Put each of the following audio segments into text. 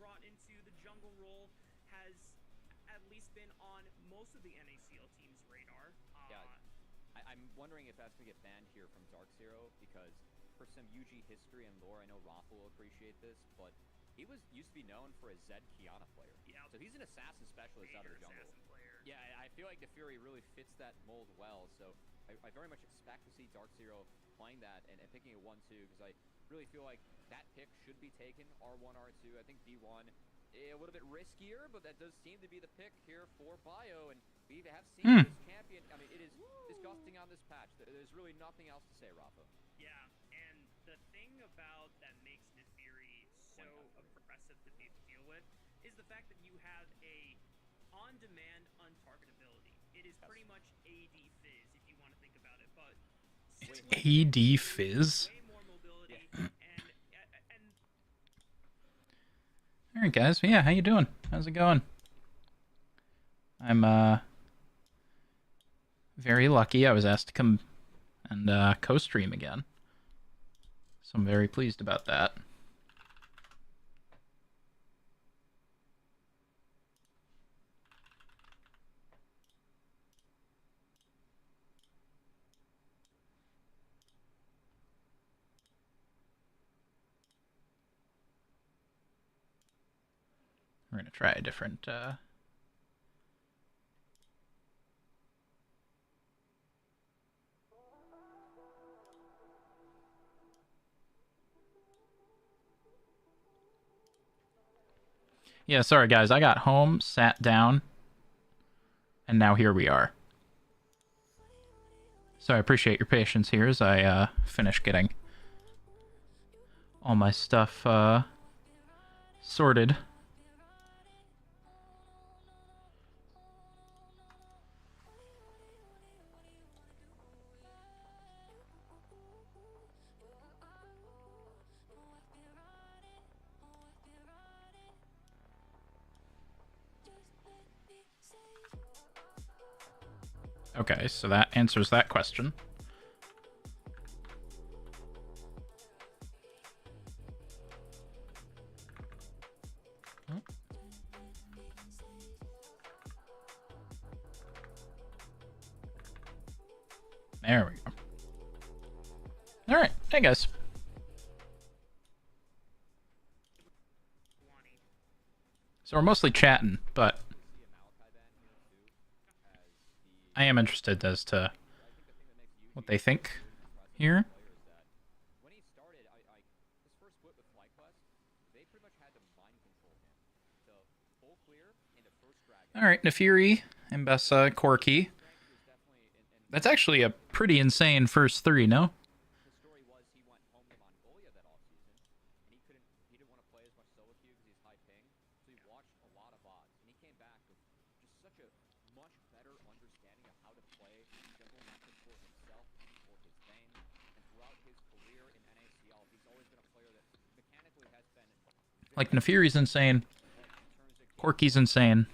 brought into the jungle role has at least been on most of the NACL team's radar. Yeah, I'm wondering if that's going to get banned here from Dark Zero, because for some UG history and lore, I know Rafa will appreciate this, but he used to be known for a Zed Kiana player. Yeah. So he's an assassin specialist out of the jungle. Yeah, I feel like the Fury really fits that mold well, so I very much expect to see Dark Zero playing that and picking a 1-2, because I really feel like that pick should be taken, R1, R2. I think B1, a little bit riskier, but that does seem to be the pick here for Bio, and we have seen this champion. I mean, it is disgusting on this patch. There's really nothing else to say, Rafa. Yeah, and the thing about that makes Nefiri so oppressive to deal with is the fact that you have a on-demand untargetability. It is pretty much AD Fizz, if you want to think about it, but AD Fizz? Way more mobility, and Alright guys, yeah, how you doing? How's it going? I'm very lucky I was asked to come and co-stream again. So I'm very pleased about that. We're going to try a different... Yeah, sorry guys, I got home, sat down, and now here we are. So I appreciate your patience here as I finish getting all my stuff sorted. Okay, so that answers that question. There we go. Alright, hey guys. So we're mostly chatting, but I am interested as to what they think here. Alright, Nefiri, Mbessa, Corki. That's actually a pretty insane first three, no? Like, Nefiri's insane. Corki's insane.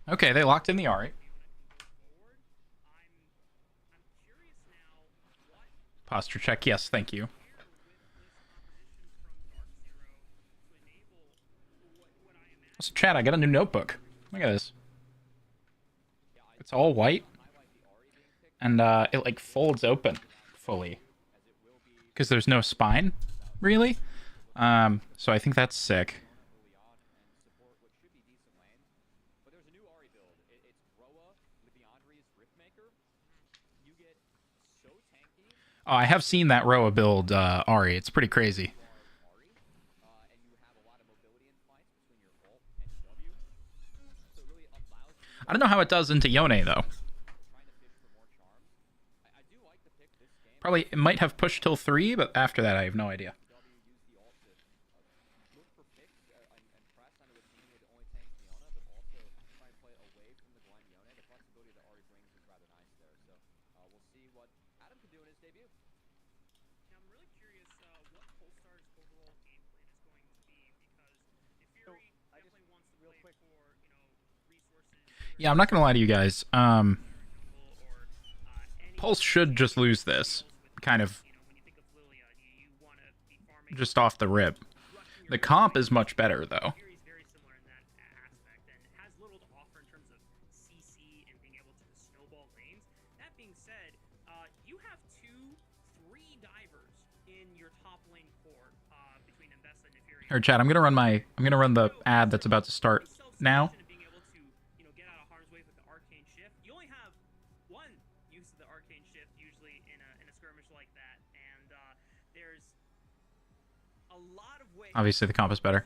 Okay, they locked in the Ari. Posture check, yes, thank you. So chat, I got a new notebook. Look at this. It's all white. And it like folds open fully. Because there's no spine, really. So I think that's sick. Oh, I have seen that Roa build, Ari. It's pretty crazy. I don't know how it does into Yone, though. Probably, it might have pushed till 3, but after that, I have no idea. Yeah, I'm not gonna lie to you guys. Pulse should just lose this, kind of, just off the rip. The comp is much better, though. Or chat, I'm gonna run the ad that's about to start now. Obviously, the comp is better.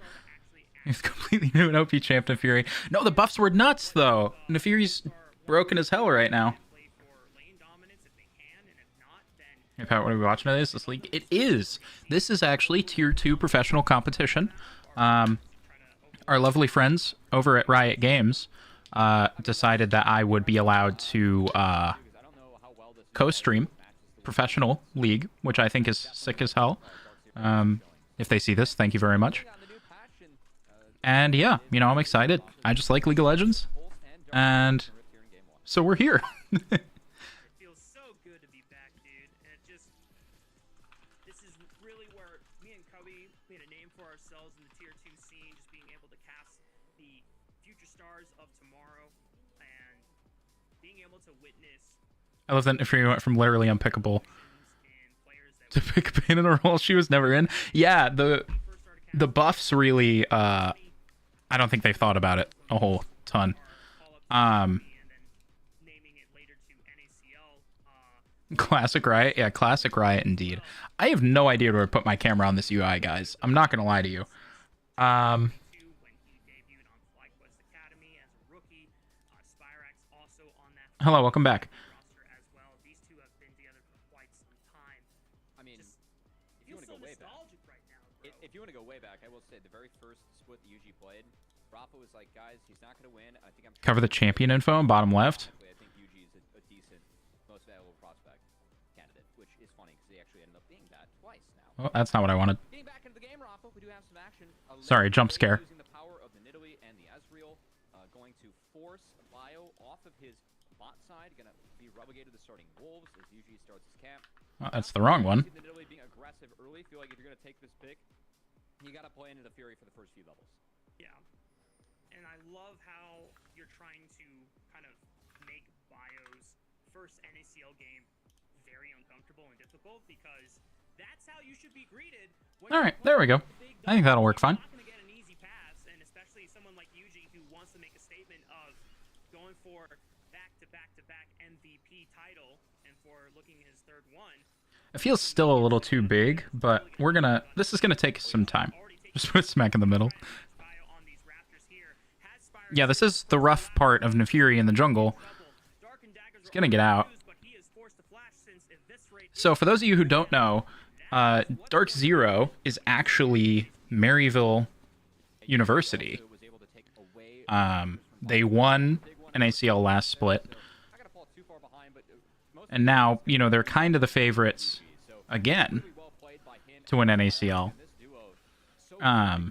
He's completely new and OP champ Nefiri. No, the buffs were nuts, though. Nefiri's broken as hell right now. Hey, Pat, what are we watching of this league? It is. This is actually Tier 2 professional competition. Our lovely friends over at Riot Games decided that I would be allowed to co-stream professional league, which I think is sick as hell. If they see this, thank you very much. And yeah, you know, I'm excited. I just like League of Legends. And so we're here. It feels so good to be back, dude. And it just... This is really where me and Cubby made a name for ourselves in the Tier 2 scene, just being able to cast the future stars of tomorrow and being able to witness... I love that Nefiri went from literally unpickable to pick a pin in a role she was never in. Yeah, the buffs really, I don't think they've thought about it a whole ton. Classic Riot? Yeah, classic Riot indeed. I have no idea where to put my camera on this UI, guys. I'm not gonna lie to you. Hello, welcome back. If you want to go way back, I will say the very first split that UG played, Rafa was like, guys, he's not going to win. I think I'm cover the champion info on bottom left. I think UG is a decent, most valuable prospect candidate, which is funny because they actually ended up being that twice now. Oh, that's not what I wanted. Getting back into the game, Rafa, we do have some action. Sorry, jump scare. Using the power of the Nidalee and the Ezreal, going to force Bio off of his bot side, going to be relegated to starting Wolves as UG starts his camp. Oh, that's the wrong one. The Nidalee being aggressive early, feel like if you're going to take this pick, you gotta play into the Fury for the first few levels. Yeah. And I love how you're trying to kind of make Bio's first NACL game very uncomfortable and difficult, because that's how you should be greeted. Alright, there we go. I think that'll work fine. You're not gonna get an easy pass, and especially someone like Yuji who wants to make a statement of going for back-to-back-to-back MVP title and for looking his third one. It feels still a little too big, but we're gonna... This is gonna take some time. Just put it smack in the middle. Yeah, this is the rough part of Nefiri in the jungle. He's gonna get out. So for those of you who don't know, Dark Zero is actually Maryville University. They won an ACL last split. And now, you know, they're kind of the favorites again to win NACL. I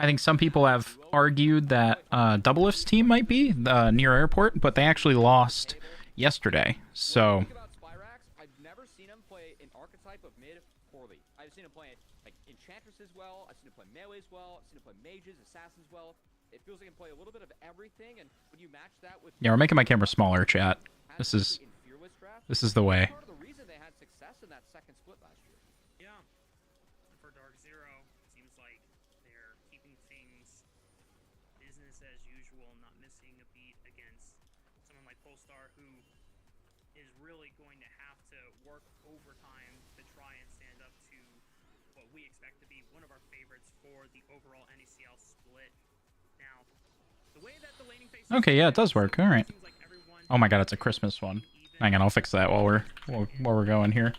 think some people have argued that Doublelift's team might be near airport, but they actually lost yesterday. So I've never seen him play an archetype of mid poorly. I've seen him play like Enchantresses well. I've seen him play melees well. I've seen him play mages, assassins well. It feels like he can play a little bit of everything, and when you match that with... Yeah, we're making my camera smaller, chat. This is the way. Part of the reason they had success in that second split last year. Yeah. For Dark Zero, it seems like they're keeping things business as usual, not missing a beat against someone like Polestar, who is really going to have to work overtime to try and stand up to what we expect to be one of our favorites for the overall NACL split. Now, the way that the laning phase Okay, yeah, it does work. All right. Oh my god, it's a Christmas one. Hang on, I'll fix that while we're going here.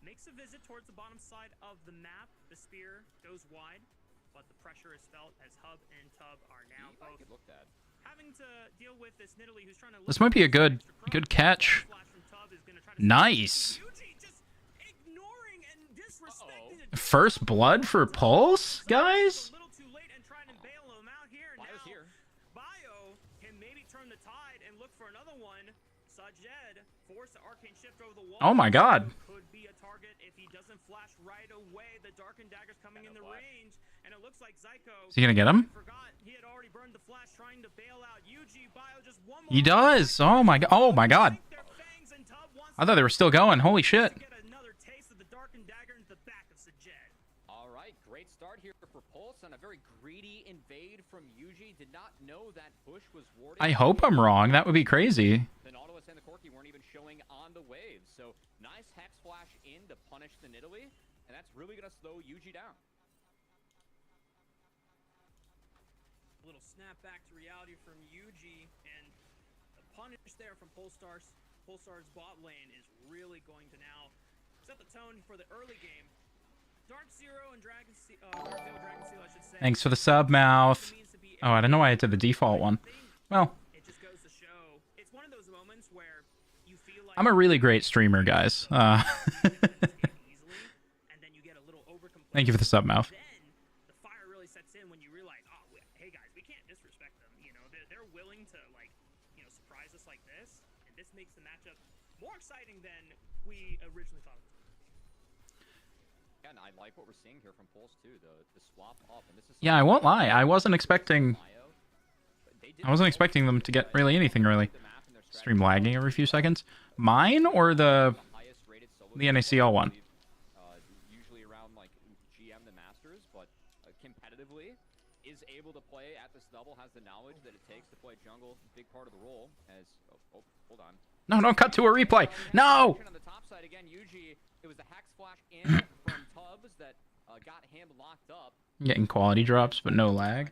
Makes a visit towards the bottom side of the map. The spear goes wide, but the pressure is felt as Hub and Tub are now both having to deal with this Nidalee who's trying to. This might be a good catch. Nice. First blood for Pulse, guys. Oh my god. Could be a target if he doesn't flash right away. The Darkened Dagger's coming in the range, and it looks like Zyko. Is he gonna get him? Forgot he had already burned the flash trying to bail out UG. Bio just one more. He does. Oh my god. Oh my god. I thought they were still going. Holy shit. All right, great start here for Pulse on a very greedy invade from UG. Did not know that Bush was warded. I hope I'm wrong. That would be crazy. The Nautilus and the Corki weren't even showing on the wave. So nice Hex Flash in to punish the Nidalee, and that's really going to slow UG down. A little snap back to reality from UG, and the punish there from Polestar's bot lane is really going to now set the tone for the early game. Dark Zero and Dragon Seal, I should say. Thanks for the sub, Mouth. Oh, I don't know why I did the default one. Well, I'm a really great streamer, guys. Thank you for the sub, Mouth. The fire really sets in when you realize, oh, hey guys, we can't disrespect them. You know, they're willing to surprise us like this, and this makes the matchup more exciting than we originally thought it was. And I like what we're seeing here from Pulse too, the swap off, and this is. Yeah, I won't lie. I wasn't expecting them to get really anything really. Stream lagging every few seconds. Mine or the NACL one? Usually around like GM the Masters, but competitively is able to play at this level, has the knowledge that it takes to play jungle. Big part of the role. As hold on. No, don't cut to a replay. No. On the top side again, UG. It was the Hex Flash in from Tubbs that got him locked up. Getting quality drops, but no lag.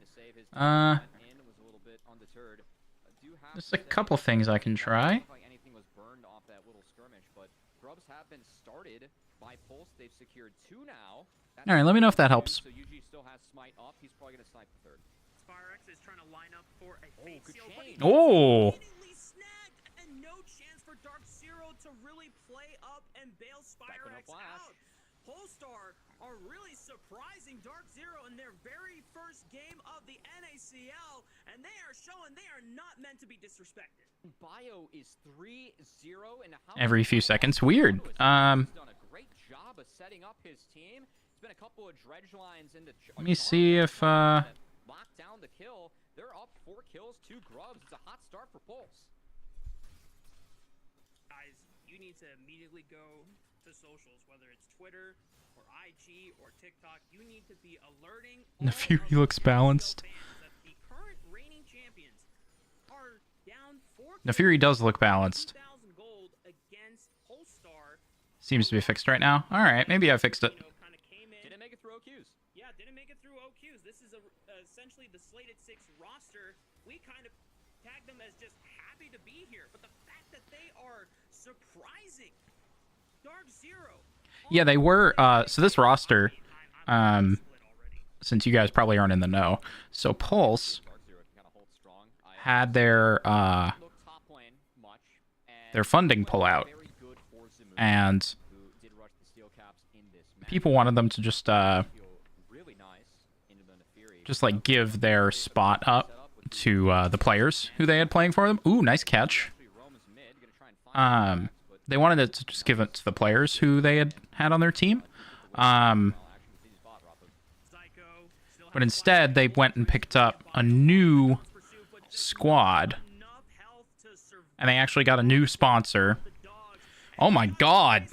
Just a couple things I can try. Anything was burned off that little skirmish, but grubs have been started by Pulse. They've secured 2 now. All right, let me know if that helps. So UG still has Smite up. He's probably gonna snipe the third. SpireX is trying to line up for a fate seal, oh. Snagged, and no chance for Dark Zero to really play up and bail SpireX out. Polestar are really surprising Dark Zero in their very first game of the NACL, and they are showing they are not meant to be disrespected. Bio is 3-0 in every few seconds. Weird. He's done a great job of setting up his team. It's been a couple of dredge lines in the. Let me see if lock down the kill. They're up 4 kills, 2 grubs. It's a hot start for Pulse. Guys, you need to immediately go to socials, whether it's Twitter or IG or TikTok. You need to be alerting. Fury looks balanced. The current reigning champions are down 4. Fury does look balanced. Gold against Polestar. Seems to be fixed right now. All right, maybe I fixed it. Didn't make it through OQs. Yeah, didn't make it through OQs. This is essentially the slated 6 roster. We kind of tag them as just happy to be here, but the fact that they are surprising Dark Zero. Yeah, they were. So this roster, since you guys probably aren't in the know, so Pulse had their funding pull out, and people wanted them to just like give their spot up to the players who they had playing for them. Ooh, nice catch. They wanted it to just give it to the players who they had on their team. But instead, they went and picked up a new squad. And they actually got a new sponsor. Oh my god.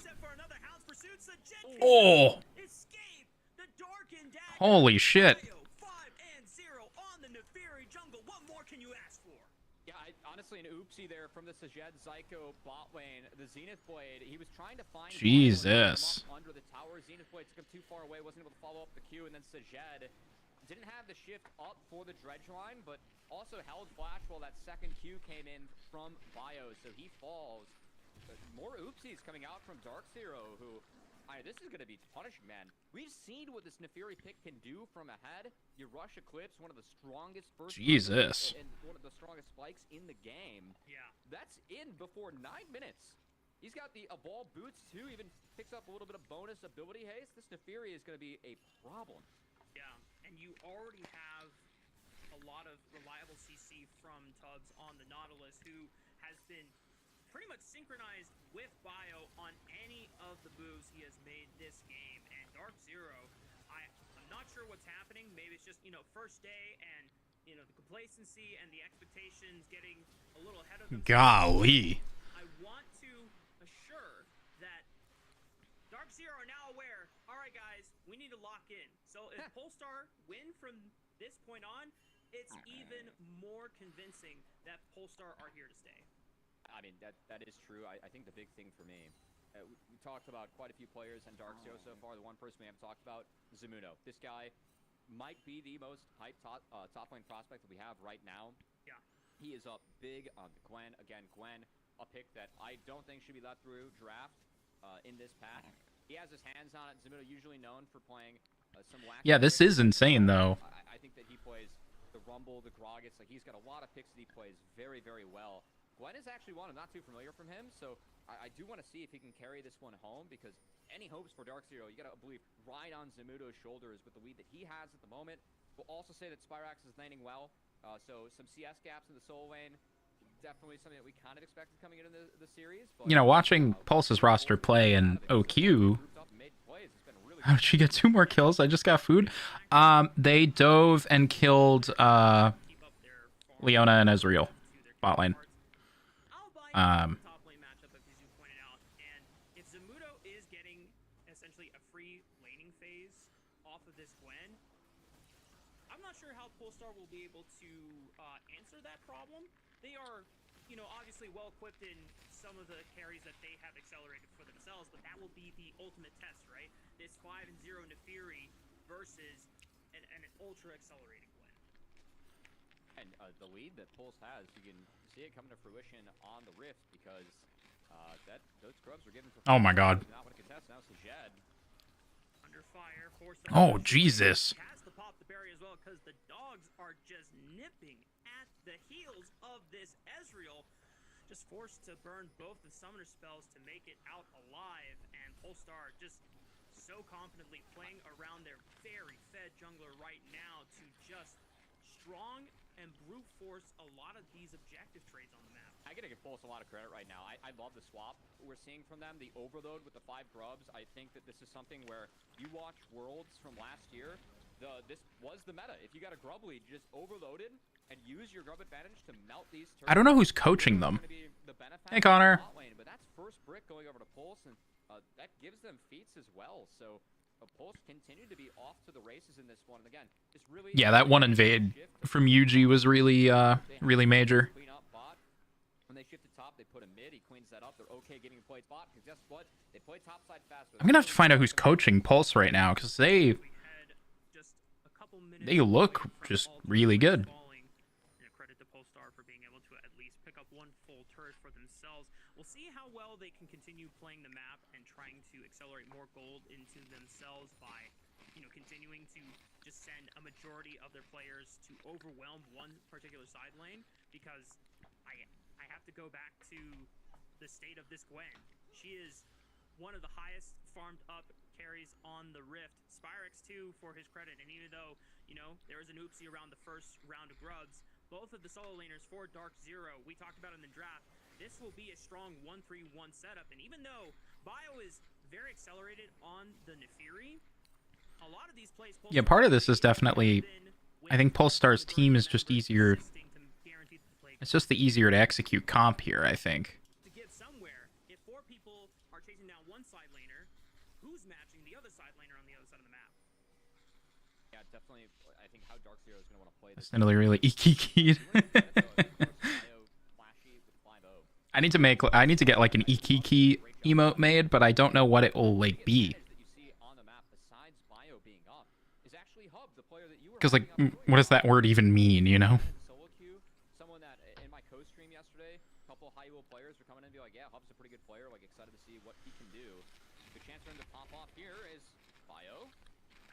Oh. Holy shit. Yeah, honestly, an oopsie there from the Sajed Zyko bot lane. The Zenith Blade, he was trying to find Jesus. under the tower. Zenith Blade took him too far away, wasn't able to follow up the Q, and then Sajed didn't have the shift up for the dredge line, but also held flash while that second Q came in from Bio, so he falls. But more oopsies coming out from Dark Zero, who, this is going to be punishing, man. We've seen what this Nefiri pick can do from ahead. You rush Eclipse, one of the strongest burst Jesus. and one of the strongest spikes in the game. Yeah. That's in before 9 minutes. He's got the evolved boots too, even picks up a little bit of bonus ability haste. This Nefiri is going to be a problem. Yeah, and you already have a lot of reliable CC from Tubbs on the Nautilus, who has been pretty much synchronized with Bio on any of the moves he has made this game. And Dark Zero, I'm not sure what's happening. Maybe it's just, first day and, the complacency and the expectations getting a little ahead of themselves. Golly. I want to assure that Dark Zero are now aware, all right, guys, we need to lock in. So if Polestar win from this point on, it's even more convincing that Polestar are here to stay. I mean, that is true. I think the big thing for me, we talked about quite a few players in Dark Zero so far. The one person we haven't talked about, Zamuno. This guy might be the most hyped top lane prospect that we have right now. Yeah. He is up big on Gwen. Again, Gwen, a pick that I don't think should be let through draft in this pack. He has his hands on it. Zamuno usually known for playing some wacky. Yeah, this is insane, though. I think that he plays the Rumble, the Groggets. Like, he's got a lot of picks that he plays very, very well. Gwen is actually one I'm not too familiar from him, so I do want to see if he can carry this one home, because any hopes for Dark Zero, you got to believe, ride on Zamuto's shoulders with the lead that he has at the moment. We'll also say that Spyrax is landing well, so some CS gaps in the solo lane, definitely something that we kind of expected coming into the series. But, Watching Pulse's roster play in OQ, how did she get 2 more kills? I just got food. They dove and killed Leona and Ezreal bot lane. Top lane matchup, as you pointed out, and if Zamuto is getting essentially a free laning phase off of this Gwen, I'm not sure how Polestar will be able to answer that problem. They are, obviously well equipped in some of the carries that they have accelerated for themselves, but that will be the ultimate test, right? This 5-0 Nefiri versus an ultra accelerated Gwen. And the lead that Pulse has, you can see it coming to fruition on the Rift, because those scrubs were given for Oh my god. Not want to contest now. Sajed Under fire, oh Jesus. has to pop the berry as well, because the dogs are just nipping at the heels of this Ezreal, just forced to burn both the summoner spells to make it out alive, and Polestar just so confidently playing around their very fed jungler right now to just strong and brute force a lot of these objective trades on the map. I gotta give Pulse a lot of credit right now. I love the swap we're seeing from them, the overload with the 5 grubs. I think that this is something where you watch Worlds from last year, this was the meta. If you got a grub lead, just overload it and use your grub advantage to melt these turrets. I don't know who's coaching them. Hey, Connor. But that's first brick going over to Pulse, and that gives them feats as well. So Pulse continue to be off to the races in this one. And again, it's really, Yeah, that one invade from Yuji was really really major. Clean up bot. When they shift to top, they put a mid. He cleans that up. They're okay getting played bot, because guess what? They play top side fast. I'm gonna have to find out who's coaching Pulse right now, because they look just really good. Credit to Polestar for being able to at least pick up 1 full turret for themselves. We'll see how well they can continue playing the map and trying to accelerate more gold into themselves by, continuing to just send a majority of their players to overwhelm one particular side lane, because I have to go back to the state of this Gwen. She is one of the highest farmed up carries on the Rift. Spyrex too, for his credit, and even though, there was an oopsie around the first round of grubs, both of the solo laners for Dark Zero, we talked about in the draft, this will be a strong 1-3-1 setup, and even though Bio is very accelerated on the Nefiri, a lot of these plays... Yeah, part of this is definitely, I think Polestar's team is just easier. It's just the easier to execute comp here, I think. To get somewhere, if 4 people are chasing down one side laner, who's matching the other side laner on the other side of the map? Yeah, definitely. I think how Dark Zero is going to want to play this. It's really ikiki'd. I need to get like an Ikiki emote made, but I don't know what it will like be. Because like, what does that word even mean? You know? Someone that in my co-stream yesterday, a couple of high-level players were coming in and be like, yeah, Hub's a pretty good player, like excited to see what he can do. The chance for him to pop off here is Bio.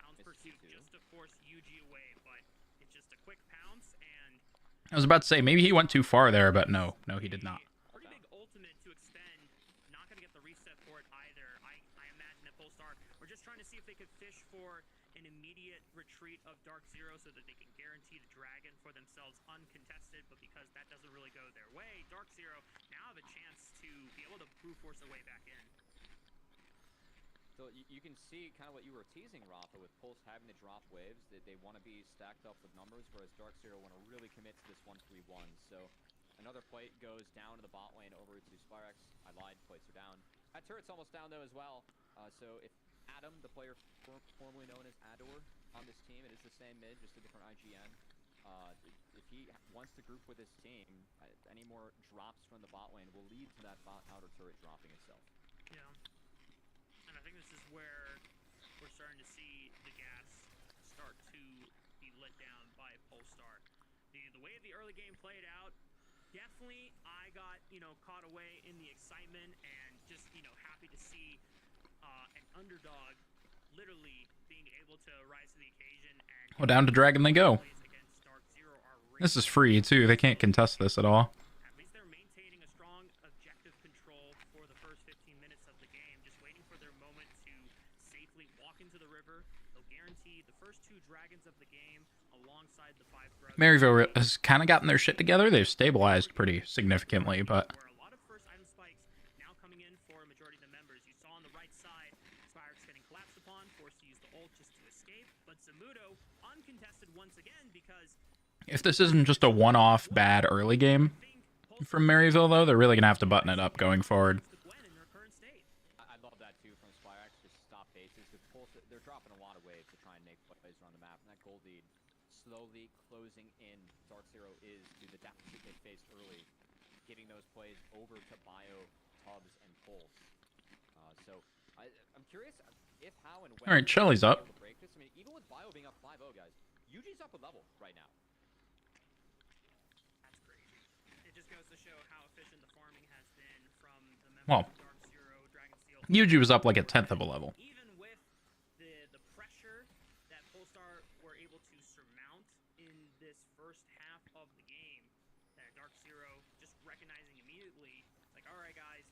Pounce pursuit just to force Yuji away, but it's just a quick pounce and... I was about to say, maybe he went too far there, but no, he did not. Pretty big ultimate to extend. Not going to get the reset for it either. I imagine that Polestar were just trying to see if they could fish for an immediate retreat of Dark Zero so that they can guarantee the dragon for themselves uncontested, but because that doesn't really go their way, Dark Zero now have a chance to be able to brute force their way back in. So you can see kind of what you were teasing, Rafa, with Pulse having to drop waves. They want to be stacked up with numbers, whereas Dark Zero want to really commit to this 1-3-1. So another plate goes down to the bot lane over to Spyrex. I lied, plates are down. That turret's almost down, though, as well. So if Adam, the player formerly known as Ador, on this team, it is the same mid, just a different IGN. If he wants to group with his team, any more drops from the bot lane will lead to that bot outer turret dropping itself. Yeah. And I think this is where we're starting to see the gas start to be lit down by Polestar. The way the early game played out, definitely I got, caught away in the excitement and just, happy to see an underdog literally being able to rise to the occasion. And well, down to Dragon they go. This is free, too. They can't contest this at all. At least they're maintaining a strong objective control for the first 15 minutes of the game, just waiting for their moment to safely walk into the river. They'll guarantee the first 2 dragons of the game alongside the 5 brothers. Maryville has kind of gotten their shit together. They've stabilized pretty significantly, but... a lot of first item spikes now coming in for a majority of the members. You saw on the right side, Spyrex getting collapsed upon, forced to use the ult just to escape, but Zamudo uncontested once again because... If this isn't just a one-off bad early game from Maryville, though, they're really going to have to button it up going forward. I love that, too, from Spyrex, just stop bases. They're dropping a lot of waves to try and make plays around the map, and that gold lead slowly closing in. Dark Zero is to the deficit they faced early, getting those plays over to Bio, Tubbs, and Pulse. So I'm curious if, how, and when... All right, Shelly's up. Break this. I mean, even with Bio being up 5-0, guys, Yuji's up a level right now. Goes to show how efficient the farming has been from the members well, of Dark Zero, Dragon Steel. Yuji was up like a 10th of a level. Even with the pressure that Polestar were able to surmount in this first half of the game, that Dark Zero just recognizing immediately, like, all right, guys,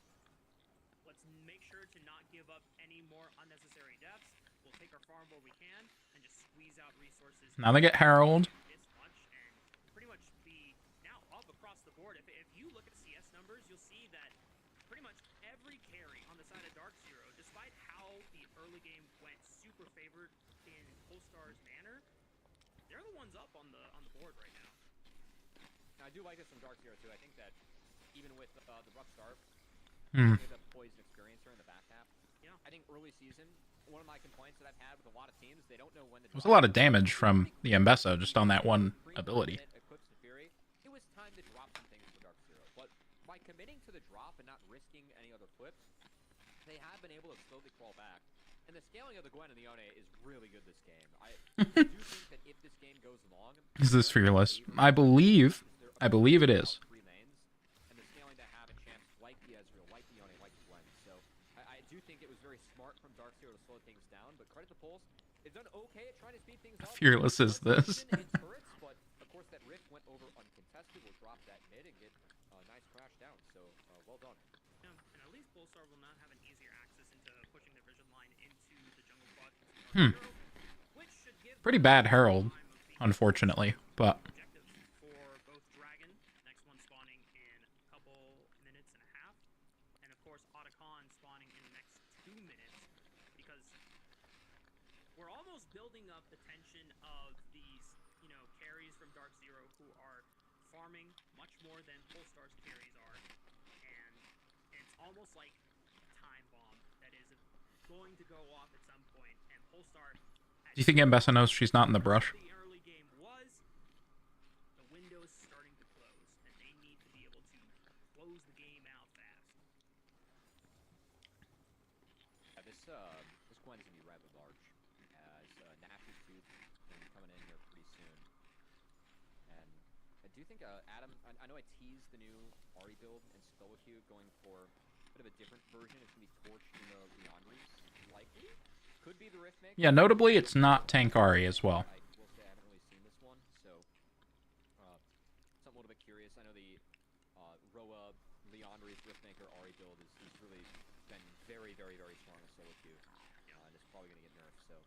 let's make sure to not give up any more unnecessary deaths. We'll take our farm where we can and just squeeze out resources. Now they get Herald. The board. If you look at CS numbers, you'll see that pretty much every carry on the side of Dark Zero, despite how the early game went super favored in Polestar's manner, they're the ones up on the board right now. Now, I do like this from Dark Zero too. I think that even with the rough start, the poison experience in the back half. Yeah. I think early season, one of my complaints that I've had with a lot of teams, they don't know when to. There's a lot of damage from the Mbessa just on that one ability. Time to drop some things for Dark Zero, but by committing to the drop and not risking any other flips, they have been able to slowly crawl back. And the scaling of the Gwen and the Yone is really good this game. I do think that if this game goes long, is this fearless? I believe it is. 3 lanes, and the scaling to have a chance like the Ezreal, like the Yone, like the Gwen. So I do think it was very smart from Dark Zero to slow things down, but credit to Pulse, they've done okay at trying to speed things up. Fearless is this? But of course that Rift went over uncontested. We'll drop that mid and get a nice crash down. So well done. Yeah, and at least Polestar will not have an easier access into pushing the vision line into the jungle quad. Which should give pretty bad Herald, unfortunately, but objectives for both Dragon, next one spawning in a couple minutes and a half, and of course Otacon spawning in the next 2 minutes, because we're almost building up the tension of these carries from Dark Zero who are farming much more than Polestar's carries are, and it's almost like a time bomb that is going to go off at some point, and Polestar... Do you think Mbessa knows she's not in the brush? The early game was, the window's starting to close, and they need to be able to close the game out fast. This Gwen's gonna be rather large, as Nash's Tooth coming in here pretty soon. And I do think Adam, I know I teased the new Ari build in Solo Queue, going for a bit of a different version. It's gonna be Torch in the Leandries, likely. Could be the Riftmaker. Yeah, notably, it's not Tank Ari as well. I will say I haven't really seen this one, so something a little bit curious. I know the Roa Leandries Riftmaker Ari build is really been very, very, very strong in Solo Queue. And it's probably going to get nerfed, so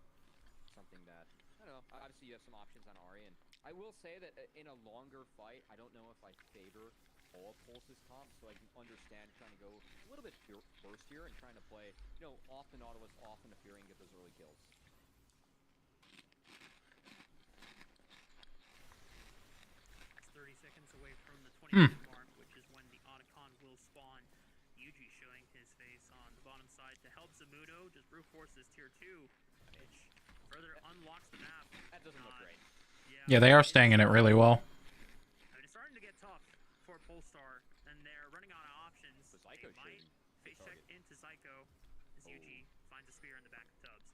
something that, I don't know, obviously you have some options on Ari, and I will say that in a longer fight, I don't know if I favor all of Pulse's comp, so I can understand trying to go a little bit first here and trying to play, off the Nautilus, off the Fury, and get those early kills. It's 30 seconds away from the 20-minute mark, which is when the Otacon will spawn. Yuji showing his face on the bottom side to help Zamudo just brute force this tier 2, which further unlocks the map. That doesn't look great. Yeah, they are staying in it really well. I mean, it's starting to get tough for Polestar, and they're running out of options. The Zyko they might face check into Zyko as Yuji finds a spear in the back of Tubbs.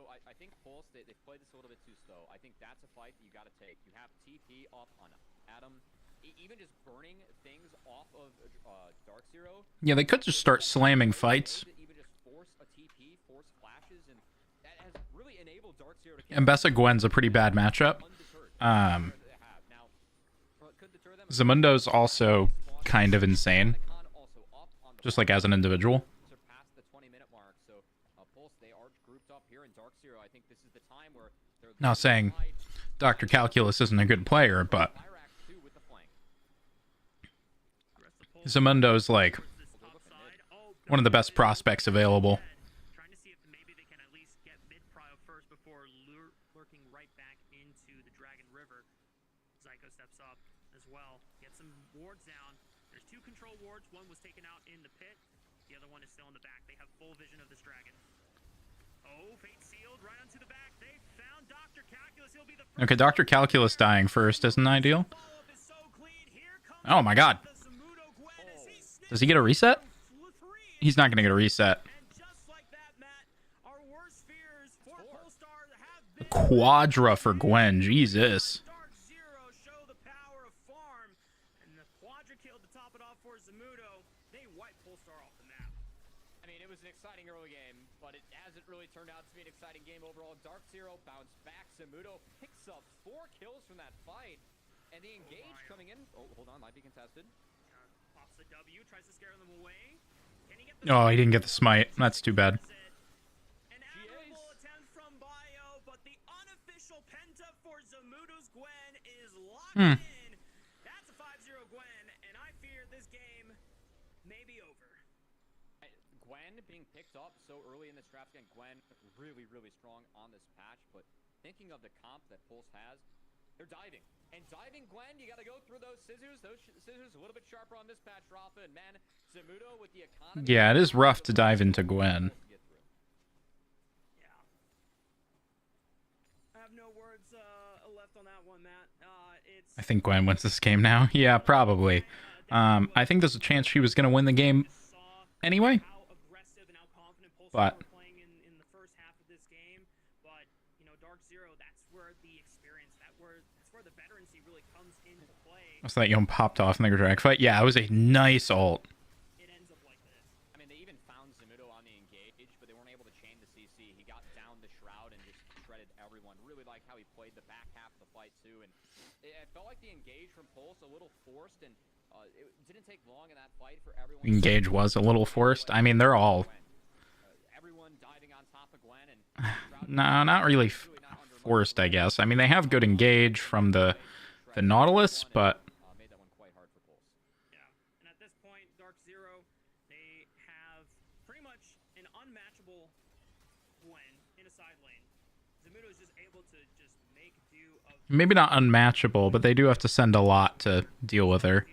I think Pulse, they've played this a little bit too slow. I think that's a fight that you got to take. You have TP up on Adam. Even just burning things off of Dark Zero. Yeah, they could just start slamming fights. Even just force a TP, force flashes, and that has really enabled Dark Zero to... And Bessa Gwen's a pretty bad matchup. Zamundo's also kind of insane. Just like as an individual. Surpassed the 20-minute mark, so Pulse, they are grouped up here in Dark Zero. I think this is the time where they're... Not saying Dr. Calculus isn't a good player, but... Zamundo's like one of the best prospects available. Trying to see if maybe they can at least get mid-prio first before lurking right back into the Dragon River. Zyko steps up as well. Get some wards down. There's 2 control wards. One was taken out in the pit. The other one is still in the back. They have full vision of this dragon. Oh, fate sealed right onto the back. They found Dr. Calculus. He'll be the first. Okay, Dr. Calculus dying first isn't ideal. Oh my god. Does he get a reset? He's not going to get a reset. A Quadra for Gwen, Jesus. I mean, it was an exciting early game, but it hasn't really turned out to be an exciting game overall. Dark Zero bounced back. Zamudo picks up 4 kills from that fight. And the engage coming in. Oh, hold on, might be contested. Pops the W, tries to scare them away. Can he get the Oh, he didn't get the smite. That's too bad. An admirable attempt from Bio, but the unofficial penta for Zamudo's Gwen is locked in. That's a 5-0 Gwen, and I fear this game may be over. Gwen being picked up so early in this draft again. Gwen really, really strong on this patch, but thinking of the comp that Pulse has, they're diving. And diving Gwen, you got to go through those scissors. Those scissors a little bit sharper on this patch, Rafa. And man, Zamudo with the economy. Yeah, it is rough to dive into Gwen. Yeah. I have no words left on that one, Matt. I think Gwen wins this game now. Yeah, probably. I think there's a chance she was going to win the game anyway. But in the first half of this game, but Dark Zero, that's where the experience, that's where the veterancy really comes into play. What's that? Yom popped off in the drag fight. Yeah, it was a nice ult. It ends up like this. I mean, they even found Zamudo on the engage, but they weren't able to chain the CC. He got down the shroud and just shredded everyone. Really like how he played the back half of the fight too, and it felt like the engage from Pulse a little forced, and it didn't take long in that fight for everyone. Engage was a little forced. I mean, they're all. Everyone diving on top of Gwen and No, not really forced, I guess. I mean, they have good engage from the Nautilus, but made that one quite hard for Pulse. Yeah, and at this point, Dark Zero, they have pretty much an unmatchable Gwen in a side lane. Zamudo is just able to just make do of... Maybe not unmatchable, but they do have to send a lot to deal with her.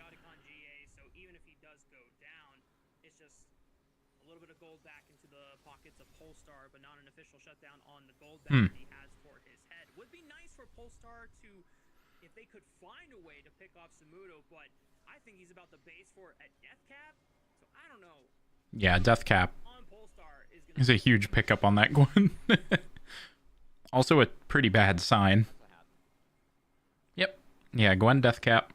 So even if he does go down, it's just a little bit of gold back into the pockets of Polestar, but not an official shutdown on the gold that he has for his head. Would be nice for Polestar to, if they could find a way to pick off Zamudo, but I think he's about the base for it at Death Cap. So I don't know. Yeah, Death Cap On Polestar is a huge pickup on that Gwen. Also a pretty bad sign. Yep. Yeah, Gwen Death Cap.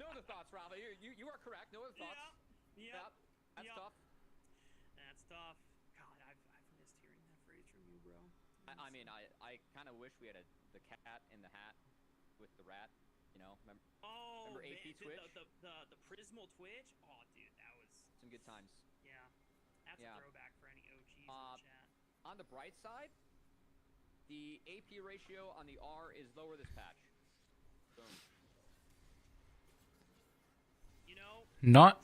No other thoughts, Rob. You are correct. No other thoughts. Yep. That's tough. That's tough. God, I've missed hearing that phrase from you, bro. I mean, I kind of wish we had the cat in the hat with the rat. You know, remember AP Twitch? The Prismal Twitch? Oh, dude, that was some good times. Yeah. That's a throwback for any OGs in the chat. On the bright side, the AP ratio on the R is lower this patch. Boom. You know, Not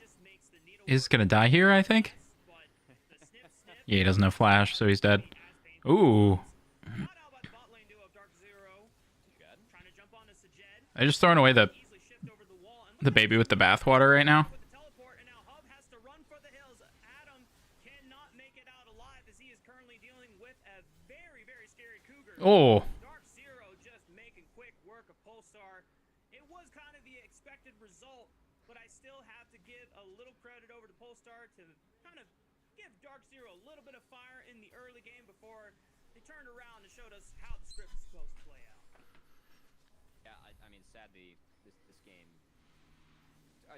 is gonna die here, I think. Yeah, he doesn't have flash, so he's dead. Ooh. I just throwing away the baby with the bathwater right now. Oh. Dark Zero just making quick work of Polestar. It was kind of the expected result, but I still have to give a little credit over to Polestar to kind of give Dark Zero a little bit of fire in the early game before they turned around and showed us how the script is supposed to play out. Yeah, I mean, sadly, this game,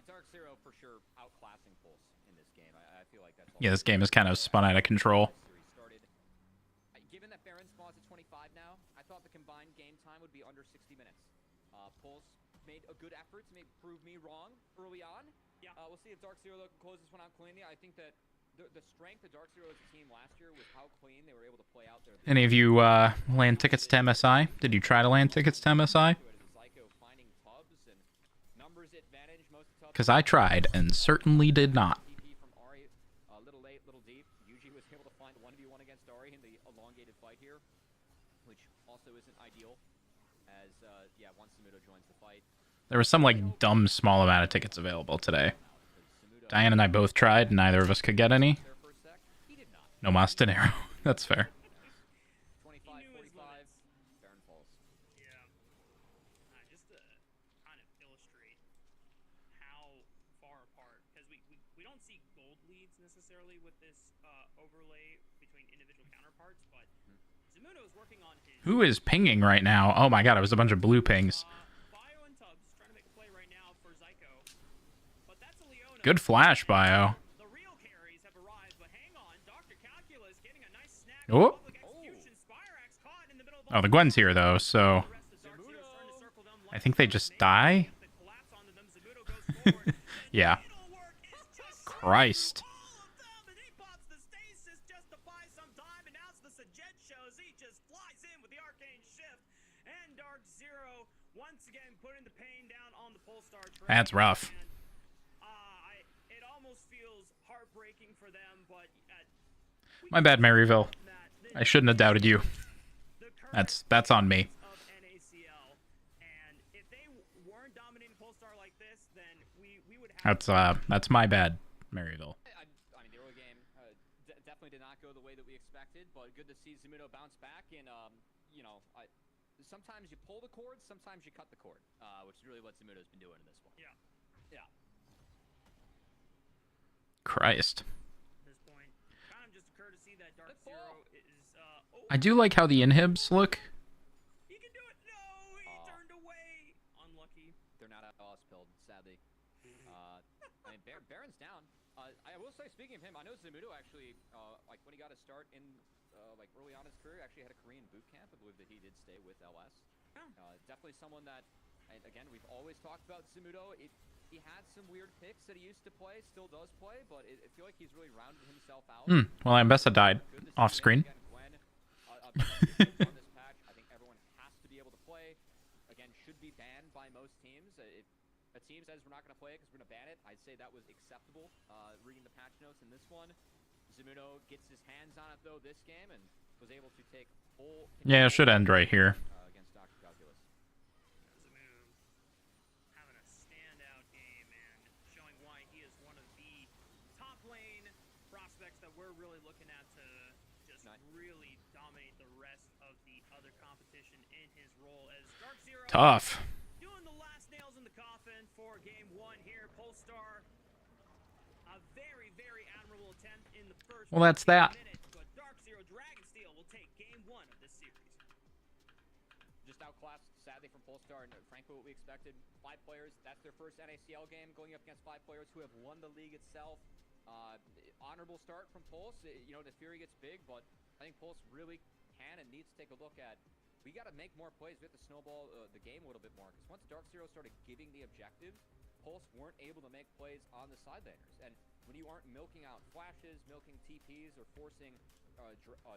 Dark Zero for sure outclassing Pulse in this game. I feel like that's. Yeah, this game is kind of spun out of control. Given that Baron spawns at 25 now, I thought the combined game time would be under 60 minutes. Pulse made a good effort to prove me wrong early on. Yeah. We'll see if Dark Zero can close this one out cleanly. I think that the strength of Dark Zero as a team last year was how clean they were able to play out there. Any of you land tickets to MSI? Did you try to land tickets to MSI? Because I tried and certainly did not. There was some like dumb small amount of tickets available today. Diane and I both tried, and neither of us could get any. No Mastinero. That's fair. 25, 45, Baron falls. Yeah. Just to kind of illustrate how far apart, because we don't see gold leads necessarily with this overlay between individual counterparts, but Zamudo is working on his... Who is pinging right now? Oh my god, it was a bunch of blue pings. Bio and Tubbs trying to make a play right now for Zyko. But that's a Leona. Good flash, Bio. The real carries have arrived, but hang on. Dr. Calculus getting a nice snag. Oh. Spyrax caught in the middle of Oh, the Gwen's here though, so I think they just die. Yeah. Christ. That's rough. It almost feels heartbreaking for them, but my bad, Maryville. I shouldn't have doubted you. That's on me. NACL, and if they weren't dominating Polestar like this, then we would have... That's my bad, Maryville. I mean, the early game definitely did not go the way that we expected, but good to see Zamudo bounce back, and you know, sometimes you pull the cord, sometimes you cut the cord, which is really what Zamudo's been doing in this one. Yeah. Christ. At this point, kind of just occurred to see that Dark Zero is I do like how the inhibs look. He can do it. No, he turned away. Unlucky. They're not at all spilled, sadly. I mean, Baron's down. I will say, speaking of him, I know Zamudo actually, like when he got his start in, like early on in his career, actually had a Korean boot camp. I believe that he did stay with LS. Definitely someone that, again, we've always talked about Zamudo. He had some weird picks that he used to play, still does play, but I feel like he's really rounded himself out. Well, Ambessa died off screen. On this patch, I think everyone has to be able to play. Again, should be banned by most teams. If a team says we're not going to play it because we're going to ban it, I'd say that was acceptable. Reading the patch notes in this one, Zamudo gets his hands on it though this game and was able to take full. Yeah, it should end right here. Against Dr. Calculus. Zamudo having a standout game and showing why he is one of the top lane prospects that we're really looking at to just really dominate the rest of the other competition in his role as Dark Zero. Tough. Doing the last nails in the coffin for game 1 here. Polestar, a very, very admirable attempt in the first. Well, that's that. Minutes, but Dark Zero Dragonsteel will take game 1 of this series. Just outclassed, sadly, from Polestar, and frankly, what we expected. 5 players, that's their first NACL game, going up against 5 players who have won the league itself. Honorable start from Pulse. You know, the Fury gets big, but I think Pulse really can and needs to take a look at. We got to make more plays. We have to snowball the game a little bit more. Because once Dark Zero started giving the objectives, Pulse weren't able to make plays on the sideliners. And when you aren't milking out flashes, milking TPs, or forcing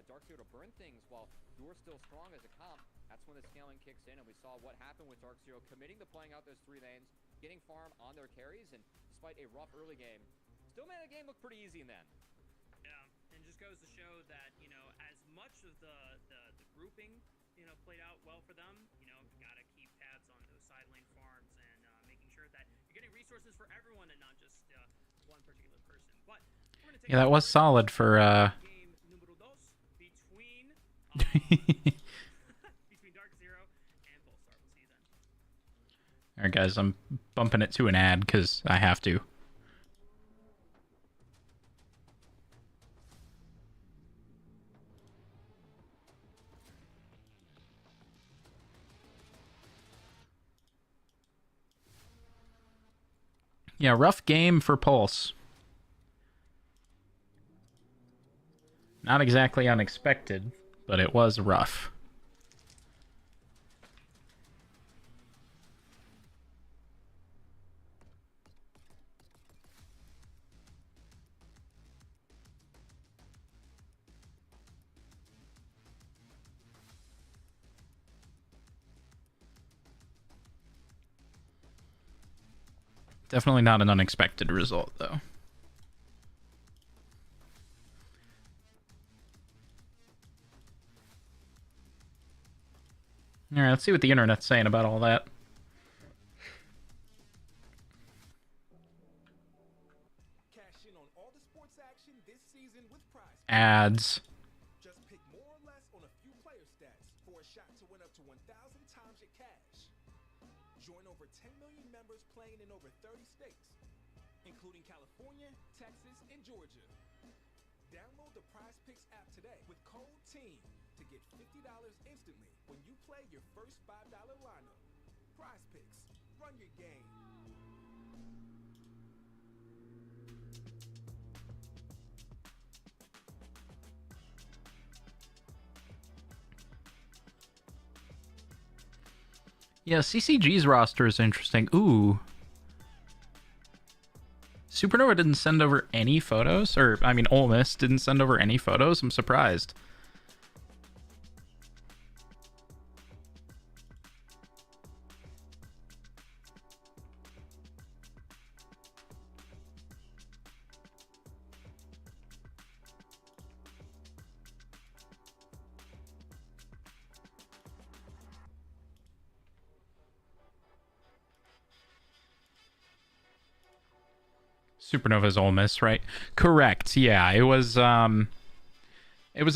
Dark Zero to burn things while you're still strong as a comp, that's when the scaling kicks in. And we saw what happened with Dark Zero committing to playing out those 3 lanes, getting farm on their carries, and despite a rough early game, still made the game look pretty easy in the end. Yeah, and just goes to show that, you know, as much of the grouping, you know, played out well for them, you know, you gotta keep tabs on those side lane farms and making sure that you're getting resources for everyone and not just one particular person. But we're gonna take Yeah, that was solid for game numero dos between between Dark Zero and Polestar. We'll see you then. Alright guys, I'm bumping it to an ad because I have to. Yeah, rough game for Pulse. Not exactly unexpected, but it was rough. Definitely not an unexpected result, though. Alright, let's see what the internet's saying about all that. Cash in on all the sports action this season with Prize. Ads. Just pick more or less on a few player stats for a shot to win up to 1,000 times your cash. Join over 10 million members playing in over 30 states, including California, Texas, and Georgia. Download the Prize Picks app today with code TEAM to get $50 instantly when you play your first $5 lineup. Prize Picks, run your game. Yeah, CCG's roster is interesting. Ooh. Supernova didn't send over any photos, or, I mean, Ole Miss didn't send over any photos. I'm surprised. Supernova's Ole Miss, right? Correct. Yeah, it was a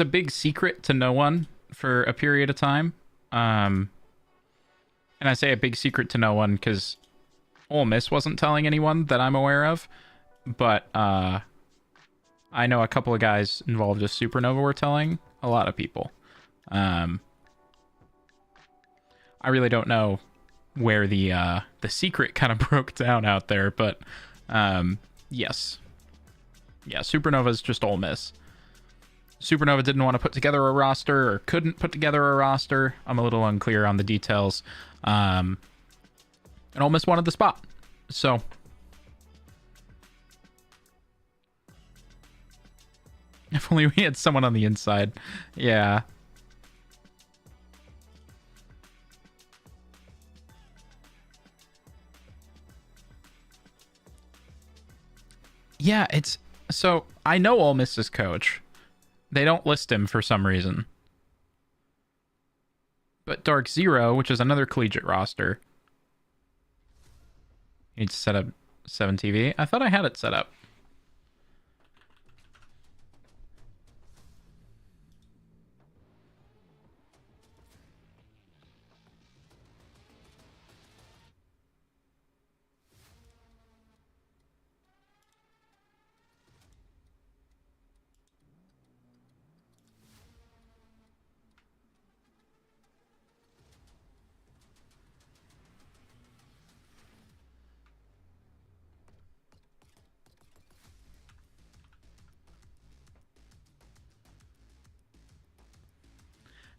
big secret to no one for a period of time. And I say a big secret to no one because Ole Miss wasn't telling anyone that I'm aware of. But I know a couple of guys involved with Supernova were telling a lot of people. I really don't know where the secret kind of broke down out there, but yes. Yeah, Supernova's just Ole Miss. Supernova didn't want to put together a roster or couldn't put together a roster. I'm a little unclear on the details. And Ole Miss wanted the spot. So if only we had someone on the inside. Yeah. Yeah, it's... So, I know Ole Miss's coach. They don't list him for some reason. But Dark Zero, which is another collegiate roster... You need to set up 7TV. I thought I had it set up.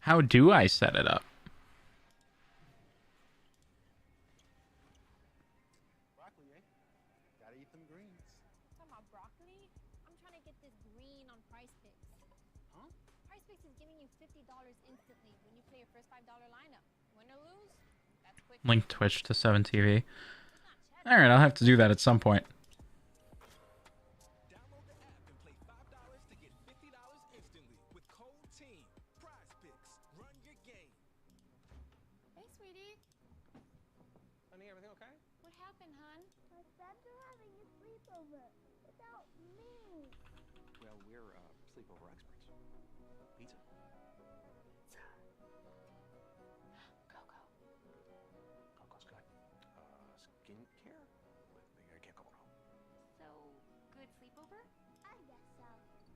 How do I set it up? Broccoli, eh? Gotta eat them greens. Talking about broccoli? I'm trying to get this green on Price Picks. Huh? Price Picks is giving you $50 instantly when you play your first $5 lineup. Win or lose, that's quick. Link Twitch to 7TV. It's not cheddar. Alright, I'll have to do that at some point. Download the app and play $5 to get $50 instantly with code TEAM. Prize Picks. Run your game. Hey, sweetie. Honey, everything okay? What happened, hon? My friends are having a sleepover without me. Well, we're sleepover experts. Pizza? Coco. Coco's good. Skincare? I can't go wrong. So, good sleepover? I guess so.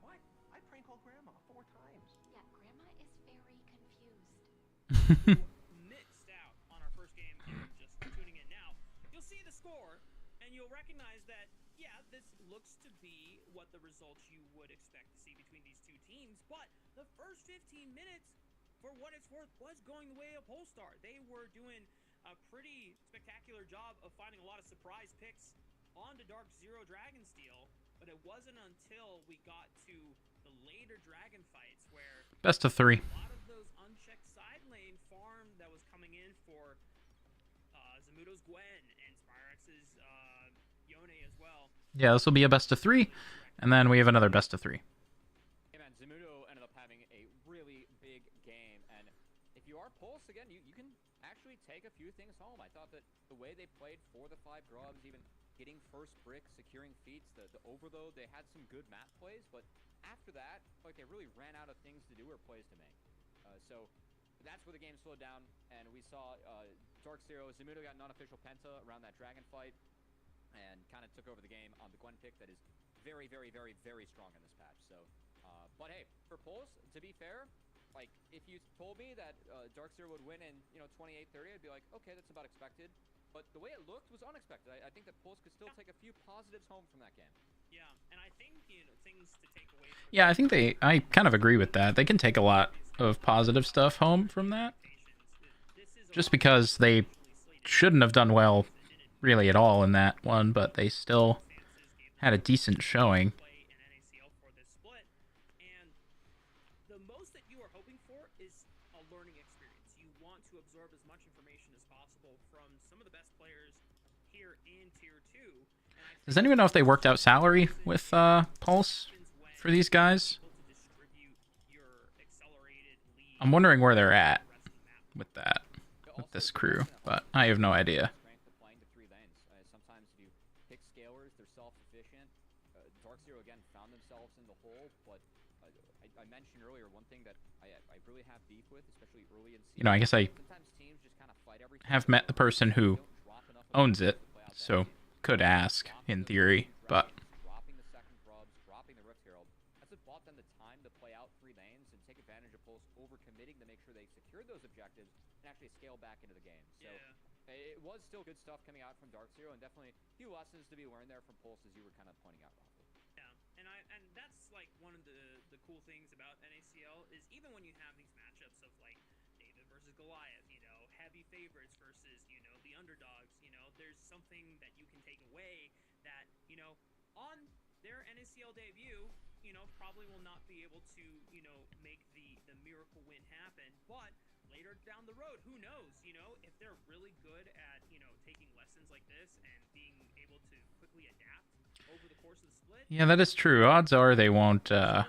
What? I prank called Grandma 4 times. Yeah, Grandma is very confused. Mixed out on our first game. If you're just tuning in now, you'll see the score and you'll recognize that, yeah, this looks to be what the results you would expect to see between these two teams. But the first 15 minutes, for what it's worth, was going the way of Polestar. They were doing a pretty spectacular job of finding a lot of surprise picks onto Dark Zero Dragonsteel, but it wasn't until we got to the later dragon fights where Best of 3. a lot of those unchecked side lane farm that was coming in for Zamudo's Gwen and Spyrex's Yone as well. Yeah, this will be a best of 3, and then we have another best of 3. Hey man, Zamudo ended up having a really big game, and if you are Pulse again, you can actually take a few things home. I thought that the way they played for the 5 grubs, even getting first bricks, securing feats, the overload, they had some good map plays, but after that, like they really ran out of things to do or plays to make. So that's where the game slowed down, and we saw Dark Zero, Zamudo got an unofficial penta around that dragon fight, and kind of took over the game on the Gwen pick that is very, very, very, very strong in this patch. So, but hey, for Pulse, to be fair, like if you told me that Dark Zero would win in 28-30, I'd be like, okay, that's about expected. But the way it looked was unexpected. I think that Pulse could still take a few positives home from that game. Yeah, and I think things to take away. Yeah, I think I kind of agree with that. They can take a lot of positive stuff home from that. Just because they shouldn't have done well really at all in that one, but they still had a decent showing. Play in NACL for this split, and the most that you are hoping for is a learning experience. You want to absorb as much information as possible from some of the best players here in Tier 2. Does anyone know if they worked out salary with Pulse for these guys? I'm wondering where they're at with that, with this crew, but I have no idea. Playing the 3 lanes. Sometimes if you pick scalers, they're self-sufficient. Dark Zero again found themselves in the hole, but I mentioned earlier one thing that I really have beef with, especially early in season. You know, I guess I Sometimes teams just kind of fight everything. have met the person who owns it, so could ask in theory, but Dropping the second grubs, dropping the Rift Herald. That's what bought them the time to play out 3 lanes and take advantage of Pulse overcommitting to make sure they secured those objectives and actually scale back into the game. So it was still good stuff coming out from Dark Zero, and definitely a few lessons to be learned there from Pulse, as you were kind of pointing out, Rafa. Yeah, and that's like one of the cool things about NACL is even when you have these matchups of like David versus Goliath, heavy favorites versus the underdogs, there's something that you can take away that on their NACL debut, probably will not be able to make the miracle win happen, but later down the road, who knows, if they're really good at taking lessons like this and being able to quickly adapt over the course of the split. yeah, that is true. Odds are they won't. Odds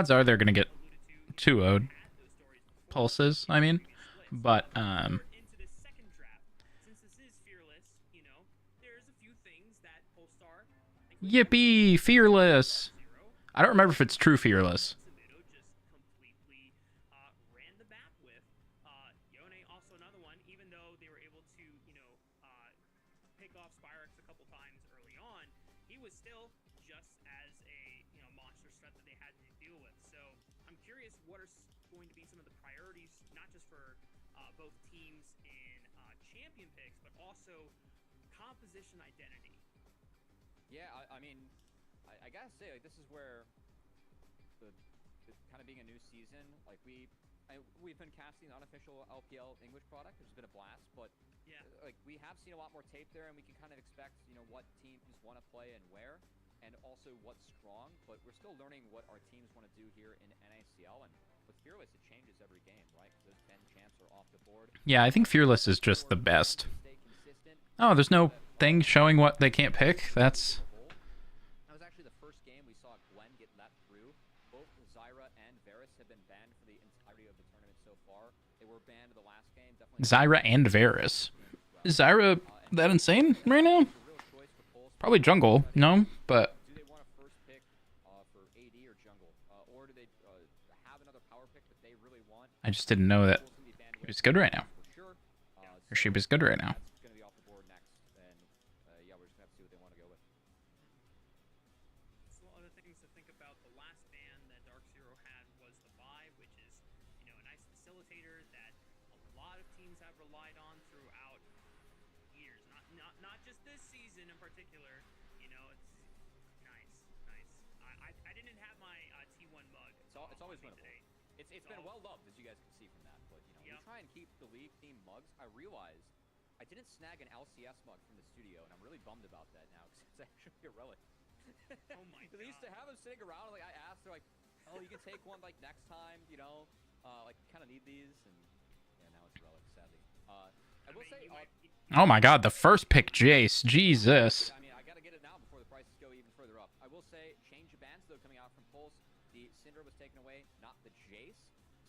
are they're gonna get 2-0'd Pulses. I mean, but Into the second draft, since this is fearless, there's a few things that Polestar. yippee, fearless. I don't remember if it's true fearless. Zamudo just completely ran the map with. Yone also another one, even though they were able to, pick off Spyrex a couple times early on, he was still just as a monster threat that they had to deal with. So I'm curious what are going to be some of the priorities, not just for both teams in champion picks, but also composition identity. Yeah, I mean, I gotta say, like, this is where the kind of being a new season, like we've been casting the unofficial LPL English product, which has been a blast, but like we have seen a lot more tape there, and we can kind of expect, you know, what teams want to play and where, and also what's strong. But we're still learning what our teams want to do here in NACL, and with Fearless, it changes every game, right? Because those 10 champs are off the board. Yeah, I think Fearless is just the best. Oh, there's no thing showing what they can't pick. That was actually the first game we saw Gwen get let through. Both Zyra and Varus have been banned for the entirety of the tournament so far. They were banned the last game. Definitely Zyra and Varus. Is Zyra that insane right now? Probably jungle, no? But do they want a first pick for AD or jungle? Or do they have another power pick that they really want? I just didn't know that he was good right now. Or she was good right now. It's going to be off the board next. And yeah, we're just going to have to see what they want to go with. So other things to think about. The last ban that Dark Zero had was the buy, which is, you know, a nice facilitator that a lot of teams have relied on throughout years. Not just this season in particular. You know, it's nice. I didn't have my T1 mug. It's always been today. It's been well loved, as you guys can see from that. But you know, we try and keep the league team mugs. I realized I didn't snag an LCS mug from the studio, and I'm really bummed about that now because it's actually a relic. Oh my god! They used to have them sitting around. Like I asked, they're like, "Oh, you can take one like next time, you know, like kind of need these." And yeah, now it's a relic, sadly. I will say, Oh my god, the first pick, Jace. Jesus. I mean, I gotta get it now before the prices go even further up. I will say, change of bans though coming out from Pulse. The Syndra was taken away, not the Jace.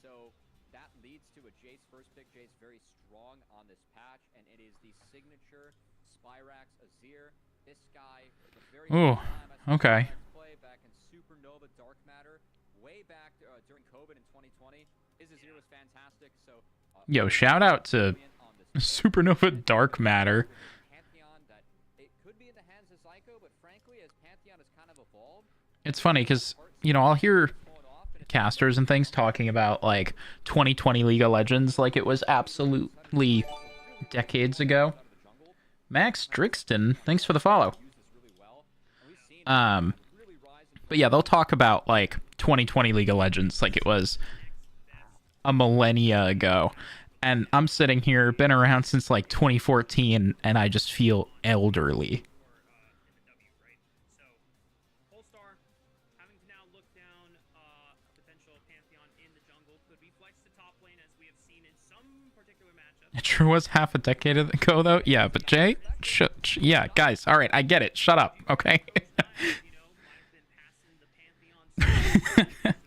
So that leads to a Jace first pick. Jace very strong on this patch, and it is the signature Spyrax Azir. This guy, the very Ooh, okay. Play back in Supernova Dark Matter, way back during COVID in 2020. His Azir was fantastic. So Yo, shout out to Supernova Dark Matter. Pantheon that it could be in the hands of Psycho, but frankly, as Pantheon has kind of evolved, It's funny because, you know, I'll hear casters and things talking about like 2020 League of Legends like it was absolutely decades ago. Max Drixton, thanks for the follow. But yeah, they'll talk about like 2020 League of Legends like it was a millennia ago. And I'm sitting here, been around since like 2014, and I just feel elderly. It sure was half a decade ago, though. Yeah, but Jay, yeah, guys, all right, I get it. Shut up, okay?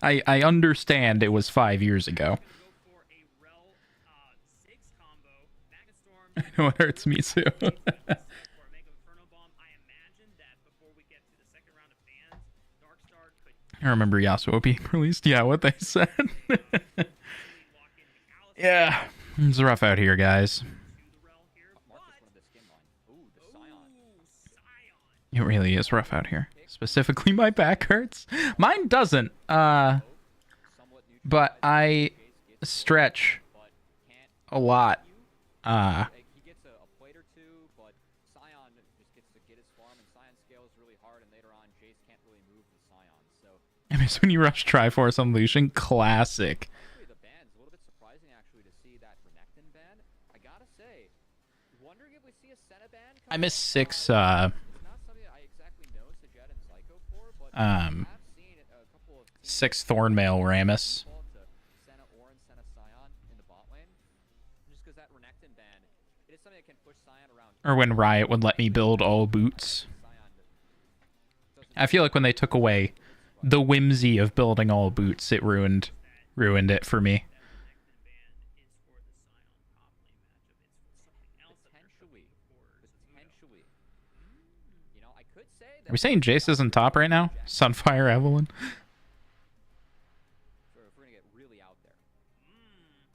I understand it was 5 years ago. I know it hurts me too. I remember Yasuo being released. Yeah, what they said. Yeah. It's rough out here, guys. It really is rough out here. Specifically, my back hurts. Mine doesn't. But I stretch a lot. I miss when you rush Triforce on Lucian. Classic. I miss 6 Thornmail Rammus. Or when Riot would let me build all boots. I feel like when they took away the whimsy of building all boots, it ruined it for me. Are we saying Jace isn't top right now? Sunfire Evelyn? We're going to get really out there.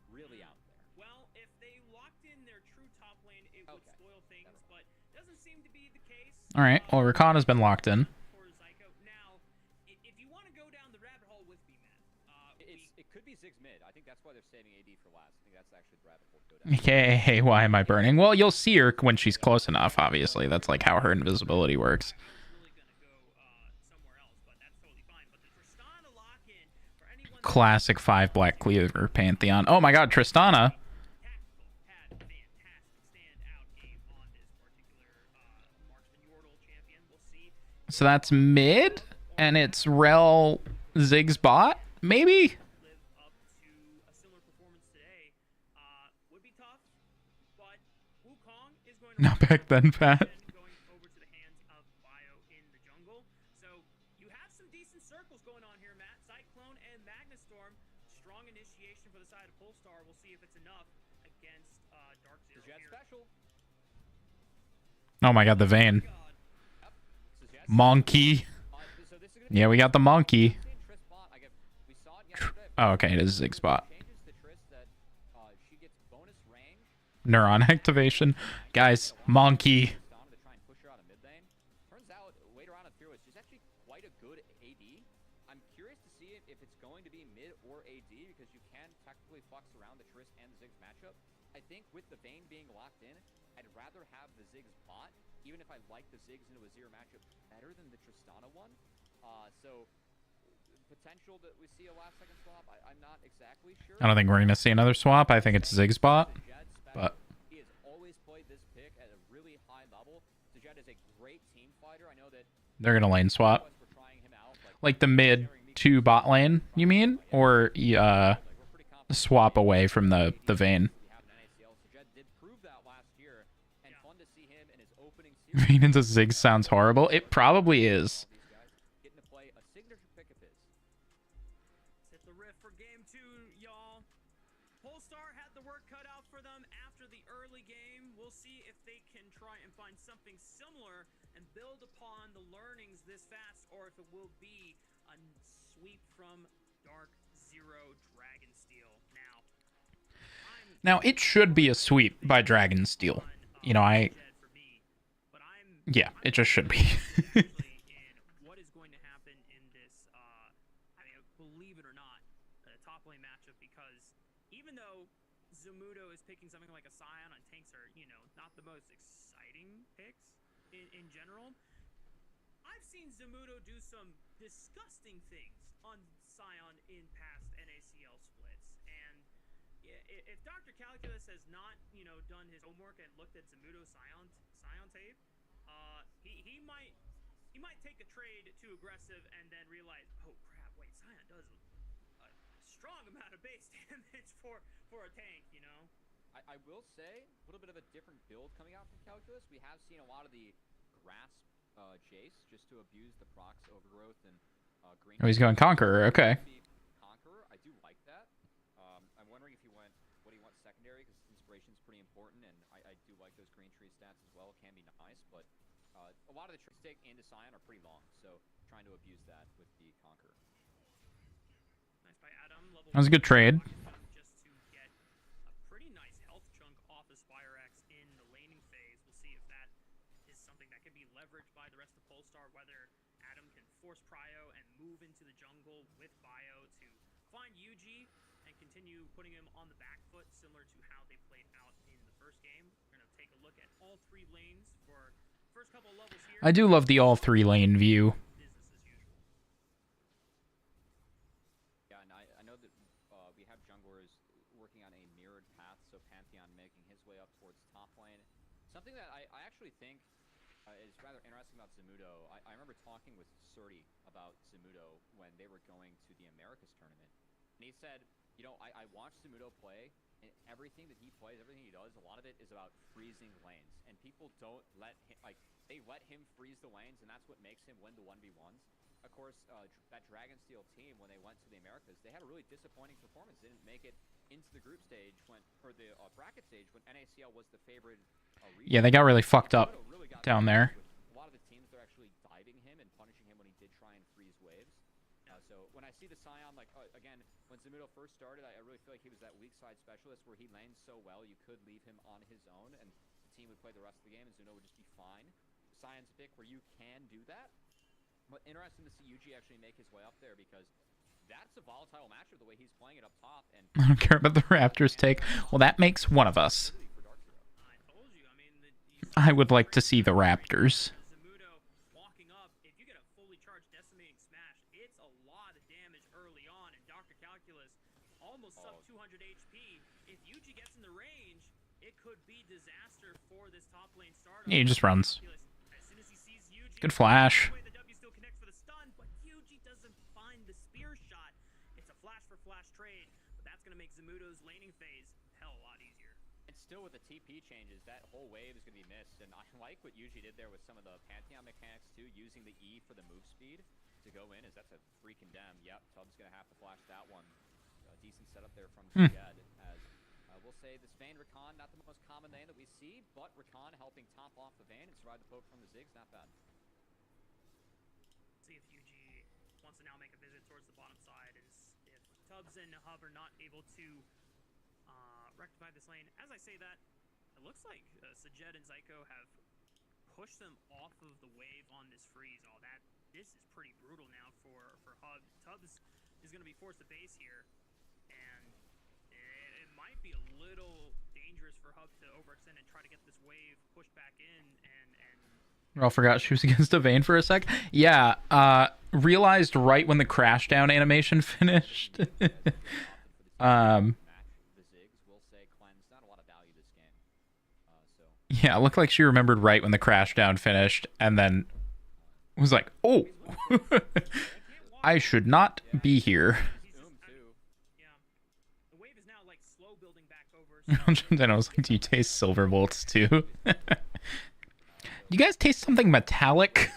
Really out there. Well, if they locked in their true top lane, it would spoil things, but doesn't seem to be the case. Alright, well, Rakan has been locked in. Now, if you want to go down the rabbit hole with me, man, it could be Ziggs mid. I think that's why they're saving AD for last. I think that's actually the rabbit hole to go down. Okay, hey, why am I burning? Well, you'll see her when she's close enough, obviously. That's like how her invisibility works. classic 5 Black Cleaver Pantheon. Oh my god, Tristana. Had a fantastic standout game on this particular Marksman Yordle champion. We'll see. So that's mid, and it's Rel Ziggs bot, maybe? Live up to a similar performance today. Would be tough, but Wukong is going to Not back then, Pat. going over to the hands of Bio in the jungle. So you have some decent circles going on here, Matt. Cyclone and Magnastorm. Strong initiation for the side of Polestar. We'll see if it's enough against Dark Zero here. Special. Oh my god, the Vayne. Monkey. Yeah, we got the monkey. Oh, okay, it is Ziggs bot. Neuron activation. Guys, monkey. Turns out, later on in Fearless, she's actually quite a good AD. I'm curious to see if it's going to be mid or AD, because you can technically flex around the Triss and Ziggs matchup. I think with the Vayne being locked in, I'd rather have the Ziggs bot, even if I like the Ziggs into a 0 matchup better than the Tristana one. So, potential that we see a last-second swap, I'm not exactly sure. I don't think we're going to see another swap. I think it's Ziggs bot. But he has always played this pick at a really high level. Sejed is a great team fighter. I know that they're going to lane swap. Like the mid to bot lane, you mean? Or swap away from the Vayne. Vayne into Ziggs sounds horrible. It probably is. Polestar had the work cut out for them after the early game. We'll see if they can try and find something similar and build upon the learnings this fast, or if it will be a sweep from Dark Zero Dragonsteel. Now, it should be a sweep by Dragonsteel. You know, yeah, it just should be. What is going to happen in this, I mean, believe it or not, top lane matchup, because even though Zamudo is picking something like a Scion on tanks are, you know, not the most exciting picks in general, I've seen Zamudo do some disgusting things on Scion in past NACL splits. And if Dr. Calculus has not, you know, done his homework and looked at Zamudo Scion tape, he might take a trade too aggressive and then realize, oh crap, wait, Scion does a strong amount of base damage for a tank, you know. I will say a little bit of a different build coming out from Calculus. We have seen a lot of the Grasp Jace just to abuse the procs overgrowth and green. Oh, he's going Conqueror. Okay. Conqueror, I do like that. I'm wondering if he went secondary, because inspiration is pretty important, and I do like those green tree stats as well. It can be nice, but a lot of the tricks take into Scion are pretty long, so trying to abuse that with the Conqueror. Nice by Adam. That was a good trade. Just to get a pretty nice health chunk off of SpireX in the laning phase. We'll see if that is something that can be leveraged by the rest of Polestar, whether Adam can force Prio and move into the jungle with Bio to find Yuji and continue putting him on the back foot, similar to how they played out in the first game. We're going to take a look at all 3 lanes for first couple levels here. I do love the all 3 lane view. Business as usual. Yeah, and I know that we have junglers working on a mirrored path, so Pantheon making his way up towards top lane. Something that I actually think is rather interesting about Zamudo. I remember talking with Surti about Zamudo when they were going to the Americas tournament. And he said, you know, I watched Zamudo play, and everything that he plays, everything he does, a lot of it is about freezing lanes. And people don't let him, like, they let him freeze the lanes, and that's what makes him win the 1v1s. Of course, that Dragonsteel team, when they went to the Americas, they had a really disappointing performance. They didn't make it into the group stage, or the bracket stage, when NACL was the favorite region. Yeah, they got really fucked up down there. A lot of the teams, they're actually diving him and punishing him when he did try and freeze waves. So when I see the Scion, like, again, when Zamudo first started, I really feel like he was that weak side specialist where he lanes so well you could leave him on his own and the team would play the rest of the game and Zamudo would just be fine. Scion's a pick where you can do that. But interesting to see Yuji actually make his way up there, because that's a volatile matchup the way he's playing it up top. And I don't care about the Raptors take. Well, that makes one of us. I would like to see the Raptors. Zamudo walking up, if you get a fully charged decimating smash, it's a lot of damage early on, and Dr. Calculus top lane startup. Yeah, he just runs. As soon as he sees Yuji, Good flash. the W still connects for the stun, but Yuji doesn't find the spear shot. It's a flash for flash trade, but that's gonna make Zamudo's laning phase hell a lot easier. And still with the TP changes, that whole wave is gonna be missed. And I like what Yuji did there with some of the Pantheon mechanics too, using the E for the move speed to go in, as that's a free condemn. Yep, Tubbs gonna have to flash that one. A decent setup there from Jed, as we'll say this Vayne Rakan, not the most common name that we see, but Rakan helping top off the Vayne and survive the poke from the Ziggs, not bad. See if Yuji wants to now make a visit towards the bottom side, and if Tubbs and Hub are not able to rectify this lane. As I say that, it looks like Sajed and Zyko have pushed them off of the wave on this freeze. This is pretty brutal now for Hub. Tubbs is going to be forced to base here, and it might be a little dangerous for Hub to overextend and try to get this wave pushed back in. I forgot she was against a Vayne for a sec. Yeah, realized right when the crash down animation finished. Yeah, it looked like she remembered right when the crash down finished, and then was like, "Oh, I should not be here." Then I was like, "Do you taste silver bolts too?" Do you guys taste something metallic?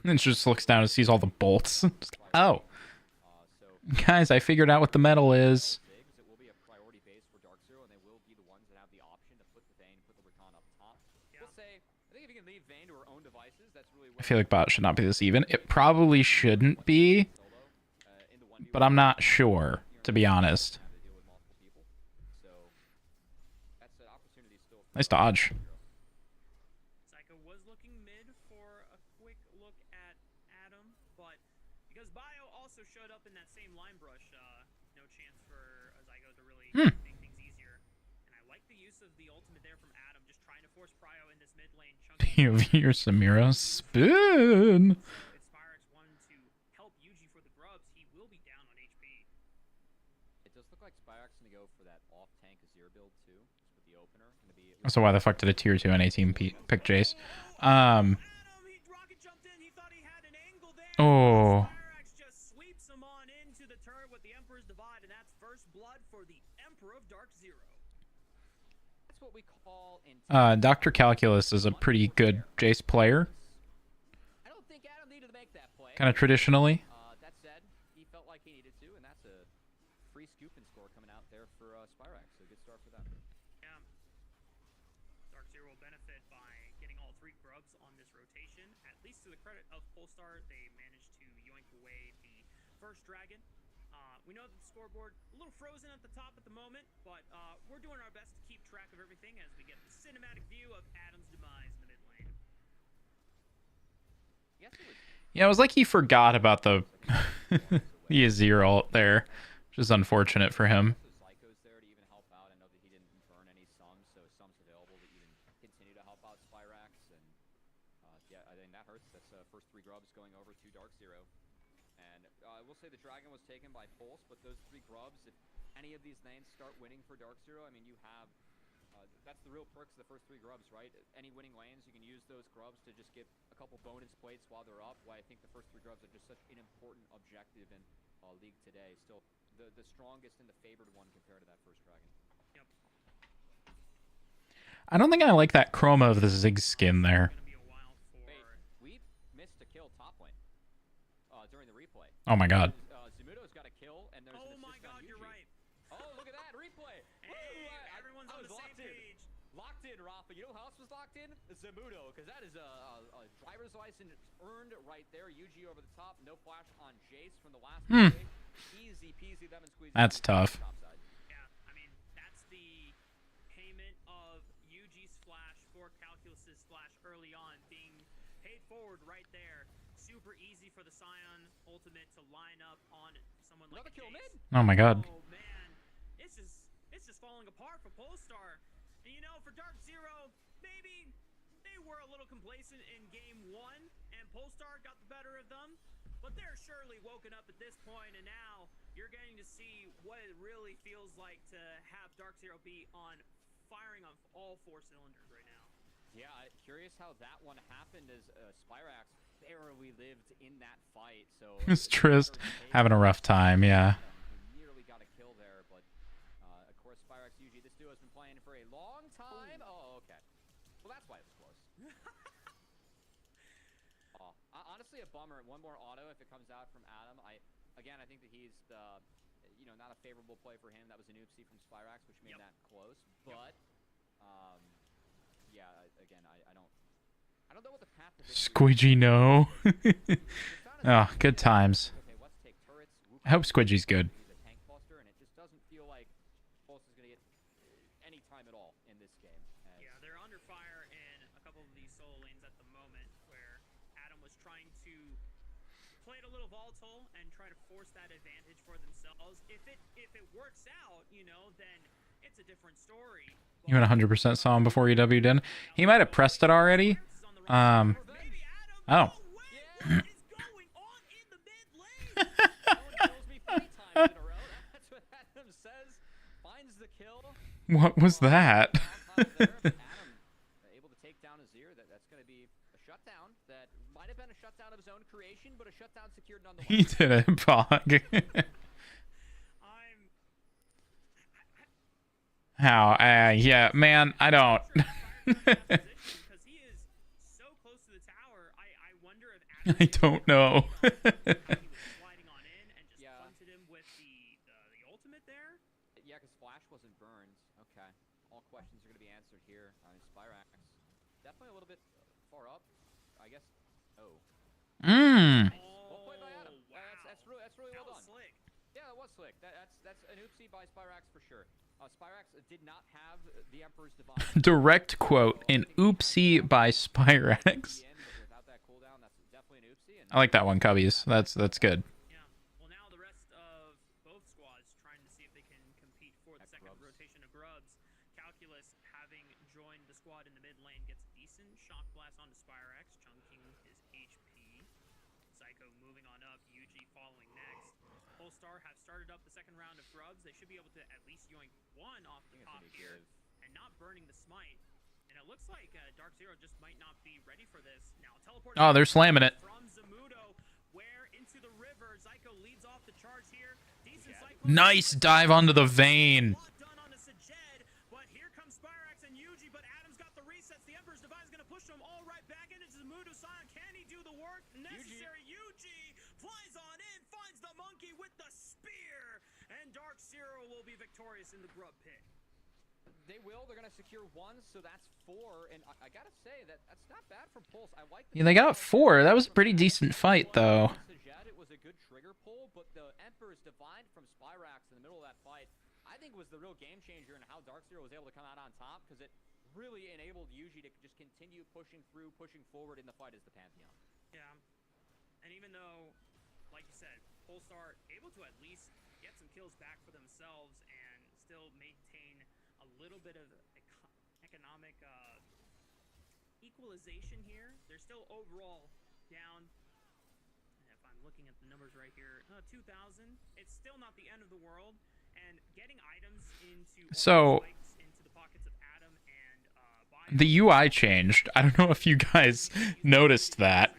And just looks down and sees all the bolts. Oh, guys, I figured out what the metal is. I feel like bot should not be this even. It probably shouldn't be, but I'm not sure, to be honest. Nice dodge. Zyko was looking mid for a quick look at Adam, but because Bio also showed up in that same line brush, no chance for Zyko to really make things easier. And I like the use of the ultimate there from Adam, just trying to force Prio in this mid lane. POV or Samira spin. If Spyrex wanted to help Yuji for the grubs, he will be down on HP. It does look like Spyrex going to go for that off-tank Azir build too, just with the opener. So why the fuck did a tier 2 NA team pick Jace? Adam, he rocket jumped in. He thought he had an angle there. Oh. Spyrex just sweeps him on into the turret with the Emperor's Divide, and that's first blood for the Emperor of Dark Zero. That's what we call Dr. Calculus is a pretty good Jace player. I don't think Adam needed to make that play. Kind of traditionally. That said, he felt like he needed to, and that's a free scoop and score coming out there for Spyrex. So good start for them. Yeah. Dark Zero will benefit by getting all 3 grubs on this rotation. At least to the credit of Polestar, they managed to yoink away the first dragon. We know that the scoreboard a little frozen at the top at the moment, but we're doing our best to keep track of everything as we get the cinematic view of Adam's demise in the mid lane. Yeah, it was like he forgot about the the Azir ult there, which is unfortunate for him. Zyko's there to even help out. I know that he didn't burn any sums, so sums available to even continue to help out Spyrex, and yeah, I think that hurts. That's first 3 grubs going over to Dark Zero. And I will say the dragon was taken by Pulse, but those 3 grubs, if any of these lanes start winning for Dark Zero, I mean, you have, that's the real perks of the first 3 grubs, right? Any winning lanes, you can use those grubs to just get a couple bonus plates while they're up. Why I think the first 3 grubs are just such an important objective in League today. Still, the strongest and the favored one compared to that first dragon. Yep. I don't think I like that chroma of the Zig skin there. We missed a kill top lane during the replay. Oh my god. Zamudo's got a kill, and there's oh an my assist god, on you're Yuji. right. Oh, look at that replay. Hey, everyone's on the same page. Locked in, Rafa. You know who else was locked in? Zamudo, because that is a driver's license earned right there. Yuji over the top. No flash on Jace from the last play. Easy peasy lemon squeeze. That's tough. Yeah, I mean, that's the payment of Yuji's flash for Calculus's flash early on, being paid forward right there. Super easy for the Scion ultimate to line up on someone like Another kill mid. Oh my god. Oh man, it's just falling apart for Polestar. And you know, for Dark Zero, maybe they were a little complacent in game 1, and Polestar got the better of them. But they're surely woken up at this point, and now you're getting to see what it really feels like to have Dark Zero be firing on all 4 cylinders right now. Yeah, curious how that one happened, as Spyrax barely lived in that fight. So It's Trist having a rough time, yeah. He nearly got a kill there, but of course Spyrax UG, this duo has been playing for a long time. Oh, okay. Well, that's why it was close. Honestly, a bummer. One more auto if it comes out from Adam. I think that he's not a favorable play for him. That was an oopsie from Spyrax, which made that close. But yeah, again, I don't know what the path to Squidgy, no. Oh, good times. Okay, let's take turrets. I hope Squidgy's good. He's a tank buster, and it just doesn't feel like Pulse is going to get any time at all in this game. Yeah, they're under fire in a couple of these solo lanes at the moment, where Adam was trying to play it a little volatile and try to force that advantage for themselves. If it works out, then it's a different story. You 100% saw him before he W'd in. He might have pressed it already. Oh. What was that? Able to take down Azir. That's going to be a shutdown that might have been a shutdown of his own creation, but a shutdown secured nonetheless. He did it, Bog. How? Yeah, man, I don't. I don't know. Yeah, because Flash wasn't burned. Okay. All questions are going to be answered here. Spyrax. Definitely a little bit far up. I guess. Oh. Well played by Adam. Wow. That's really well done. Slick. Yeah, that was slick. That's an oopsie by Spyrax for sure. Spyrax did not have the Emperor's Divine. Direct quote, an oopsie by Spyrax. Without that cooldown, that's definitely an oopsie. I like that one, Cubbies. That's good. Yeah. Well, now the rest of both squads trying to see if they can compete for the second rotation of Grubs. Calculus, having joined the squad in the mid lane, gets a decent shock blast onto Spyrax, chunking his HP. Psycho moving on up, UG following next. Polestar have started up the second round of Grubs. They should be able to at least yoink one off the top here and not burning the smite. And it looks like Dark Zero just might not be ready for this. Now, teleport. Oh, they're slamming it. From Zamudo, where into the river, Zyko leads off the charge here. Decent nice dive onto the vein. Done on a Sajed, but here comes Spyrax and Yuji, but Adam's got the resets. The Emperor's Divine is going to push them all right back into Zamudo. Sion, can he do the work necessary? Yuji flies on in, finds the monkey with the spear, and Dark Zero will be victorious in the Grub pit. They will. They're going to secure one, so that's 4. And I got to say, that's not bad from Pulse. I like Yeah, they got 4. That was a pretty decent fight, though. It was a good trigger pull, but the Emperor's Divine from Spyrax in the middle of that fight, I think was the real game changer in how Dark Zero was able to come out on top, because it really enabled Yuji to just continue pushing through, pushing forward in the fight as the Pantheon. Yeah. And even though, like you said, Polestar able to at least get some kills back for themselves and still maintain a little bit of economic equalization here. They're still overall down. And if I'm looking at the numbers right here, 2,000. It's still not the end of the world. And getting items into the pockets of Adam and the UI changed. I don't know if you guys noticed that.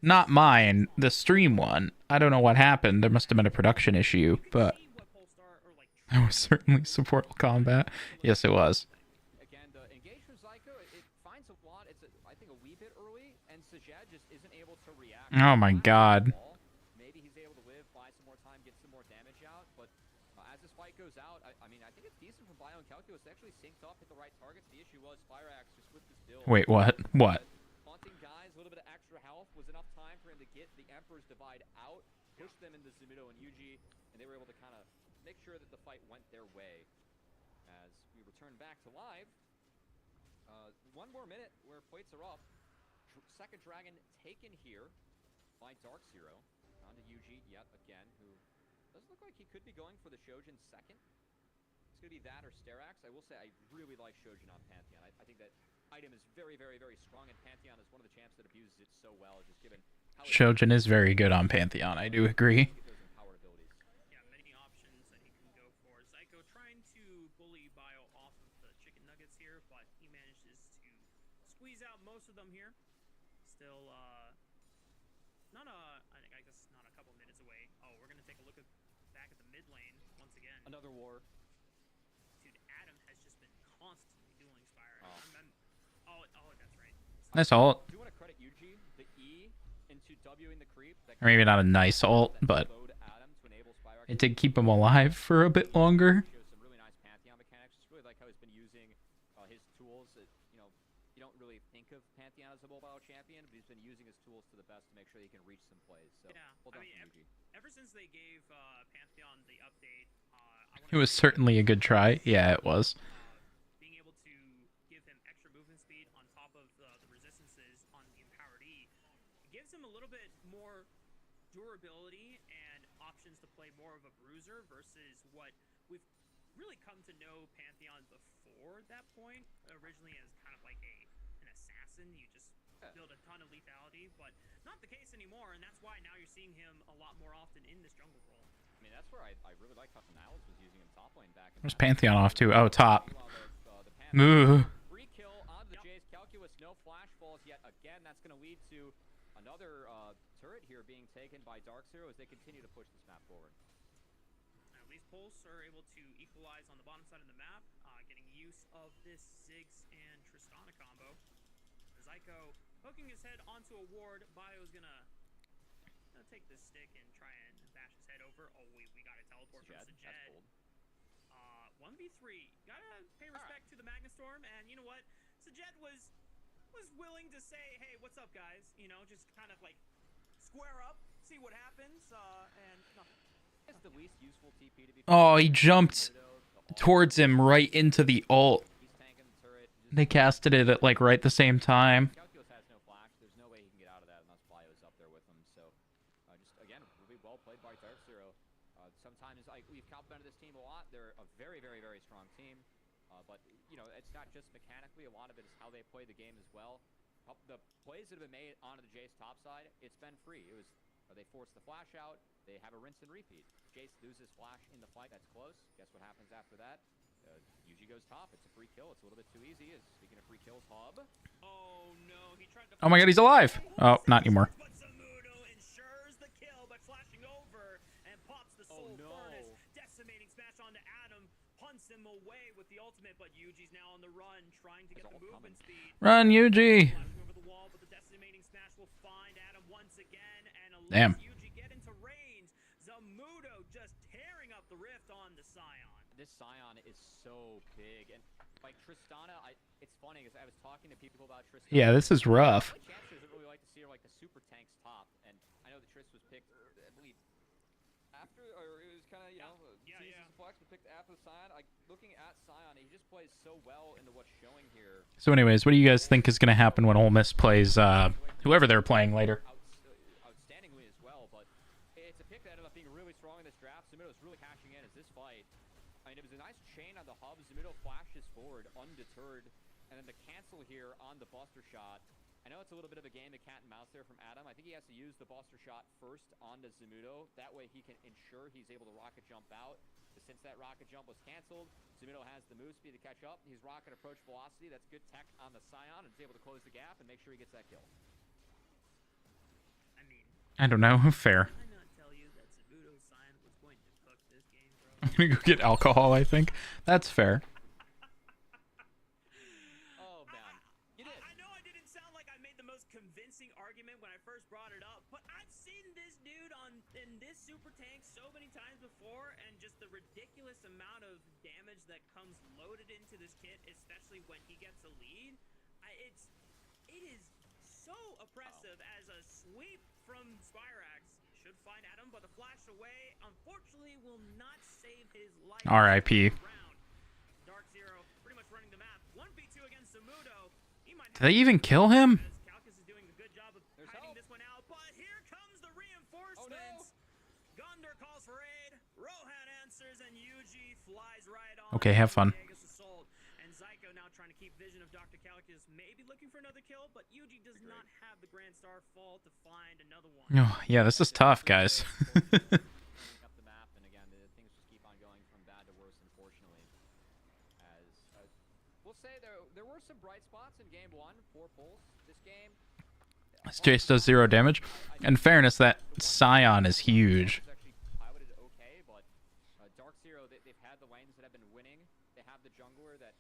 Not mine, the stream one. I don't know what happened. There must have been a production issue, but that was certainly support combat. Yes, it was. Again, the engage from Zyko, it finds a lot. It's, I think, a wee bit early, and Sajed just isn't able to react. Oh my god. Maybe he's able to live, buy some more time, get some more damage out, but as this fight goes out, I mean, I think it's decent from Bio and Calculus. They actually synced up, hit the right targets. The issue was Spyrax just with this build. Wait, what? What? Haunting guys, a little bit of extra health was enough time for him to get the Emperor's Divide out, push them into Zamudo and Yuji, and they were able to kind of make sure that the fight went their way. As we return back to live, one more minute where plates are up. Second dragon taken here by Dark Zero. On to Yuji yet again, who does look like he could be going for the Shojin second. It's going to be that or Sterax. I will say I really like Shojin on Pantheon. I think that item is very, very, very strong, and Pantheon is one of the champs that abuses it so well, just given Shojin is very good on Pantheon. I do agree. Yeah, many options that he can go for. Zyko trying to bully Bio off of the chicken nuggets here, but he manages to squeeze out most of them here. Still, I guess not a couple minutes away. Oh, we're gonna take a look back at the mid lane once again. Another war. Dude, Adam has just been constantly dueling Spire. Oh, that's right. Nice ult. Do you want to credit Yuji? The E into W in the creep. Or maybe not a nice ult, but it did keep him alive for a bit longer. Some really nice Pantheon mechanics. Just really like how he's been using his tools. You don't really think of Pantheon as a mobile champion, but he's been using his tools to the best to make sure he can reach some plays. So, yeah, well done, Yuji. Ever since they gave Pantheon the update, It was certainly a good try. Yeah, it was. Being able to give him extra movement speed on top of the resistances on the Empowered E gives him a little bit more durability and options to play more of a bruiser versus what we've really come to know Pantheon before that point. Originally as kind of like an assassin, you just build a ton of lethality, but not the case anymore, and that's why now you're seeing him a lot more often in this jungle role. I mean, that's where I really like how Niles was using him top lane back. Where's Pantheon off to? Oh, top. Moo. Free kill on the Jays. Calculus, no flash falls yet again. That's going to lead to another turret here being taken by Dark Zero as they continue to push this map forward. At least Pulse are able to equalize on the bottom side of the map, getting use of this Ziggs and Tristana combo. Zyko hooking his head onto a ward. Bio's gonna take this stick and try and bash his head over. Oh, we got a teleport from Sajed. 1v3. Gotta pay respect to the Magnastorm, and you know what? Sajed was willing to say, hey, what's up, guys? You know, just kind of like square up, see what happens, and nothing. It's the least useful TP to be. Oh, he jumped towards him right into the ult. They casted it at like right the same time. Calculus has no flash. There's no way he can get out of that unless Bio's up there with him. So, just again, really well played by Dark Zero. Sometimes we've complimented this team a lot. They're a very, very, very strong team. But you know, it's not just mechanically. A lot of it is how they play the game as well. The plays that have been made onto the Jace top side, it's been free. It was they force the flash out. They have a rinse and repeat. Jace loses flash in the fight. That's close. Guess what happens after that? Yuji goes top. It's a free kill. It's a little bit too easy. Speaking of free kills, Hub. Oh no, he tried to. Oh my god, he's alive. Oh, not anymore. But Zamudo ensures the kill by flashing over and pops the soul furnace, decimating smash onto Adam, punts him away with the ultimate. But Yuji's now on the run, trying to get the movement speed. Run, Yuji. Over the wall, but the decimating smash will find Adam once again, and damn. Yuji get into range. Zamudo just tearing up the rift on the Scion. This Scion is so big, and like Tristana, it's funny because I was talking to people about Tristana. Yeah, this is rough. My chancellor doesn't really like to see her like the super tanks top, and I know that Trist was picked, I believe, after, or it was kind of seasons of flex, but picked after the Scion. Looking at Scion, he just plays so well into what's showing here. So, anyways, what do you guys think is going to happen when Ole Miss plays whoever they're playing later? Outstandingly as well, but it's a pick that ended up being really strong in this draft. Zamudo's really cashing in as this fight. I mean, it was a nice chain on the hub. Zamudo flashes forward undeterred, and then the cancel here on the Buster shot. I know it's a little bit of a game of cat and mouse there from Adam. I think he has to use the Buster shot first onto Zamudo. That way he can ensure he's able to rocket jump out. But since that rocket jump was canceled, Zamudo has the move speed to catch up. He's rocket approach velocity. That's good tech on the Scion, and is able to close the gap and make sure he gets that kill. I mean, I don't know. Fair. I not tell you that Zamudo's Scion was going to cook this game, bro. I'm going to go get alcohol, I think. That's fair. Oh, man. You did. I know I didn't sound like I made the most convincing argument when I first brought it up, but I've seen this dude in this super tank so many times before, and just the ridiculous amount of damage that comes loaded into this kit, especially when he gets a lead. It is so oppressive as a sweep from Spirax. Should find Adam, but the flash away, unfortunately, will not save his life. R.I.P. Dark Zero pretty much running the map. 1v2 against Zamudo. Did they even kill him? Calcus is doing a good job of hiding this one out, but here comes the reinforcements. Gundar calls for aid. Rohan answers, and Yuji flies right on. Okay, have fun. And Zyko now trying to keep vision of Dr. Calcus, maybe looking for another kill, but Yuji does not have the Grand Star fall to find another one. Oh, yeah, this is tough, guys. Up the map, and again, things just keep on going from bad to worse, unfortunately. As we'll say, there were some bright spots in game 1 for Pulse. This game, This Jace does 0 damage. In fairness, that Scion is huge. actually piloted okay, but Dark Zero, they've had the lanes that have been winning. They have the jungler that,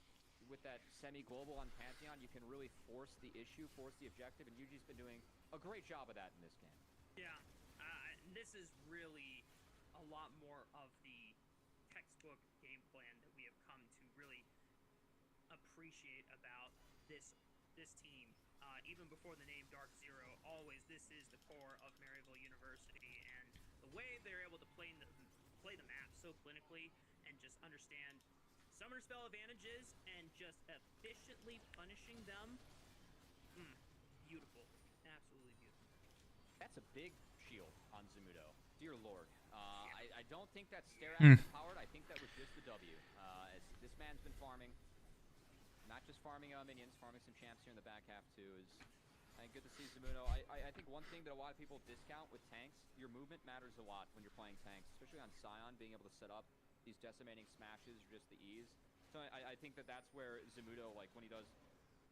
with that semi-global on Pantheon, you can really force the issue, force the objective, and Yuji's been doing a great job of that in this game. Yeah, this is really a lot more of the textbook game plan that we have come to really appreciate about this team. Even before the name Dark Zero, always this is the core of Maryville University, and the way they're able to play the map so clinically and just understand summoner spell advantages and just efficiently punishing them. Beautiful, absolutely beautiful. That's a big shield on Zamudo. Dear Lord. I don't think that's stare powered. I think that was just the W. As this man's been farming. Not just farming minions, farming some champs here in the back half too. Is good to see Zamudo. I think one thing that a lot of people discount with tanks, your movement matters a lot when you're playing tanks, especially on Scion, being able to set up these decimating smashes or just the ease. So I think that's where Zamudo, like when he does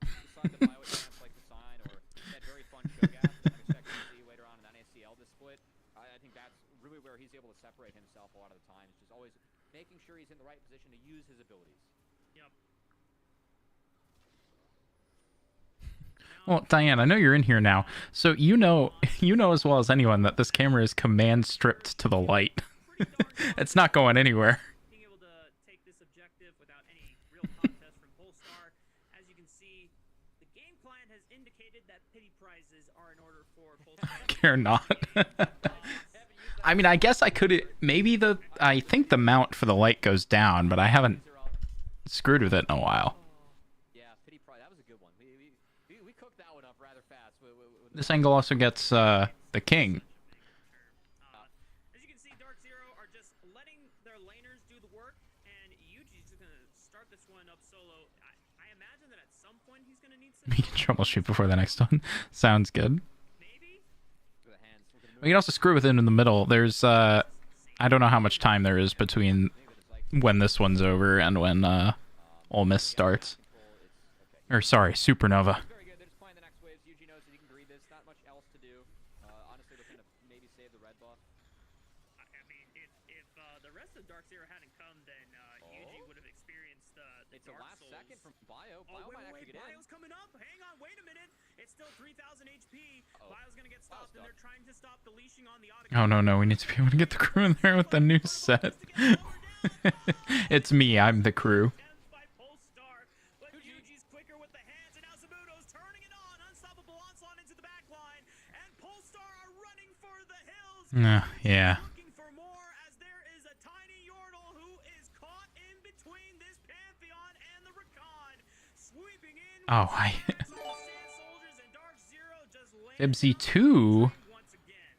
decide to pilot champs like the Sign or that very fun Cho'Gath that I'm expecting to see later on in NACL this split, I think that's really where he's able to separate himself a lot of the times, just always making sure he's in the right position to use his abilities. Yep. Well, Diane, I know you're in here now, so you know as well as anyone that this camera is command stripped to the light. It's not going anywhere. Being able to take this objective without any real contest from Polestar. As you can see, the game client has indicated that pity prizes are in order for Polestar. Care not. I mean, I guess I could maybe I think the mount for the light goes down, but I haven't screwed with it in a while. Yeah, pity prize. That was a good one. We cooked that one up rather fast. This angle also gets the king. As you can see, Dark Zero are just letting their laners do the work, and Yuji's just gonna start this one up solo. I imagine that at some point he's gonna need some. We can troubleshoot before the next one. Sounds good. Maybe. We can also screw with it in the middle. There's I don't know how much time there is between when this one's over and when Ole Miss starts. Or sorry, Supernova. Very good. They're just playing the next waves. Yuji knows that he can breathe this. Not much else to do. Honestly, looking to maybe save the red buff. I mean, if the rest of Dark Zero hadn't come, then Yuji would have experienced the It's Dark the last Souls. second from Bio. Oh, Bio might actually get in. Bio's coming up. Hang on, wait a minute. It's still 3,000 HP. Bio's gonna get stopped, and they're trying to stop the leashing on the auto. Oh no, we need to be able to get the crew in there with the new set. It's me, I'm the crew. By Polestar, but Yuji's quicker with the hands, and now Zamudo's turning it on. Unstoppable onslaught into the back line, and Polestar are running for the hills. Yeah. Looking for more, as there is a tiny Yordle who is caught in between this Pantheon and the Rakan, sweeping in. Oh, Sand Soldiers and Dark Zero just Ibsy 2. once again.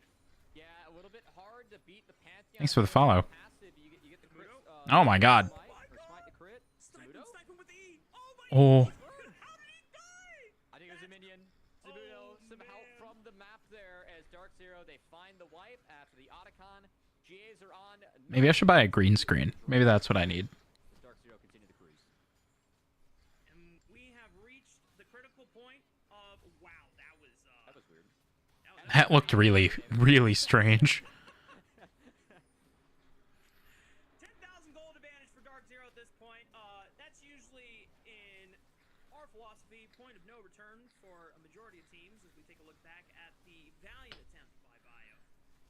Yeah, a little bit hard to beat the Pantheon. Thanks for the follow. Passive, you get the crit, Oh my god. or smite the crit. Zamudo? Snipe him with the E. Oh my Oh. God. How did he die? I think it was a minion. Zamudo, some help from the map there as Dark Zero, they find the wipe after the Otacon. GAs are on. Maybe I should buy a green screen. Maybe that's what I need. Dark Zero continue the cruise. And we have reached the critical point of wow, that was weird. That looked really, really strange. 10,000 gold advantage for Dark Zero at this point. That's usually in our philosophy point of no return for a majority of teams as we take a look back at the valiant attempt by Bio.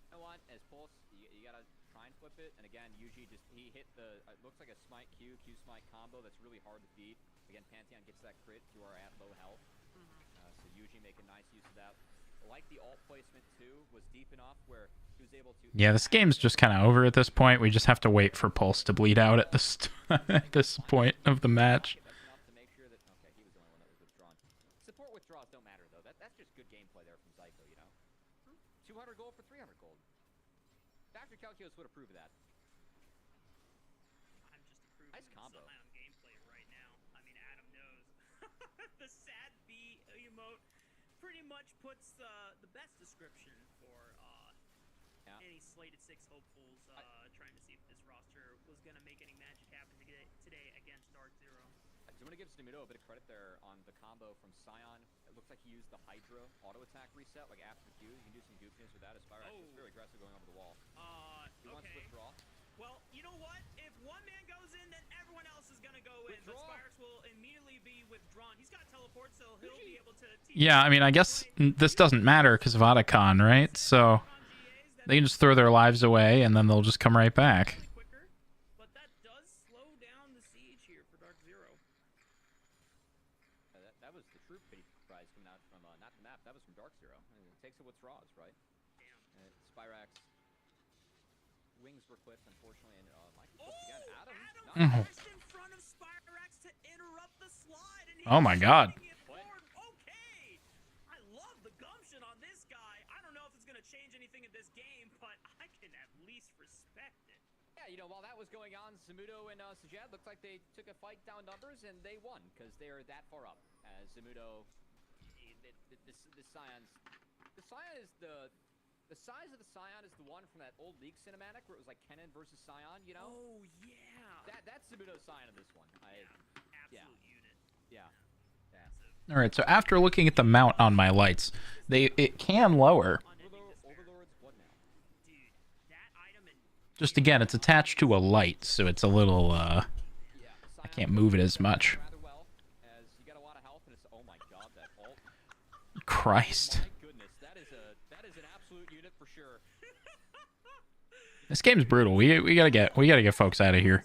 You know what? As Pulse, you gotta try and flip it. And again, Yuji he hit the it looks like a smite Q smite combo that's really hard to beat. Again, Pantheon gets that crit to our at low health. So Yuji making nice use of that. Like the ult placement too was deep enough where he was able to. Yeah, this game's just kind of over at this point. We just have to wait for Pulse to bleed out at this at this point of the match. That's enough to make sure that okay, he was the only one that was withdrawn. Support withdrawals don't matter though. That's just good gameplay there from Zyko, you know. 200 gold for 300 gold. Dr. Calculus would approve of that. I'm just approving Nice combo. some gameplay right now. I mean, Adam knows. The sad B emote pretty much puts the best description for any slated 6 hopefuls trying to see if this roster was going to make any magic happen today against Dark Zero. So I'm going to give Zamudo a bit of credit there on the combo from Scion. It looks like he used the Hydra auto attack reset, like after the Q. You can do some goofiness with that. Aspirax was very aggressive going over the wall. He wants to withdraw. Well, you know what? If one man goes in, then everyone else is going to go in. But Spirax will immediately be withdrawn. He's got teleport, so he'll be able to... Yeah, I mean, I guess this doesn't matter because of Otacon, right? So they can just throw their lives away, and then they'll just come right back. But that does slow down the siege here for Dark Zero. That was the true pity prize coming out from, not the map, that was from Dark Zero. It takes it withdraws, right? Damn. Spirax. Wings were clipped, unfortunately, and Mikey again. Adam In front of Spirax to interrupt the slide, and Oh my god. Okay, I love the gumption on this guy. I don't know if it's gonna change anything in this game, but I can at least respect it. Yeah, you know, while that was going on, Zamudo and Sajad looked like they took a fight down numbers, and they won because they're that far up. As Zamudo, the Scions, the Scion is the size of the Scion is the one from that old League cinematic where it was like Kennen versus Scion, you know? Oh, yeah. That's Zamudo's Scion of this one. Absolute unit. Yeah. All right, so after looking at the mount on my lights, it can lower. Overlord's what now? Dude, that item Just again, it's attached to a light, so it's a little, I can't move it as much. Rather well, as you got a lot of health, and it's, oh my god, that ult. Christ. My goodness, that is an absolute unit for sure. This game's brutal. We gotta get folks out of here.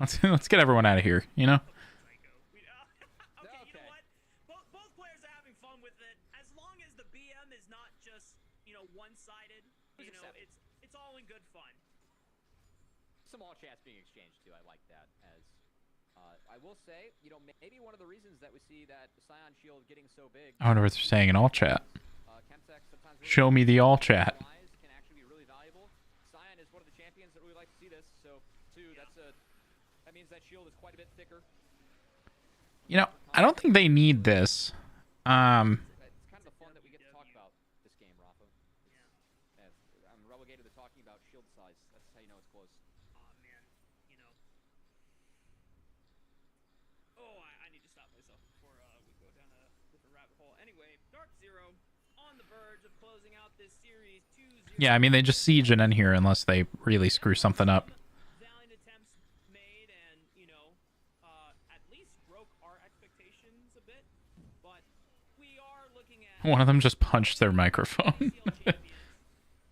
Let's get everyone out of here, you know? Okay, you know what? Both players are having fun with it. As long as the BM is not just, one-sided, it's all in good fun. Some all chats being exchanged too. I like that. As I will say, maybe one of the reasons that we see that Scion Shield getting so big. I wonder what they're saying in all chat. Chemtech sometimes really Show me the all chat. can actually be really valuable. Scion is one of the champions that really like to see this. So, too, that means that shield is quite a bit thicker. You know, I don't think they need this. It's kind of the fun that we get to talk about this game, Rafa. I'm relegated to talking about shield size. That's how you know it's close. Aw, man, Oh, I need to stop myself before we go down a different rabbit hole. Anyway, Dark Zero on the verge of closing out this series 2-0. Yeah, I mean, they just siege it in here unless they really screw something up. Valiant attempts made and, at least broke our expectations a bit. But we are looking at... One of them just punched their microphone.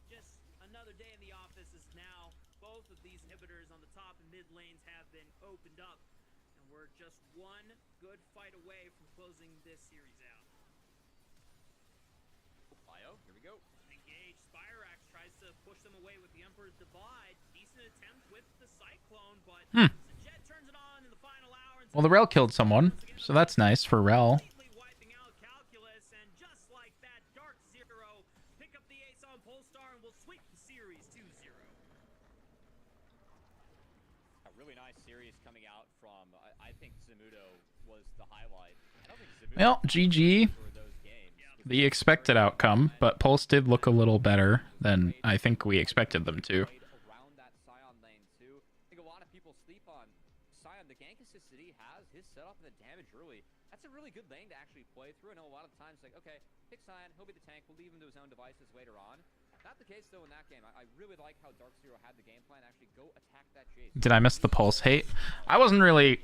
Just another day in the office is now. Both of these inhibitors on the top and mid lanes have been opened up. And we're just one good fight away from closing this series out. Bio, here we go. Engage. Spirax tries to push them away with the Emperor's Divide. Decent attempt with the Cyclone, but Jet turns it on in the final hour. Well, the Rel killed someone, so that's nice for Rel. Completely wiping out Calculus, and just like that, Dark Zero pick up the ace on Polestar and will sweep the series 2-0. A really nice series coming out from, I think Zamudo was the highlight. I don't think Zamudo Well, GG. for those games. The expected outcome, but Pulse did look a little better than I think we expected them to. Around that Scion lane too. I think a lot of people sleep on Scion. The gank assist that he has, his setup and the damage early. That's a really good lane to actually play through. I know a lot of times like, okay, pick Scion, he'll be the tank, we'll leave him to his own devices later on. Not the case though in that game. I really like how Dark Zero had the game plan. Actually go attack that Jace. Did I miss the Pulse hate? I wasn't really...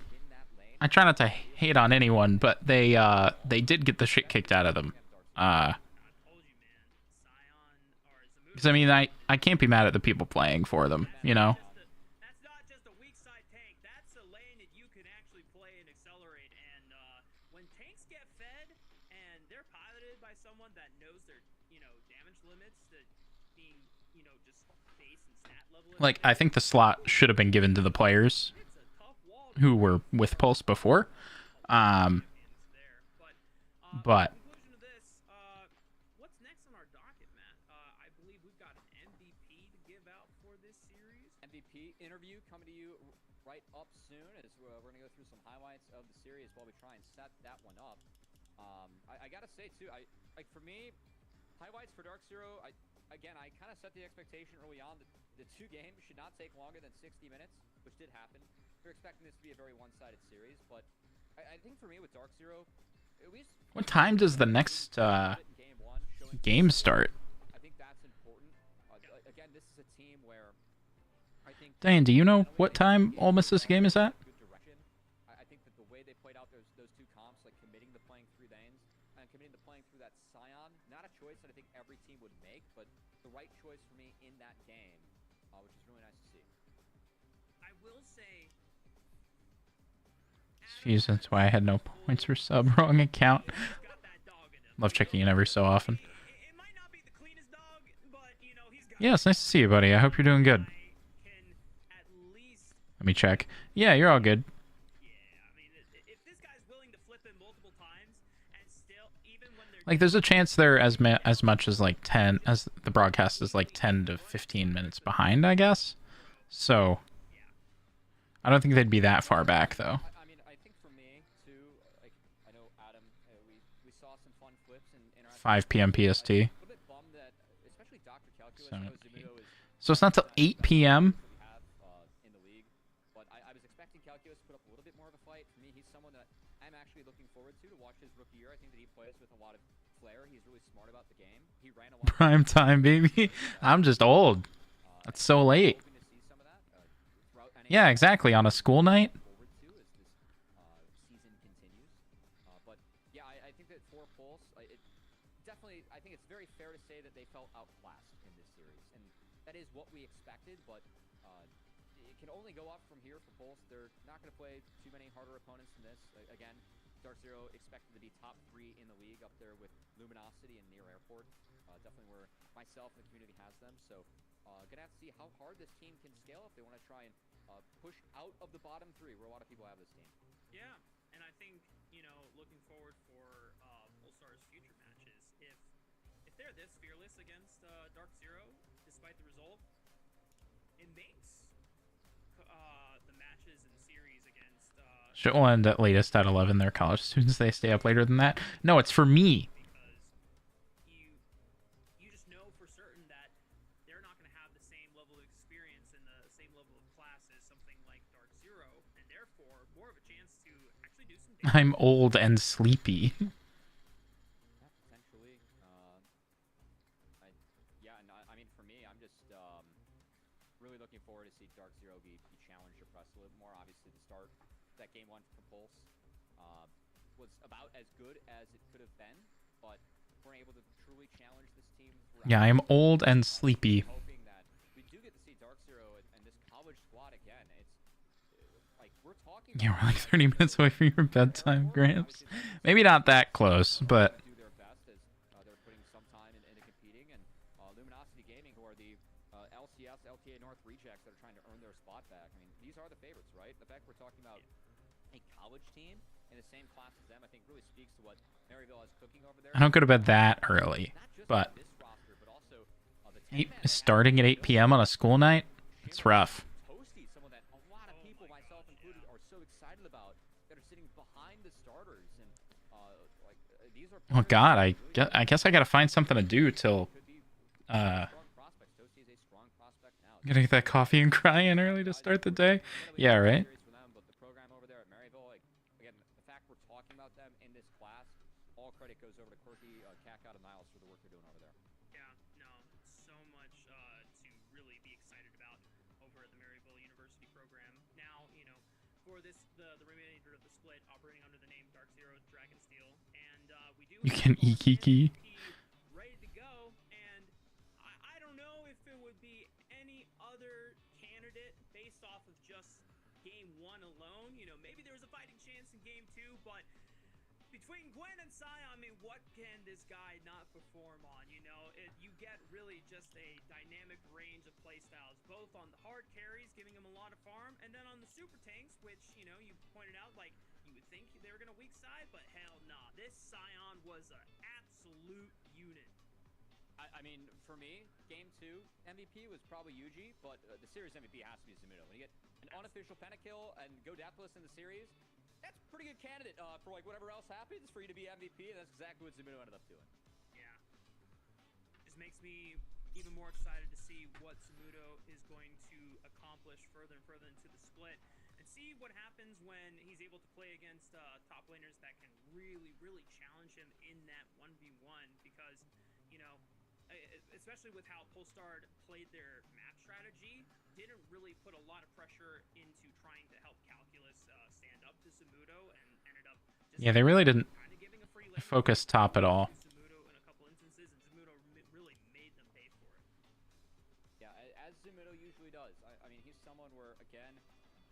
I try not to hate on anyone, but they did get the shit kicked out of them. Because I mean, I can't be mad at the people playing for them, you know? That's not just a weak side tank. That's a lane that you can actually play and accelerate. And when tanks get fed and they're piloted by someone that knows their, damage limits, that being, just base and stat level. Like, I think the slot should have been given to the players who were with Pulse before. But what's next on our docket, Matt? I believe we've got an MVP to give out for this series. MVP interview coming to you right up soon as we're going to go through some highlights of the series while we try and set that one up. I got to say, too, like for me, highlights for Dark Zero, I kind of set the expectation early on that the 2 games should not take longer than 60 minutes, which did happen. We're expecting this to be a very one-sided series, but I think for me with Dark Zero, at least... What time does the next game start? I think that's important. Again, this is a team where I think... Dane, do you know what time Ole Miss's game is at? I think that the way they played out those 2 comps, like committing to playing through Danes and committing to playing through that Scion, not a choice that I think every team would make, but the right choice for me in that game, which is really nice to see. I will say... Jeez, that's why I had no points for sub. Wrong account. Love checking in every so often. It might not be the cleanest dog, but, you know, he's got... Yeah, it's nice to see you, buddy. I hope you're doing good. Let me check. Yeah, you're all good. Yeah, I mean, if this guy's willing to flip him multiple times and still, even when they're... Like, there's a chance they're as much as like 10, as the broadcast is like 10 to 15 minutes behind, I guess. So, I don't think they'd be that far back, though. I mean, I think for me, too, like, I know Adam, we saw some fun flips and 5 p.m. PST. A little bit bummed that, especially Dr. Calculus, I know Zumuto is... So it's not till 8 p.m.? In the league, but I was expecting Calculus to put up a little bit more of a fight. For me, he's someone that I'm actually looking forward to watch his rookie year. I think that he plays with a lot of flair. He's really smart about the game. He ran a lot. Prime time, baby. I'm just old. That's so late. Yeah, exactly. On a school night. Season continues, but yeah, I think that for Pulse, definitely, I think it's very fair to say that they felt outclassed in this series, and that is what we expected. But it can only go up from here for Pulse. They're not going to play too many harder opponents than this. Again, Dark Zero expected to be top 3 in the league, up there with Luminosity and Near Airport. Definitely where myself and the community has them. So gonna have to see how hard this team can scale if they want to try and push out of the bottom 3, where a lot of people have this team. Yeah, and I think, you know, looking forward for Pulsar's future matches, if they're this fearless against Dark Zero, despite the result, it makes the matches and series against... Should end at latest at 11. They're college students. They stay up later than that. No, it's for me. Because you just know for certain that they're not going to have the same level of experience and the same level of class as something like Dark Zero, and therefore more of a chance to actually do some damage. I'm old and sleepy. Potentially. I mean, for me, I'm just really looking forward to see Dark Zero be challenged or pressed a little more. Obviously, the start that game 1 for Pulse was about as good as it could have been, but we're able to truly challenge this team. Yeah, I'm old and sleepy. Hoping that we do get to see Dark Zero and this college squad again. It's like we're talking. Yeah, we're like 30 minutes away from your bedtime, Gramps. Maybe not that close, but... do their best as they're putting some time into competing, and Luminosity Gaming, who are the LCS, LTA North rejects that are trying to earn their spot back. I mean, these are the favorites, right? The fact we're talking about a college team in the same class as them, I think really speaks to what Maryville is cooking over there. I don't go to bed that early, but starting at 8 p.m. on a school night, it's rough. Toasty, someone that a lot of people, myself included, are so excited about, that are sitting behind the starters, and these are... Oh God, I guess I gotta find something to do till gonna get that coffee and cry in early to start the day. Yeah, right. But the program over there at Maryville, like, again, the fact we're talking about them in this class, all credit goes over to Quirky, Kakout, and Niles for the work they're doing over there. Yeah, no, so much to really be excited about over at the Maryville University program. Now, you know, for this, the remainder of the split operating under the name Dark Zero Dragonsteel, and we do... You can Ikiki. Ready to go, and I don't know if it would be any other candidate based off of just game 1 alone. You know, maybe there was a fighting chance in game 2, but between Gwen and Scion, I mean, what can this guy not perform on? You know, you get really just a dynamic range of playstyles, both on the hard carries, giving him a lot of farm, and then on the super tanks, which, you know, you pointed out, like, you would think they were going to weak side, but hell nah. This Scion was an absolute unit. I mean, for me, game 2 MVP was probably Yuji, but the series MVP has to be Zumuto. When you get an unofficial pentakill and go deathless in the series, that's a pretty good candidate for like whatever else happens for you to be MVP, and that's exactly what Zumuto ended up doing. Yeah. Just makes me even more excited to see what Zumuto is going to accomplish further and further into the split, and see what happens when he's able to play against top laners that can really, really challenge him in that 1v1, because, you know, especially with how Polestar played their map strategy, didn't really put a lot of pressure into trying to help Calculus stand up to Zumuto, and ended up just Yeah, they really didn't kind of giving a free lane focus top at all. to Zumuto in a couple instances, and Zumuto really made them pay for it. Yeah, as Zumuto usually does. I mean, he's someone where, again,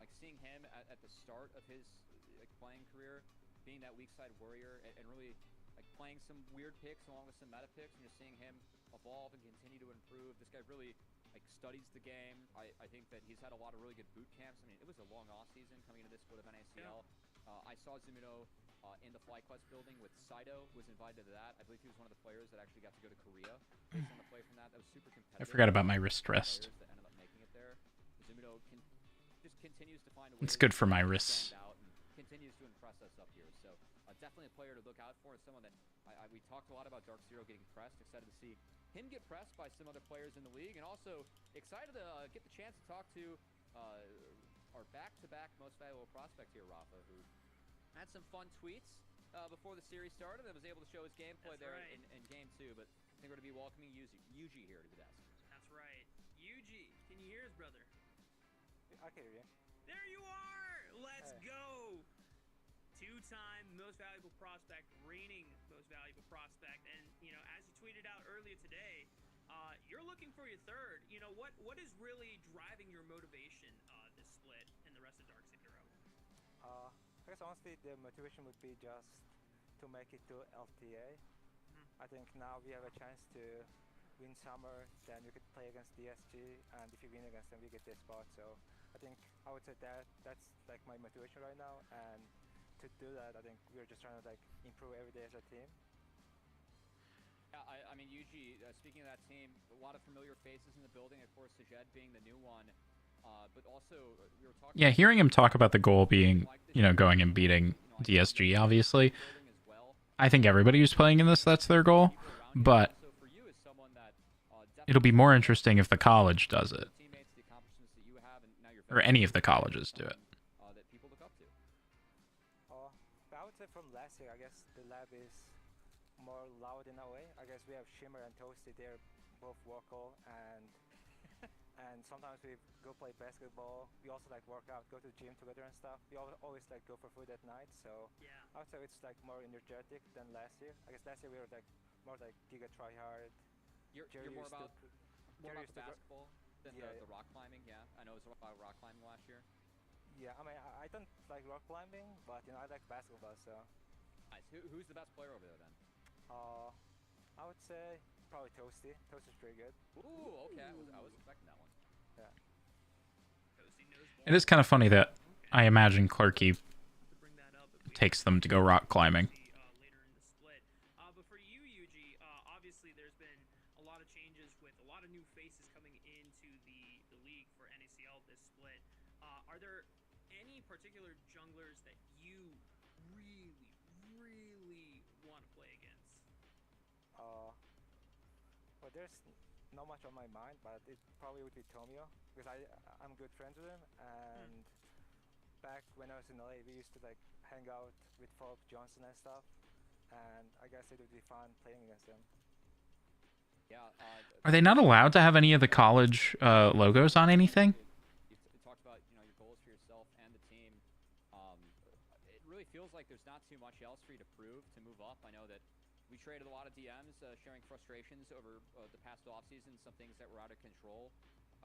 like seeing him at the start of his like playing career, being that weak side warrior, and really like playing some weird picks along with some meta picks, and just seeing him evolve and continue to improve. This guy really like studies the game. I think that he's had a lot of really good boot camps. I mean, it was a long off season coming into this split of NACL. I saw Zumuto in the FlyQuest building with Saito, who was invited to that. I believe he was one of the players that actually got to go to Korea based on the play from that. That was super competitive. I forgot about my wrist rest. That ended up making it there. Zumuto just continues to find a way It's good for my to wrists. stand out and continues to impress us up here. So definitely a player to look out for, and someone that we talked a lot about Dark Zero getting pressed. Excited to see him get pressed by some other players in the league, and also excited to get the chance to talk to our back-to-back most valuable prospect here, Rafa, who had some fun tweets before the series started and was able to show his gameplay in game 2. But I think we're going to be welcoming Yuji here to the desk. That's right. Yuji, can you hear us, brother? I can hear you. There you are! Let's go! Two-time most valuable prospect, reigning most valuable prospect, and you know, as you tweeted out earlier today, you're looking for your third. You know, what is really driving your motivation this split and the rest of Dark Zero? I guess honestly the motivation would be just to make it to LTA. I think now we have a chance to win summer, then we could play against DSG, and if we win against them we get this spot. So I think I would say that's like my motivation right now, and to do that I think we're just trying to like improve every day as a team. Yeah, I mean, Yuji, speaking of that team, a lot of familiar faces in the building, of course, Sajed being the new one, but also we were talking... Yeah, hearing him talk about the goal being, you know, going and beating DSG, obviously. I think everybody who's playing in this, that's their goal, but it'll be more interesting if the college does it. Or any of the colleges do it. That people look up to. I would say from last year, I guess the lab is more loud in a way. I guess we have Shimmer and Toasty, they're both vocal, and sometimes we go play basketball. We also like work out, go to the gym together and stuff. We always like go for food at night, so yeah. I would say it's like more energetic than last year. I guess last year we were like more like giga try hard. You're more about the basketball than the rock climbing, yeah. I know it was about rock climbing last year. Yeah, I mean I don't like rock climbing, but you know I like basketball, so. Nice. Who's the best player over there then? I would say probably Toasty. Toasty's pretty good. Ooh, okay. I was expecting that one. Yeah. It is kind of funny that I imagine Clerky takes them to go rock climbing. Later in the split. But for you, Yuji, obviously there's been a lot of changes with a lot of new faces coming into the league for NACL this split. Are there any particular junglers that you really want to play against? Well, there's not much on my mind, but it probably would be Tomio, because I'm good friends with him, and back when I was in LA, we used to like hang out with Falk Johnson and stuff, and I guess it would be fun playing against him. Yeah. Are they not allowed to have any of the college logos on anything? You talked about, you know, your goals for yourself and the team. It really feels like there's not too much else for you to prove to move up. I know that we traded a lot of DMs, sharing frustrations over the past offseason, some things that were out of control.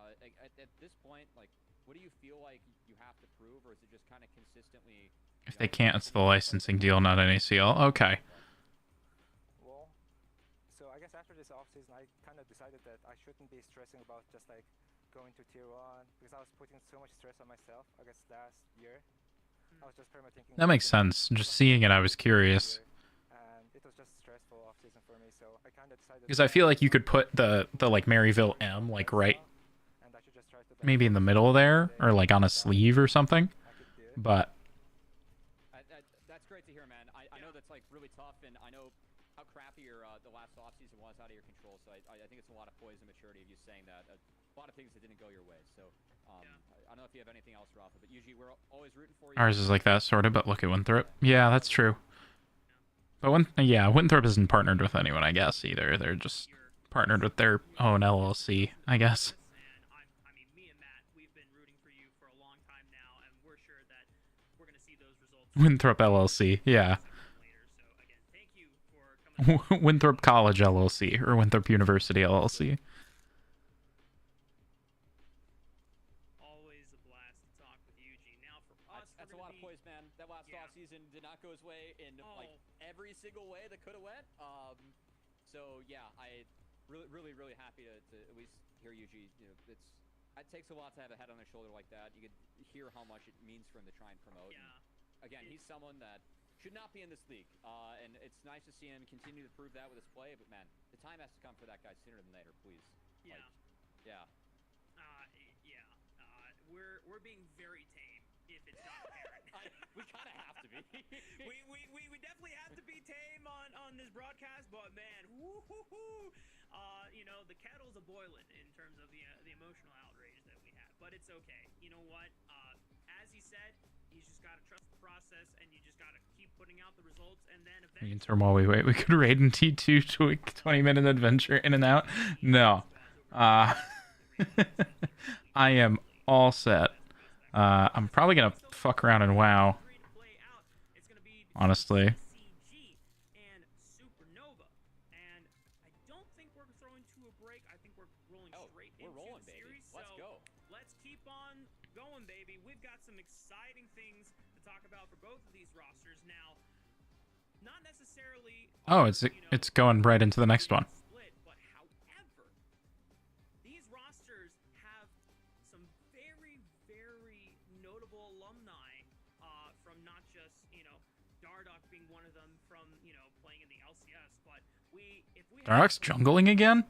At this point, like, what do you feel like you have to prove, or is it just kind of consistently... If they can't, it's the licensing deal, not NACL. Okay. Well, so I guess after this offseason, I kind of decided that I shouldn't be stressing about just, like, going to Tier 1, because I was putting so much stress on myself, I guess, last year. I was just pretty much thinking... That makes sense. Just seeing it, I was curious. It was just stressful off season for me, so I kind of decided... Because I feel like you could put the like Maryville M like right... And I should just try to maybe in the middle there, or like on a sleeve or something. But that's great to hear, man. I know that's like really tough, and I know how crappy your the last offseason was out of your control. So I think it's a lot of poise and maturity of you saying that. A lot of things that didn't go your way. So I don't know if you have anything else, Rafa, but usually we're always rooting for you. ours is like that sort of. But look at Winthrop. Yeah, that's true. But Winthrop isn't partnered with anyone, I guess, either. They're just partnered with their own LLC, I guess. I mean, me and Matt, we've been rooting for you for a long time now, and we're sure that we're going to see those results. Winthrop LLC, yeah. So again, thank you for coming. Winthrop College LLC or Winthrop University LLC. Always a blast to talk with you, G. Now for us, that's a lot of poise, man. That last offseason did not go his way in like every single way that could have went. So yeah, I really happy to at least hear you, G. You know, it takes a lot to have a head on his shoulder like that. You could hear how much it means for him to try and promote. Yeah. And again, he's someone that should not be in this league, and it's nice to see him continue to prove that with his play. But man, the time has to come for that guy sooner than later, please. Yeah. Yeah. We're being very tame if it's not apparent. We kind of have to be. we definitely have to be tame on this broadcast, but man, woo-hoo-hoo, you know, the kettle's a boiling in terms of the emotional outrage that we have. But it's okay. You know what? As he said, he's just got to trust the process, and you just got to keep putting out the results, and then eventually. In term while we wait, we could raid in T2 to a 20-minute adventure in and out. No. I am all set. I'm probably gonna fuck around and WoW. Honestly. CCG and Supernova, and I don't think we're throwing to a break. I think we're rolling straight into the series. Let's go. Let's keep on going, baby. We've got some exciting things to talk about for both of these rosters now. Not necessarily. Oh, it's going right into the next one. Dark's jungling again?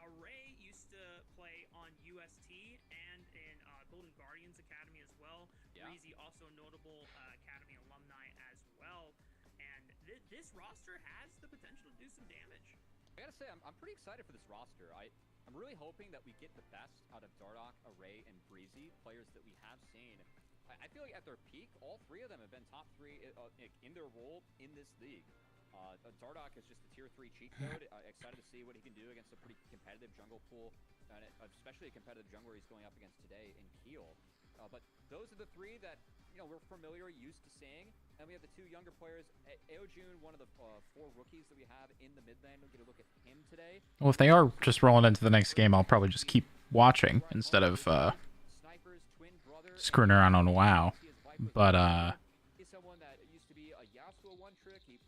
Array used to play on UST and in Golden Guardians Academy as well. Yeah. Breezy also notable Academy alumni as well. And this roster has the potential to do some damage. I gotta say, I'm pretty excited for this roster. I'm really hoping that we get the best out of Dardoch, Array, and Breezy, players that we have seen. I feel like at their peak, all three of them have been top 3 in their role in this league. Dardoch is just a tier 3 cheat code. Excited to see what he can do against a pretty competitive jungle pool, and especially a competitive jungler he's going up against today in Keel. But those are the 3 that we're familiar, used to seeing. And we have the 2 younger players. Aojun, one of the 4 rookies that we have in the mid lane. We'll get a look at him today. Well, if they are just rolling into the next game, I'll probably just keep watching instead of screwing around on WoW. But he's someone that used to be a Yasuo one-trick. He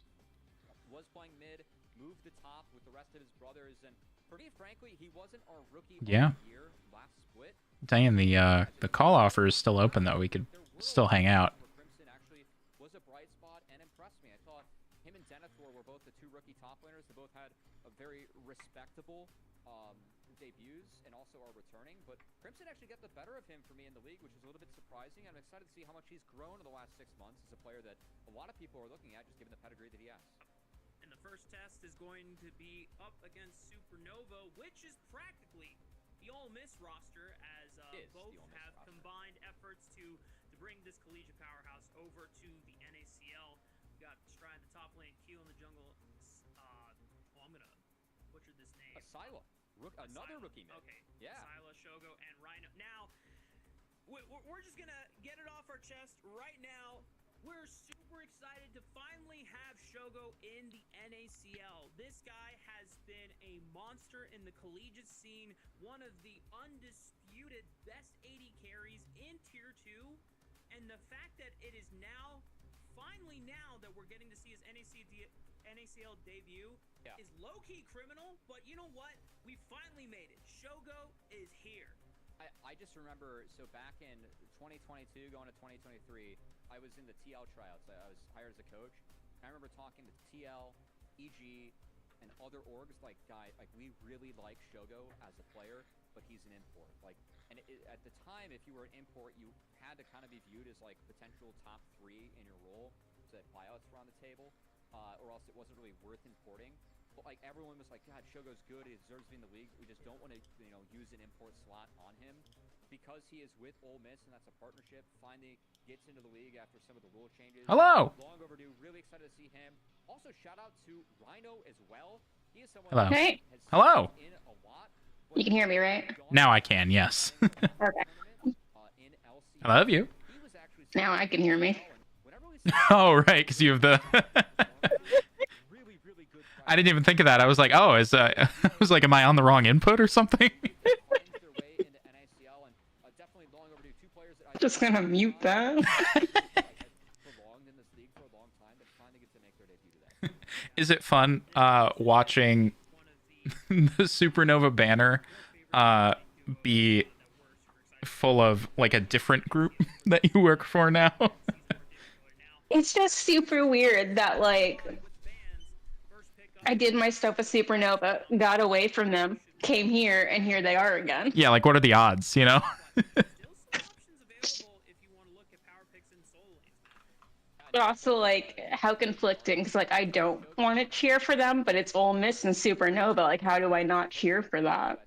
was playing mid, moved to top with the rest of his brothers, and pretty frankly, he wasn't our rookie of the year last split. Dang, the call offer is still open though. We could still hang out. Crimson actually was a bright spot and impressed me. I thought him and Denethor were both the 2 rookie top laners. They both had a very respectable debuts and also are returning, but Crimson actually got the better of him for me in the league, which is a little bit surprising. I'm excited to see how much he's grown in the last 6 months as a player that a lot of people are looking at, just given the pedigree that he has. And the first test is going to be up against Supernova, which is practically the Ole Miss roster, as both have combined efforts to bring this collegiate powerhouse over to the NACL. We got Stride the top lane, Keel in the jungle. I'm gonna butcher this name. Asila. Another rookie mid. Okay. Yeah. Asila, Shogo, and Rhino. Now, we're just gonna get it off our chest right now. We're super excited to finally have Shogo in the NACL. This guy has been a monster in the collegiate scene, one of the undisputed best AD carries in Tier 2, and the fact that it is now, finally now, that we're getting to see his NACL debut is low-key criminal, but you know what? We finally made it. Shogo is here. I just remember, so back in 2022, going to 2023, I was in the TL tryouts. I was hired as a coach. I remember talking to TL, EG, and other orgs like, we really like Shogo as a player, but he's an import. Like, and at the time, if you were an import, you had to kind of be viewed as like potential top 3 in your role, so that buyouts were on the table, or else it wasn't really worth importing. But like everyone was like, God, Shogo's good, he deserves to be in the league. We just don't want to, use an import slot on him. Because he is with Ole Miss, and that's a partnership, finally gets into the league after some of the rule changes. Hello. Long overdue. Really excited to see him. Also, shout out to Rhino as well. He is someone Hello. that Hey. has Hello. in a lot, You can hear me, right? Now I can, yes. Okay. I love you. Now I can hear me. Oh, right, because you have the... I didn't even think of that. I was like, oh, I was like, am I on the wrong input or something? Just gonna mute that. Is it fun watching the Supernova banner be full of like a different group that you work for now? It's just super weird that like I did my stuff with Supernova, got away from them, came here, and here they are again. Yeah, like what are the odds, you know? But also, like, how conflicting, because, like, I don't want to cheer for them, but it's Ole Miss and Supernova. Like, how do I not cheer for that?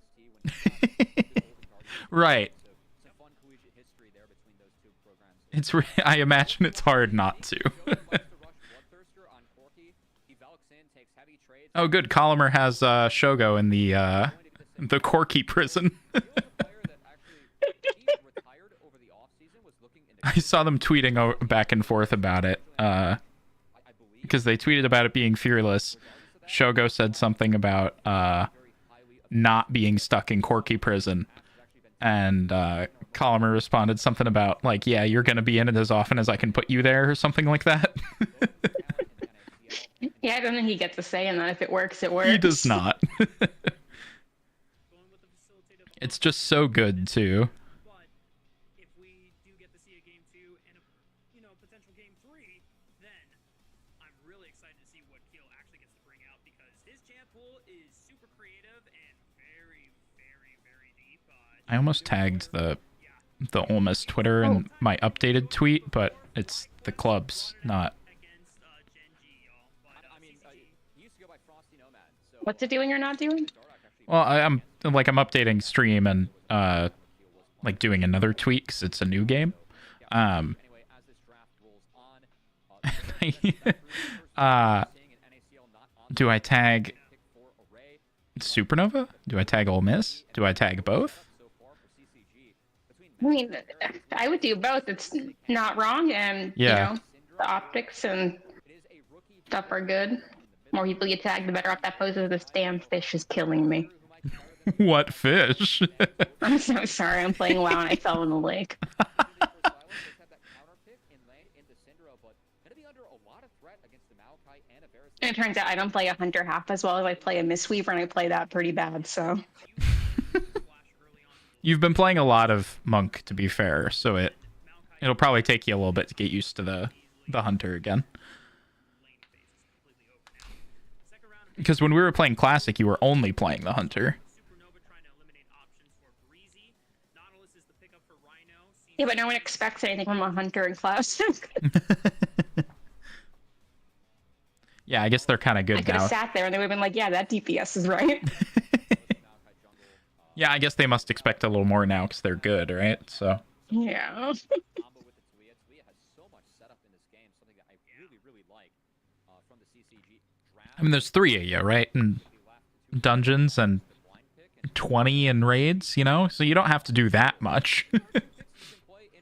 Right. I imagine it's hard not to. Oh, good. Colomer has Shogo in the Corky prison. I saw them tweeting back and forth about it, because they tweeted about it being fearless. Shogo said something about not being stuck in Corky prison, and Colomer responded something about, like, yeah, you're going to be in it as often as I can put you there, or something like that. Yeah, I don't think he gets a say in that. If it works, it works. He does not. It's just so good, too. I almost tagged the Ole Miss Twitter in my updated tweet, but it's the club's, not. What's it doing or not doing? Well, I'm updating stream and like doing another tweet because it's a new game. Do I tag Supernova? Do I tag Ole Miss? Do I tag both? I mean, I would do both. It's not wrong, and yeah, the optics and stuff are good. More people you tag, the better off that poses. This damn fish is killing me. What fish? I'm so sorry. I'm playing WoW and I fell in the lake. And it turns out I don't play a hunter half as well as I play a Mistweaver, and I play that pretty bad, so. You've been playing a lot of Monk, to be fair, so it'll probably take you a little bit to get used to the hunter again. Because when we were playing Classic, you were only playing the hunter. Yeah, but no one expects anything from a hunter in Classic. Yeah, I guess they're kind of good now. I could have sat there and they would have been like, yeah, that DPS is right. Yeah, I guess they must expect a little more now because they're good, right? So. Yeah. I mean, there's 3 of you, right? And dungeons and 20 in raids, you know? So you don't have to do that much.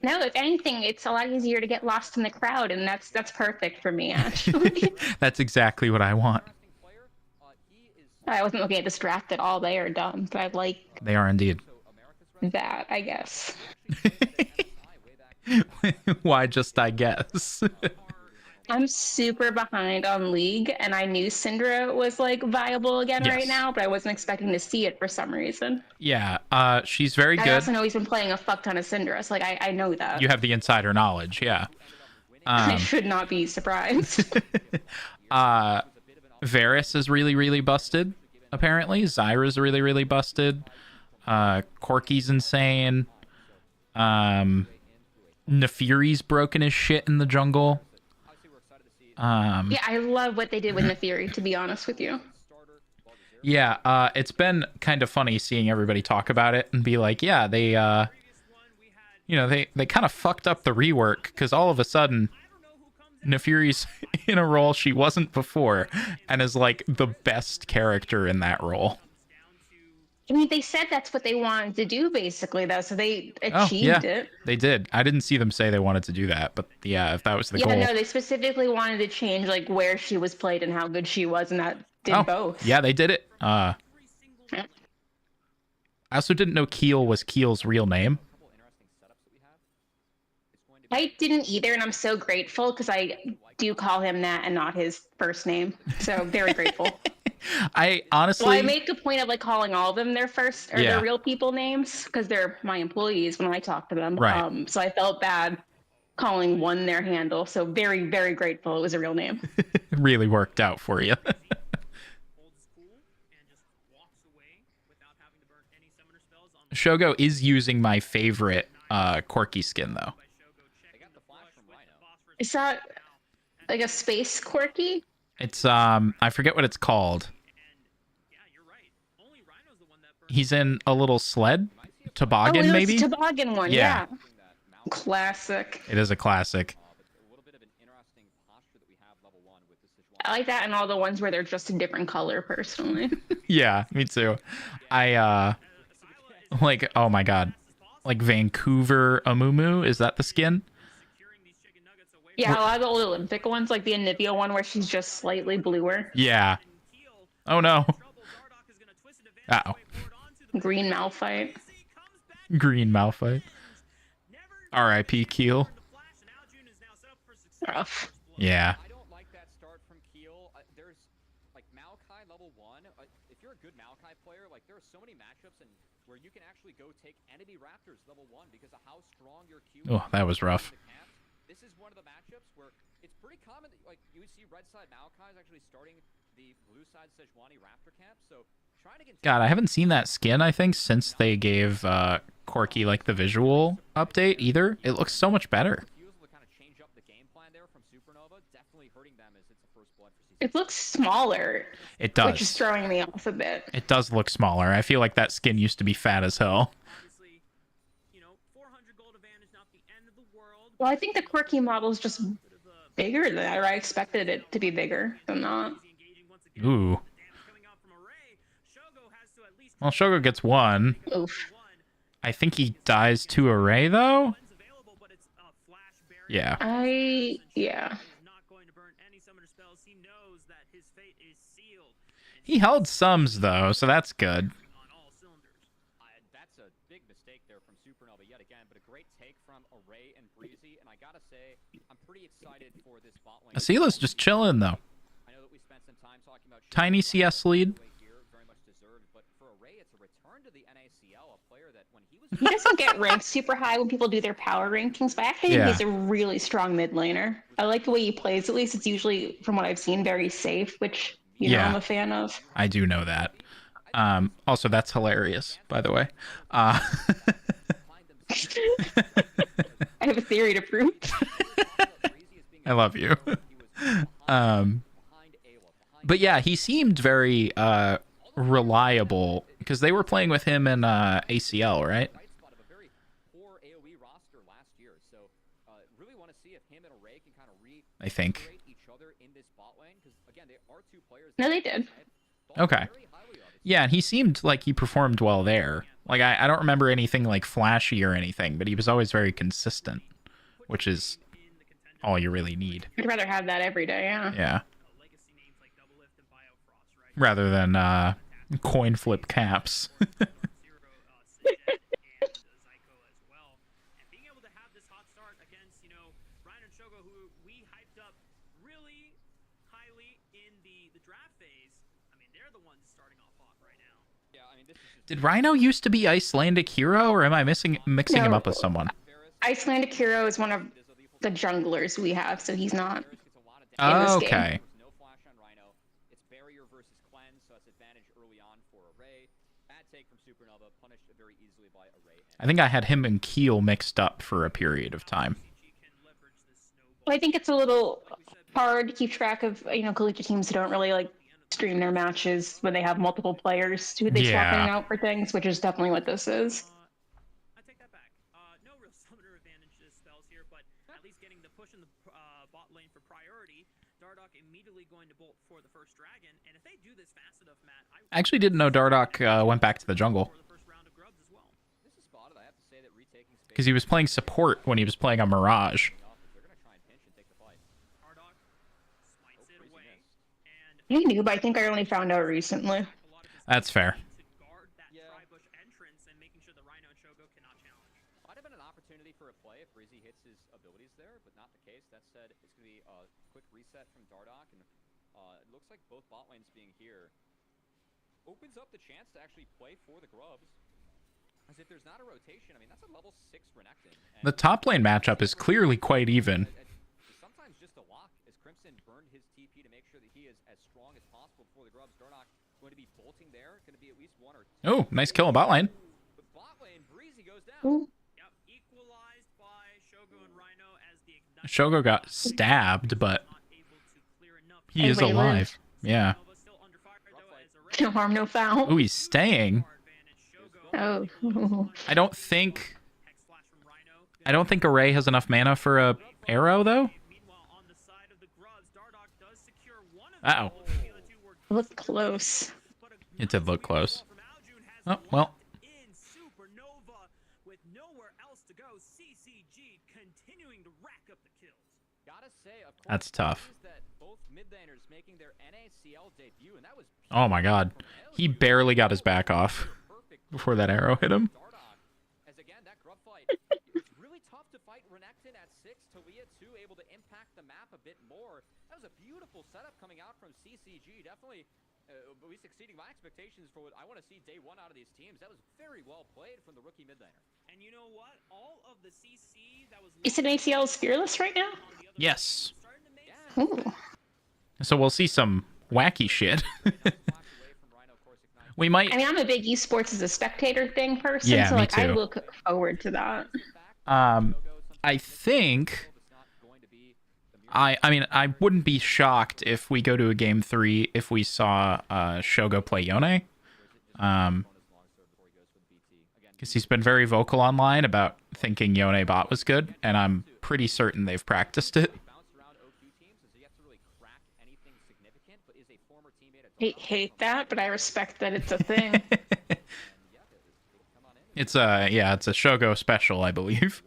No, if anything, it's a lot easier to get lost in the crowd, and that's perfect for me, actually. That's exactly what I want. I wasn't looking at the strat at all. They are dumb, but I like... They are indeed. That, I guess. Why just I guess? I'm super behind on League, and I knew Syndra was, like, viable again right now, but I wasn't expecting to see it for some reason. Yeah, she's very good. I also know he's been playing a fuck ton of Syndra, so, like, I know that. You have the insider knowledge, yeah. I should not be surprised. Varus is really, really busted, apparently. Zyra's really, really busted. Corky's insane. Nefiri's broken as shit in the jungle. Yeah, I love what they did with Nefiri, to be honest with you. Yeah, it's been kind of funny seeing everybody talk about it and be like, yeah, they, they kind of fucked up the rework because all of a sudden Nefiri's in a role she wasn't before and is like the best character in that role. I mean, they said that's what they wanted to do, basically, though, so they achieved it. They did. I didn't see them say they wanted to do that, but yeah, if that was the goal. Yeah, no, they specifically wanted to change like where she was played and how good she was, and that did both. Yeah, they did it. I also didn't know Keel was Keel's real name. I didn't either, and I'm so grateful because I do call him that and not his first name. So very grateful. I honestly... Well, I make a point of like calling all of them their first or their real people names because they're my employees when I talk to them. Right. So I felt bad calling one their handle. So very, very grateful it was a real name. Really worked out for you. Shogo is using my favorite Corky skin though. Is that like a space Corky? It's I forget what it's called. He's in a little sled toboggan, maybe. Toboggan one, yeah. Classic. It is a classic. I like that and all the ones where they're just a different color, personally. Yeah, me too. I like, oh my god, like Vancouver Amumu, is that the skin? Yeah, a lot of the old Olympic ones, like the Anivia one where she's just slightly bluer. Yeah. Oh no. Uh-oh. Green Malphite. Green Malphite. R.I.P. Keel. Rough. Yeah. I don't like that start from Keel. There's like Maokai level 1. If you're a good Maokai player, like there are so many matchups and where you can actually go take enemy Raptors level 1 because of how strong your Q is. Oh, that was rough. This is one of the matchups where it's pretty common that like you would see red side Maokai is actually starting the blue side Sejuani Raptor camp. So trying to get God, I haven't seen that skin, I think, since they gave Corky like the visual update either. It looks so much better. It looks smaller. It does. Which is throwing me off a bit. It does look smaller. I feel like that skin used to be fat as hell. Well, I think the Quirky model is just bigger than that, or I expected it to be bigger than that. Ooh. Well, Shogo gets one. Oof. I think he dies to Array, though? Yeah. Yeah. He held sums, though, so that's good. That's a big mistake there from Supernova yet again, but a great take from Array and Breezy, and I gotta say, I'm pretty excited for this bot lane. Asila's just chilling, though. I know that we spent some time talking about Tiny CS lead. Very much deserved, but for Array, it's a return to the NACL, a player that when he was... He doesn't get ranked super high when people do their power rankings, but I actually think he's a really strong mid laner. I like the way he plays, at least it's usually, from what I've seen, very safe, which... You know, I'm a fan of. I do know that. Also, that's hilarious, by the way. I have a theory to prove. I love you. But yeah, he seemed very reliable because they were playing with him in ACL, right? I think. No, they did. Okay. Yeah, and he seemed like he performed well there. Like, I don't remember anything, like, flashy or anything, but he was always very consistent, which is all you really need. I'd rather have that every day, yeah. Yeah. Rather than coin flip caps. Did Rhino used to be Icelandic Hero, or am I mixing him up with someone? Icelandic Hero is one of the junglers we have, so he's not in this game. I think I had him and Keel mixed up for a period of time. Well, I think it's a little hard to keep track of, collegiate teams who don't really like stream their matches when they have multiple players who they swap in and out for things, which is definitely what this is. I take that back. No real summoner advantages spells here, but at least getting the push in the bot lane for priority. Dardoch immediately going to bolt for the first dragon, and if they do this fast enough, Matt, I actually didn't know Dardoch went back to the jungle. Because he was playing support when he was playing a Mirage. I knew, but I think I only found out recently. That's fair. Might have been an opportunity for a play if Breezy hits his abilities there, but not the case. That said, it's going to be a quick reset from Dardoch, and it looks like both bot lanes being here opens up the chance to actually play for the Grubs. As if there's not a rotation, I mean, that's a level 6 Renekton. The top lane matchup is clearly quite even. Sometimes just a lock, as Crimson burned his TP to make sure that he is as strong as possible for the Grubs. Dardoch going to be bolting there, going to be at least 1 or 2. Oh, nice kill on bot lane. But bot lane, Breezy goes down. Yep, equalized by Shogo and Rhino as the Ignite. Shogo got stabbed, but he is alive. Yeah. No harm, no foul. Oh, he's staying. Oh. I don't think Array has enough mana for a arrow though. Uh-oh. Look close. It did look close. Oh, well. With nowhere else to go, CCG continuing to rack up the kills. Gotta say, of course, That's tough. that both mid-laners making their NACL debut, and that was Oh my god. He barely got his back off before that arrow hit him. As again, that grub fight, it's really tough to fight Renekton at 6. Talia 2 able to impact the map a bit more. That was a beautiful setup coming out from CCG. Definitely, at least exceeding my expectations for what I want to see day 1 out of these teams. That was very well played from the rookie mid laner. And you know what? All of the CC that was Is it ACL fearless right now? Yes. Ooh. So we'll see some wacky shit. We might. I mean, I'm a big esports as a spectator thing person, Yeah, so me like I too. look forward to that. I think I mean I wouldn't be shocked if we go to a game 3 if we saw Shogo play Yone. Because he's been very vocal online about thinking Yone bot was good, and I'm pretty certain they've practiced it. I hate that, but I respect that it's a thing. It's a Shogo special, I believe.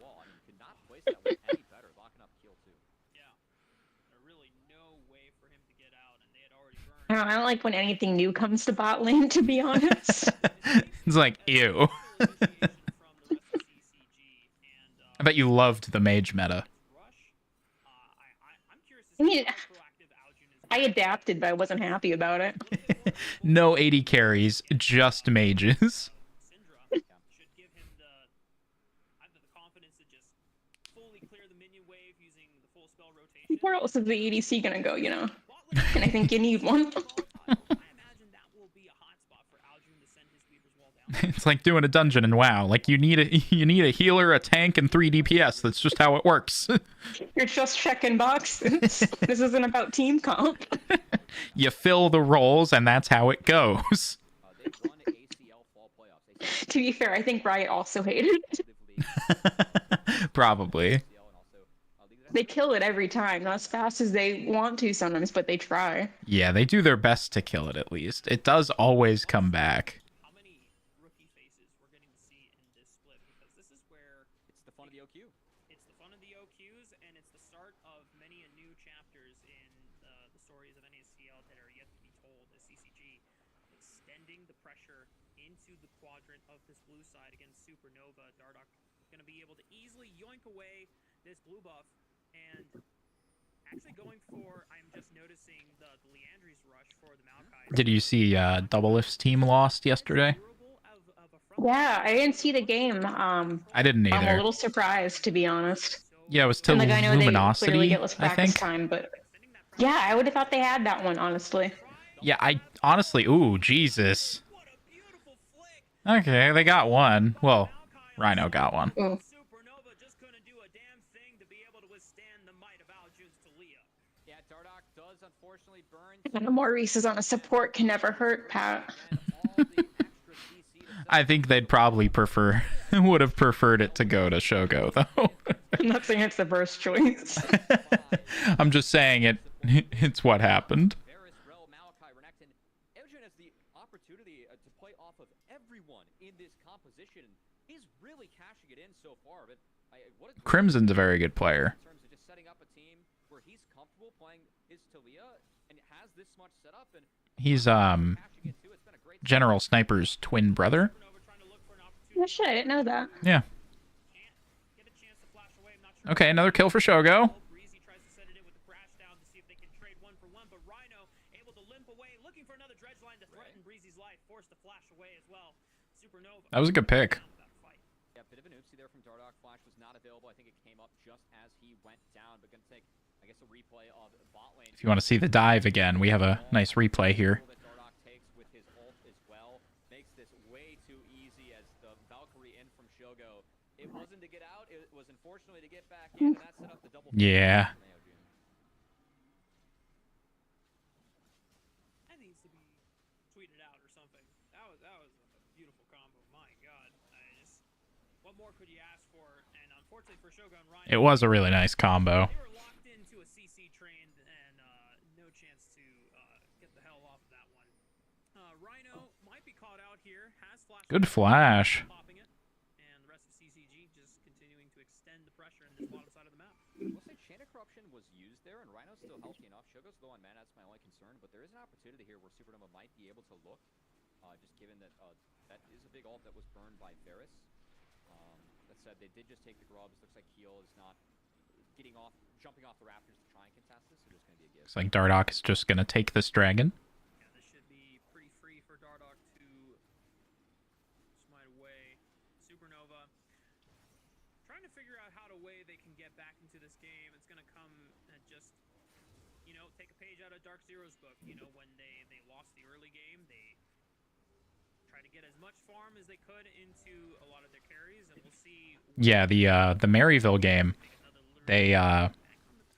I don't like when anything new comes to bot lane, to be honest. It's like, ew. I bet you loved the mage meta. I mean, I adapted, but I wasn't happy about it. No 80 carries, just mages. Where else is the ADC gonna go, And I think you need one. It's like doing a dungeon in WoW. Like you need a healer, a tank, and 3 DPS. That's just how it works. You're just checking boxes. This isn't about team comp. You fill the roles, and that's how it goes. To be fair, I think Riot also hated it. Probably. They kill it every time, not as fast as they want to sometimes, but they try. Yeah, they do their best to kill it at least. It does always come back. Of this blue side against Supernova. Dardoch going to be able to easily yoink away this blue buff, and actually going for, I'm just noticing the Leandry's rush for the Maokai. Did you see Double Lift's team lost yesterday? Yeah, I didn't see the game. I didn't either. I'm a little surprised, to be honest. Yeah, it was to I know Luminosity, they clearly get less I practice think. time, but yeah, I would have thought they had that one, honestly. Yeah, I honestly, ooh, Jesus. Okay, they got one. Well, Rhino got one. Supernova just couldn't do a damn thing to be able to withstand the might of Aljun's Talia. Yeah, Dardoch does unfortunately burn. And Maurice on a support can never hurt, Pat. I think they'd probably prefer, would have preferred it to go to Shogo, though. I'm not saying it's the first choice. I'm just saying it's what happened. Elgin has the opportunity to play off of everyone in this composition. He's really cashing it in so far, but Crimson's a very good player. In terms of just setting up a team where he's comfortable playing his Talia and has this much set up, and he's General Sniper's twin brother. Oh shit, I didn't know that. Yeah. Okay, another kill for Shogo. Breezy tries to set it in with the crash down to see if they can trade 1 for 1, but Rhino able to limp away, looking for another dredge line to threaten Breezy's life, forced to flash away as well. Supernova. That was a good pick. Yeah, bit of an oopsie there from Dardoch. Flash was not available. I think it came up just as he went down, but gonna take, I guess, a replay of bot lane. If you want to see the dive again, we have a nice replay here. Dardoch takes with his ult as well. Makes this way too easy as the Valkyrie in from Shogo. It wasn't to get out, it was unfortunately to get back in, and that set up the double. Yeah. That needs to be tweeted out or something. That was a beautiful combo. My God, what more could you ask for? And unfortunately for Shogun Rhino, It was a really nice combo. they were locked into a CC train and no chance to get the hell off of that one. Rhino might be caught out here. Has flash. Good flash. Popping it, and the rest of CCG just continuing to extend the pressure in this bottom side of the map. We'll say Chain of Corruption was used there, and Rhino's still healthy enough. Shogo's low on mana, that's my only concern, but there is an opportunity here where Supernova might be able to look, just given that that is a big ult that was burned by Varus. That said, they did just take the grubs. Looks like Keel is not jumping off the rafters to try and contest this, so there's going to be a give. Looks like Dardoch is just going to take this dragon. Yeah, this should be pretty free for Dardoch to smite away. Supernova trying to figure out how to way they can get back into this game. It's going to come and just, take a page out of Dark Zero's book. When they lost the early game, they tried to get as much farm as they could into a lot of their carries, and we'll see. Yeah, the Maryville game, they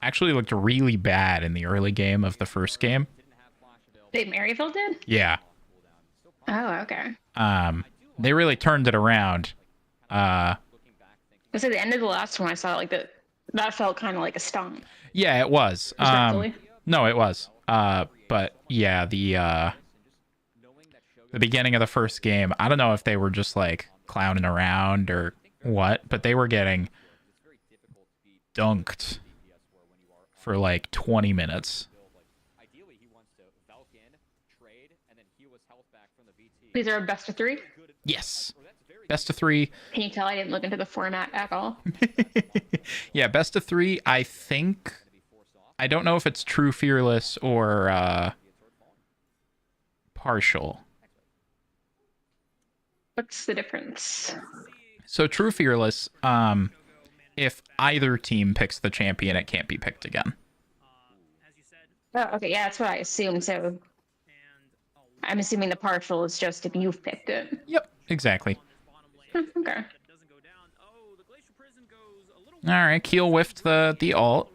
actually looked really bad in the early game of the first game. They Maryville did? Yeah. Oh, okay. They really turned it around. I was at the end of the last one I saw, like that felt kind of like a stomp. Yeah, it was. No, it was. But yeah, the beginning of the first game, I don't know if they were just like clowning around or what, but they were getting dunked for like 20 minutes. These are best of 3? Yes. Best of 3. Can you tell I didn't look into the format at all? Yeah, best of 3, I think. I don't know if it's true fearless or partial. What's the difference? So true fearless, if either team picks the champion, it can't be picked again. Oh, okay, yeah, that's what I assumed. So I'm assuming the partial is just if you've picked it. Yep, exactly. Okay. All right, Keel whiffed the ult.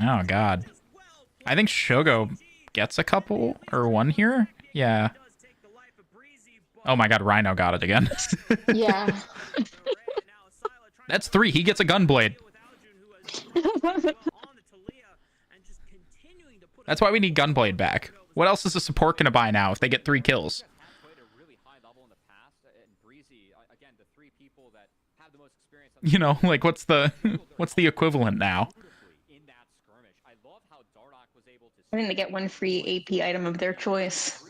Oh god. I think Shogo gets a couple or one here. Yeah. Oh my god, Rhino got it again. Yeah. That's 3. He gets a gunblade. That's why we need gunblade back. What else is the support gonna buy now if they get 3 kills? Like what's the equivalent now? I think they get one free AP item of their choice.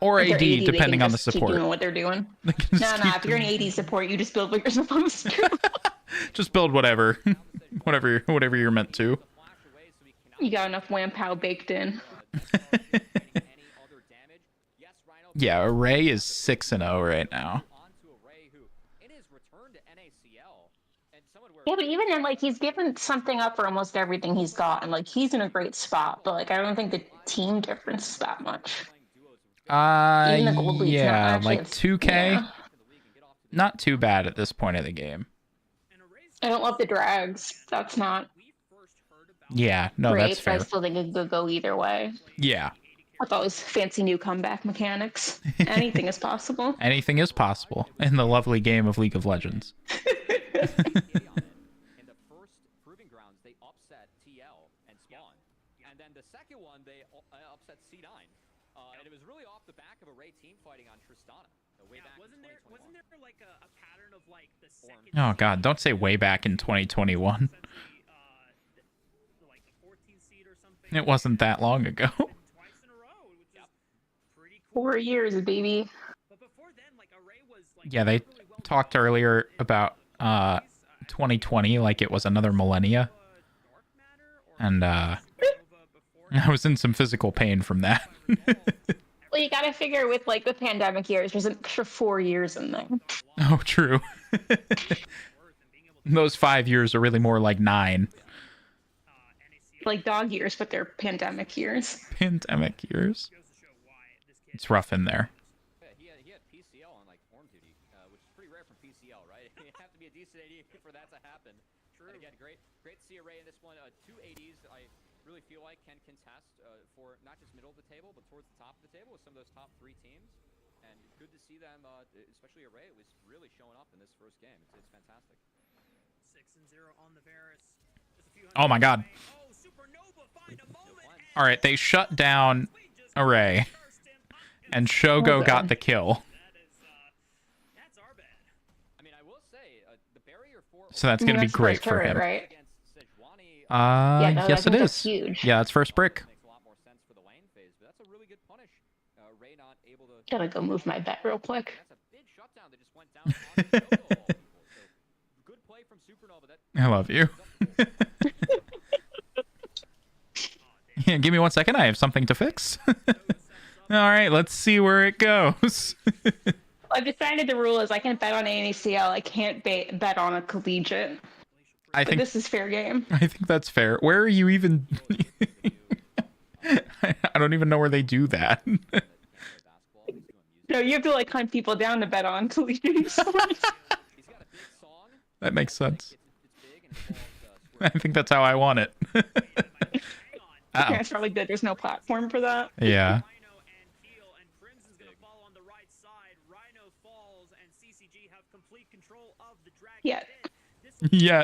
Or If AD, they're depending on the Keep support. doing what they're doing. No, if you're an AD support, you just build what you're supposed to. Just build whatever. whatever you're meant to. You got enough Wampow baked in. Yeah, Array is 6-0 right now. Yeah, but even then, like, he's given something up for almost everything he's got, and like he's in a great spot. But like, I don't think the team difference is that much. Even the gold league's not Yeah, actually like 2K. Yeah. Not too bad at this point of the game. I don't love the drags. That's not Yeah, no, great, that's but I fair. still think it could go either way. Yeah, With those fancy new comeback mechanics, anything is possible. anything is possible in the lovely game of League of Legends. In the first Proving Grounds, they upset TL and Spawn. And then the second one, they upset C9. And it was really off the back of a Ray team fighting on Tristana. Way back wasn't there like a pattern of like the second Oh god, don't say way back in 2021. like the 14th seed or something? It wasn't that long ago. Twice in a row, which is pretty cool. 4 years, baby. But before then, like Array was like Yeah, they talked earlier about 2020 like it was another millennia. And I was in some physical pain from that. Well, you gotta figure with like the pandemic years, there's an extra 4 years in there. Oh, true. Those 5 years are really more like 9. Like dog years, but they're pandemic years. Pandemic years. It's rough in there. Yeah, he had PCL on like form duty, which is pretty rare from PCL, right? You have to be a decent AD for that to happen. True. And again, great to see Array in this one. 2 ADs I really feel like can contest for not just middle of the table, but towards the top of the table with some of those top 3 teams. And good to see them, especially Array, was really showing up in this first game. It's fantastic. 6-0 on the Varus. Oh my god. Alright, they shut down Array. And Shogo got the kill. That's our bad. I mean, I will say, the barrier for... So that's going to be great for him. Right? Yeah, no, yes I it think is. that's huge. Yeah, it's first brick. Makes a lot more sense for the lane phase, but that's a really good punish. Ray not able to... Gotta go move my bet real quick. That's a big shutdown that just went down on Shogo. So, good play from Supernova. I love you. Yeah, give me 1 second. I have something to fix. All right, let's see where it goes. I've decided the rule is I can bet on NACL. I can't bet on a collegiate. I think this is fair game. I think that's fair. Where are you even? I don't even know where they do that. No, you have to like hunt people down to bet on collegiate sports. That makes sense. I think that's how I want it. Yeah, it's probably good. There's no platform for that. Yeah. Rhino and Keel and Crimson's gonna fall on the right side. Rhino falls and CCG have complete control of the dragon. Yeah. Yeah.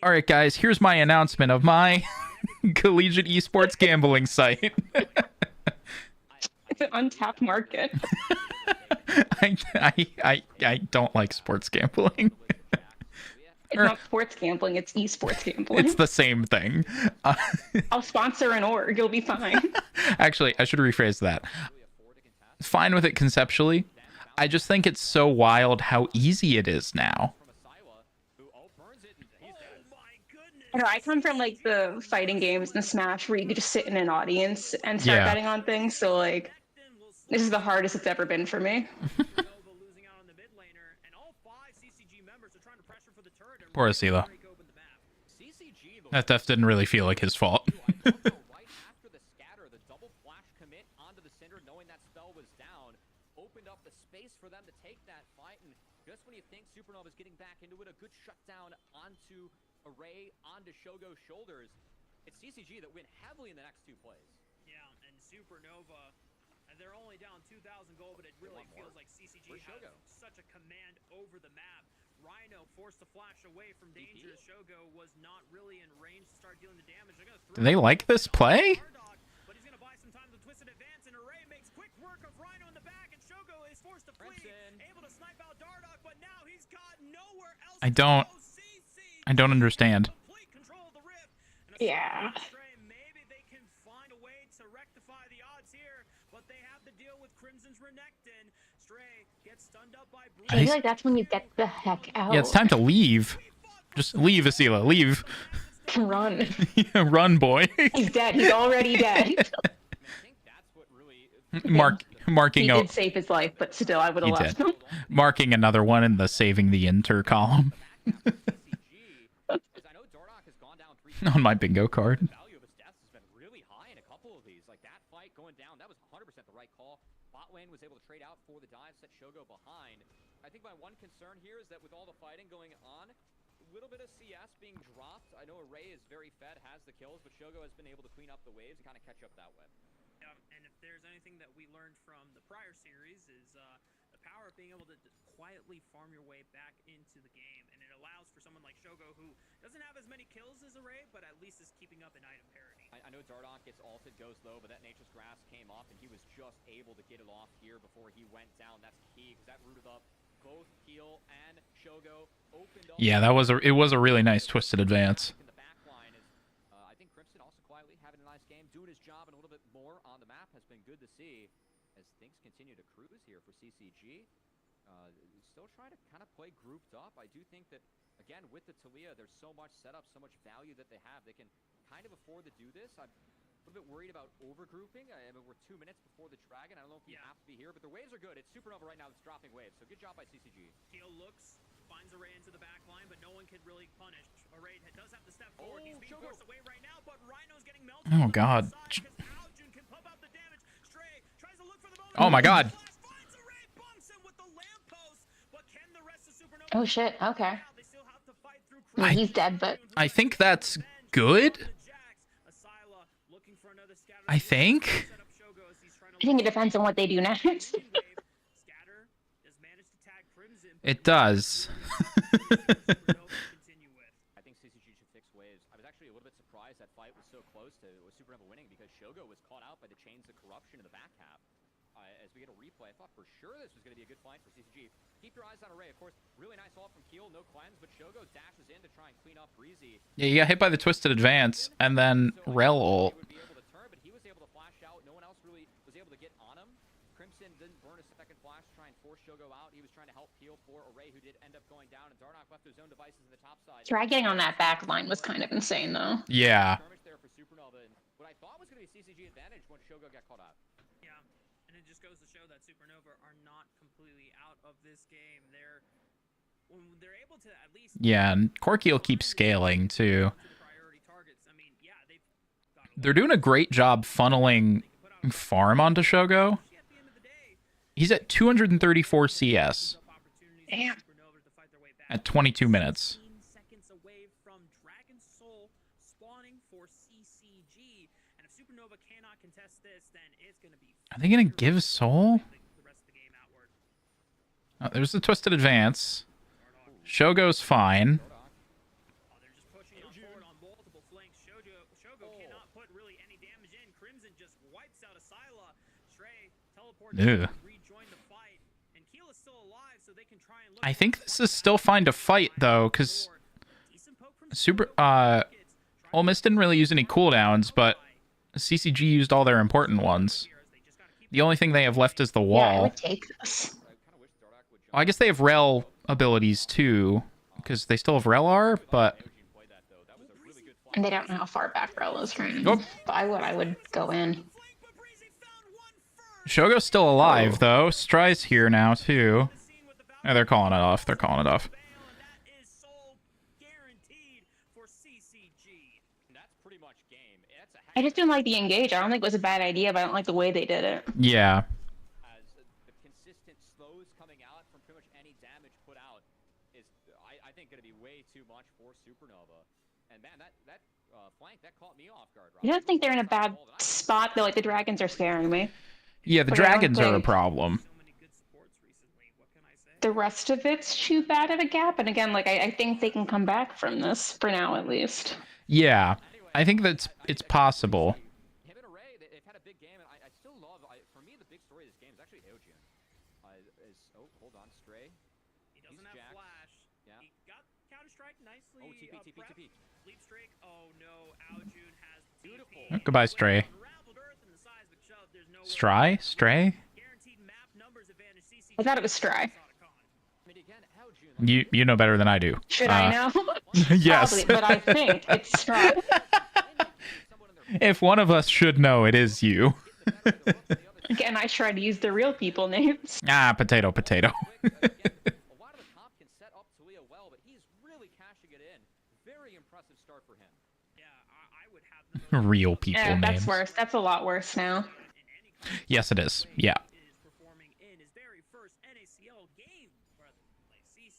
All right, guys. Here's my announcement of my collegiate esports gambling site. It's an untapped market. I don't like sports gambling. It's not sports gambling, it's esports gambling. It's the same thing. I'll sponsor an org, you'll be fine. Actually, I should rephrase that. Fine with it conceptually. I just think it's so wild how easy it is now. I come from like the fighting games and Smash where you could just sit in an audience and start betting on things, so like this is the hardest it's ever been for me. Poor Asila. That def didn't really feel like his fault. Right after the scatter, the double flash commit onto the Cinder, knowing that spell was down, opened up the space for them to take that fight. And just when you think Supernova's getting back into it, a good shutdown onto Array, onto Shogo's shoulders. It's CCG that win heavily in the next 2 plays. Yeah, and Supernova, they're only down 2,000 gold, but it really feels like CCG has such a command over the map. Rhino forced to flash away from danger. Shogo was not really in range to start dealing the damage. Do they like this play? But he's gonna buy some time to twist and advance, and Array makes quick work of Rhino in the back, and Shogo is forced to flee, able to snipe out Dardock, but now he's got nowhere else. I don't understand. Yeah. Maybe they can find a way to rectify the odds here, but they have to deal with Crimson's Renekton. Stray gets stunned up by Bruce. I feel like that's when you get the heck out. Yeah, it's time to leave. Just leave, Asila. Leave. Run. Run, boy. He's dead. He's already dead. Marking he out. did save his life, but still, I would have left him. Marking another one in the saving the inter column. On my bingo card. Value of his deaths has been really high in a couple of these. Like that fight going down, that was 100% the right call. concern here is that with all the fighting going on, a little bit of CS being dropped. I know Array is very fed, has the kills, but Shogo has been able to clean up the waves and kind of catch up that way. Yeah, and if there's anything that we learned from the prior series is the power of being able to quietly farm your way back into the game, and it allows for someone like Shogo, who doesn't have as many kills as Array, but at least is keeping up in item parity. I know Dardoch gets ulted, goes low, but that Nature's Grass came off, and he was just able to get it off here before he went down. That's key, because that rooted up both Keel and Shogo. Opened up. Yeah, it was a really nice twisted advance. In the back line is, I think Crimson also quietly having a nice game, doing his job and a little bit more on the map has been good to see as things continue to cruise here for CCG. Still trying to kind of play grouped up. I do think that, again, with the Talia, there's so much setup, so much value that they have. They can kind of afford to do this. I'm a little bit worried about overgrouping. I mean, we're 2 minutes before the Dragon. I don't know if you have to be here, but the waves are good. It's Supernova right now that's dropping waves, so good job by CCG. Keel looks, finds Array into the back line, but no one can really punish. Array does have to step forward. He's being forced away right now, but Rhino's getting melted. Oh, God. Aljun can pump out the damage. Stray tries to look for the moment. Oh, my God. Oh shit, okay. I mean, he's dead, but... I think that's good? I think? I think it depends on what they do next. It does. I think CCG should fix waves. I was actually a little bit surprised that fight was so close to Supernova winning because Shogo was caught out by the chains of corruption in the back half. As we get a replay, I thought for sure this was going to be a good fight for CCG. Keep your eyes on Array, of course. Really nice ult from Keel, no cleanse, but Shogo dashes in to try and clean up Breezy. Yeah, you got hit by the twisted advance, and then Rel ult. He would be able to turn, but he was able to flash out. No one else really was able to get on him. Crimson didn't burn a second flash to try and force Shogo out. He was trying to help Keel for Array, who did end up going down, and Dardoch left his own devices in the top side. Try getting on that back line was kind of insane, though. Yeah. There for Supernova, and what I thought was going to be a CCG advantage when Shogo got caught out. Yeah. And it just goes to show that Supernova are not completely out of this game. They're able to at least... Yeah, and Corky will keep scaling, too. They're doing a great job funneling farm onto Shogo. He's at 234 CS. Damn. At 22 minutes. Seconds away from Dragon Soul spawning for CCG. And if Supernova cannot contest this, then it's going to be... Are they going to give Soul? Oh, there's the twisted advance. Shogo's fine. They're just pushing forward on multiple flanks. Shogo cannot put really any damage in. Crimson just wipes out Asila. Stray teleports to rejoin the fight. And Keel is still alive, so they can try and look... I think this is still fine to fight, though, because... Ole Miss didn't really use any cooldowns, but CCG used all their important ones. The only thing they have left is the wall. Yeah, I would take this. Well, I guess they have Rel abilities too, because they still have Relar, but... And they don't know how far back Rel is from. If I would go in. Shogo's still alive, though. Stry's here now, too. Oh, they're calling it off. They're calling it off. I just didn't like the engage. I don't think it was a bad idea, but I don't like the way they did it. Yeah. As the consistent slows coming out from pretty much any damage put out is, I think, going to be way too much for Supernova. And man, that flank, that caught me off guard. I don't think they're in a bad spot, though. Like, the dragons are scaring me. Yeah, the dragons are a problem. The rest of it's too bad of a gap. And again, like, I think they can come back from this, for now at least. Yeah. I think it's possible. Him and Array, they've had a big game, and I still love. For me, the big story of this game is actually Aojun. Hold on, Stray. He doesn't have flash. Yeah. He got counter strike nicely. TP. Sleep streak. Oh no, Aojun has beautiful. Goodbye, Stray. Stray? I thought it was Stry. You know better than I do. Should I know? Yes. Probably, but I think it's Stry. If one of us should know, it is you. Again, I try to use the real people names. Ah, potato. A lot of the comp can set up Talia well, but he's really cashing it in. Very impressive start for him. Yeah, I would have Real people names. That's worse. That's a lot worse now. Yes, it is. Yeah. Is performing in his very first NACL game. CCG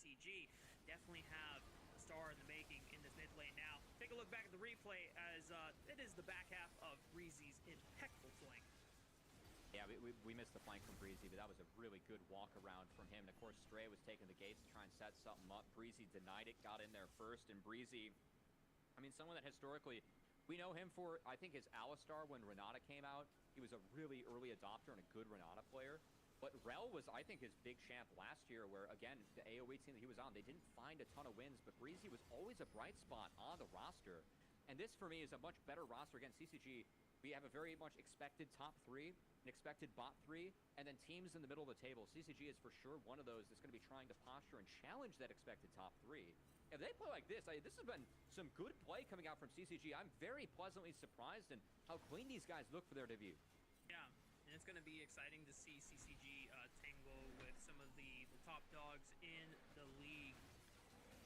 lane now. Take a look back at the replay as it is the back half of Breezy's impeccable flank. Yeah, we missed the flank from Breezy, but that was a really good walk around from him. And of course, Stray was taking the gates to try and set something up. Breezy denied it, got in there first, and Breezy, I mean, someone that historically, we know him for, I think, his Alistar when Renata came out. He was a really early adopter and a good Renata player. But Rel was, I think, his big champ last year where, again, the AoE team that he was on, they didn't find a ton of wins, but Breezy was always a bright spot on the roster. And this, for me, is a much better roster. Again, CCG, we have a very much expected top 3, an expected bot 3, and then teams in the middle of the table. CCG is for sure one of those that's going to be trying to posture and challenge that expected top 3. If they play like this, this has been some good play coming out from CCG. I'm very pleasantly surprised in how clean these guys look for their debut. Yeah, and it's going to be exciting to see CCG tangle with some of the top dogs in the league.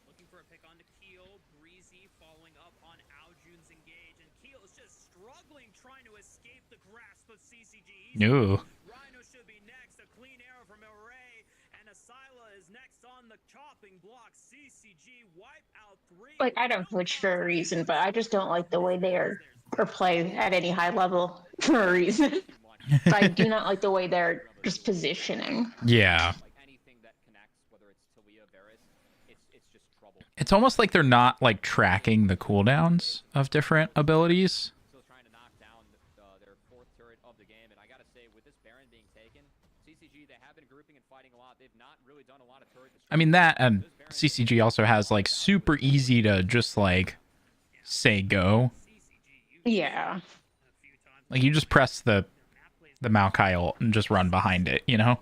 Looking for a pick onto Keel. Breezy following up on Aljun's engage, and Keel is just struggling trying to escape the grasp of CCG. No. Rhino should be next. A clean arrow from Array, and Asila is next on the chopping block. CCG wipe out 3. Like, I don't coach for a reason, but I just don't like the way they are or play at any high level for a reason. But I do not like the way they're just positioning. Yeah. Anything that connects, whether it's Talia, Varus, it's just trouble. It's almost like they're not like tracking the cooldowns of different abilities. Still trying to knock down their 4th turret of the game, and I gotta say, with this Baron being taken, CCG, they have been grouping and fighting a lot. They've not really done a lot of turret destruction. I mean, that and CCG also has like super easy to just like say go. Yeah. Like you just press the Maokai ult and just run behind it, you know?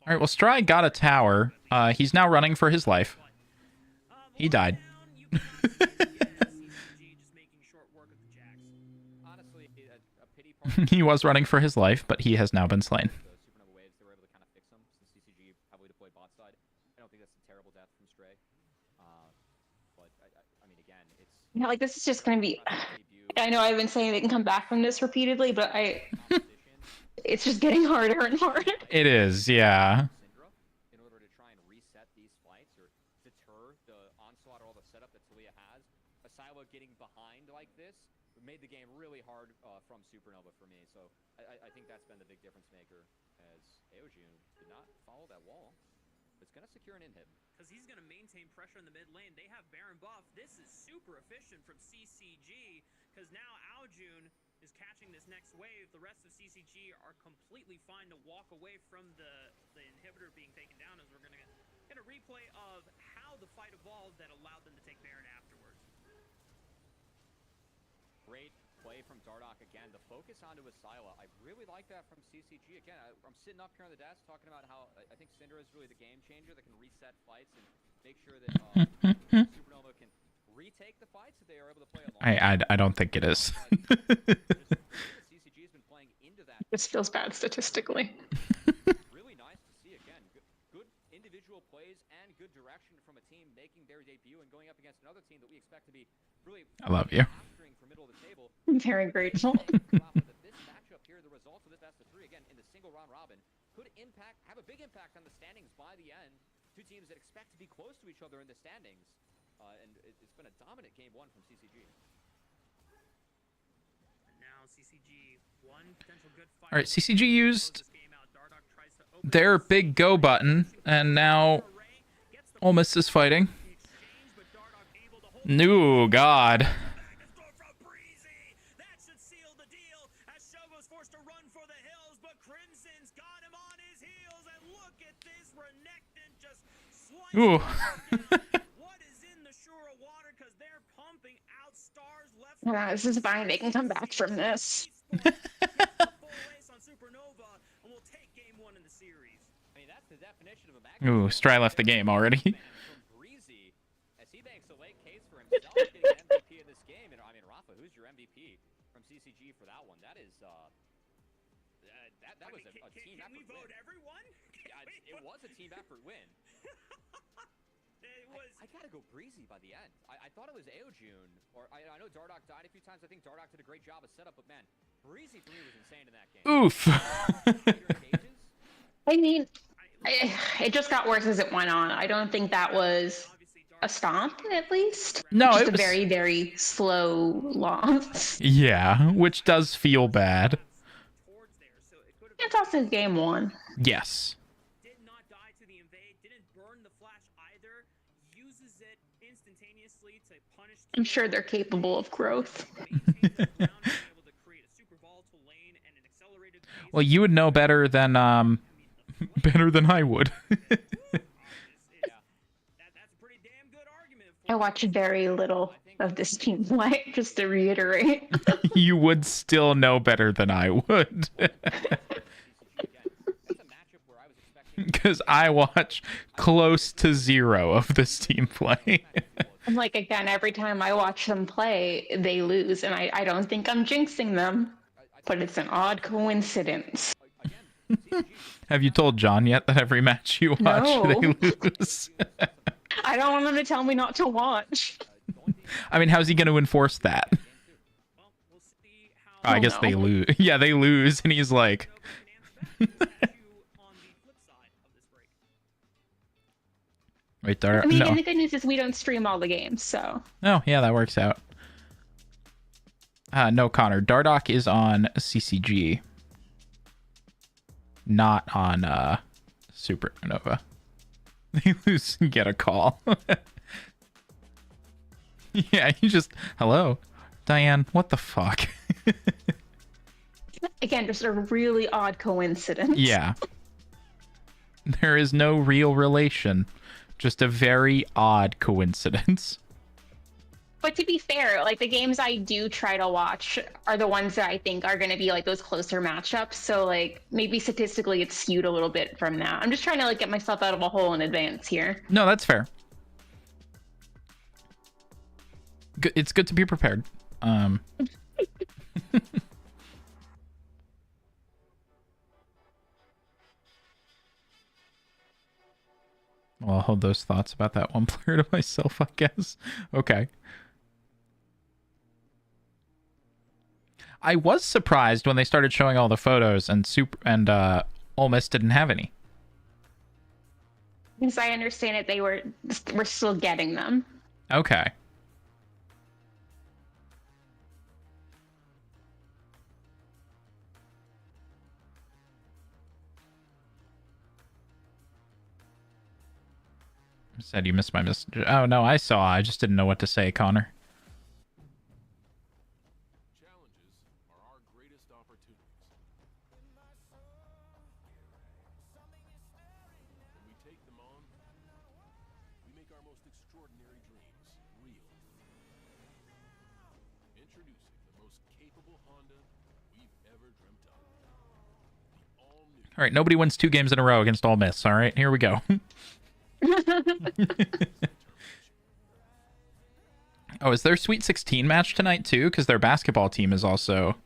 Alright, well, Stride got a tower. He's now running for his life. He died. He was running for his life, but he has now been slain. Yeah, like this is just going to be... I know I've been saying they can come back from this repeatedly, but it's just getting harder and harder. It is, yeah. In order to try and reset these fights or deter the onslaught or all the setup that Talia has, Asila getting behind like this made the game really hard from Supernova for me. So I think that's been the big difference maker, as Aojun did not follow that wall. It's going to secure an inhib. Because he's going to maintain pressure in the mid lane. They have Baron buff. This is super efficient from CCG, because now Aljun is catching this next wave. The rest of CCG are completely fine to walk away from the inhibitor being taken down, as we're going to get a replay of how the fight evolved that allowed them to take Baron afterwards. Great play from Dardoch again. The focus onto Asila. I really like that from CCG. Again, I'm sitting up here on the desk talking about how I think Syndra is really the game changer that can reset fights and make sure that Supernova can retake the fights that they are able to play along. I don't think it is. CCG has been playing into that. This feels bad statistically. Really nice to see again. Good individual plays and good direction from a team making their debut and going up against another team that we expect to be really. I love you. For middle of the table. I'm very grateful. This matchup here, the results of this best of 3 again in the single round robin could have a big impact on the standings by the end. 2 teams that expect to be close to each other in the standings, and it's been a dominant game 1 from CCG. And now CCG, one potential good fight. Alright, CCG used their big go button, and now Ole Miss is fighting. No, God. Ooh. Yeah, this is fine. They can come back from this. Ooh, Stry left the game already. Rafa, who's your MVP from CCG for that one? That is that was a team effort. Can we vote everyone? It was a team effort win. I gotta go Breezy by the end. I thought it was Aojun, or I know Dardoch died a few times. I think Dardoch did a great job of setup, but man, Breezy for me was insane in that game. Oof. I mean, it just got worse as it went on. I don't think that was a stomp at least. No, just it a was very, very slow loss. Yeah, which does feel bad. It's also game 1. Yes. Did not die to the invade, didn't burn the flash either, uses it instantaneously to punish. I'm sure they're capable of growth. Well, you would know better than I would. I watch very little of this team play, just to reiterate. You would still know better than I would. Because I watch close to 0 of this team play. I'm like, again, every time I watch them play, they lose, and I don't think I'm jinxing them, but it's an odd coincidence. Have you told John yet that every match you watch, they lose? I don't want him to tell me not to watch. I mean, how's he going to enforce that? I guess they lose. Yeah, they lose, and he's like... Wait, I mean, and the good news is we don't stream all the games, so... Oh, yeah, that works out. No, Connor. Dardock is on CCG. Not on Supernova. They lose, you get a call. Yeah, you just... Hello? Diane, what the fuck? Again, just a really odd coincidence. Yeah. There is no real relation. Just a very odd coincidence. But to be fair, like, the games I do try to watch are the ones that I think are going to be, like, those closer matchups. So, like, maybe statistically it's skewed a little bit from that. I'm just trying to, like, get myself out of a hole in advance here. No, that's fair. It's good to be prepared. Well, I'll hold those thoughts about that one player to myself, I guess. Okay. I was surprised when they started showing all the photos and Ole Miss didn't have any. Because I understand it, we're still getting them. Okay. Said you missed my message. Oh, no, I saw. I just didn't know what to say, Connor. Challenges are our greatest opportunities. When we take them on, we make our most extraordinary dreams real. Introducing the most capable Honda we've ever dreamt of. All right, nobody wins 2 games in a row against Ole Miss. All right, here we go. Oh, is their Sweet 16 match tonight too? Because their basketball team is also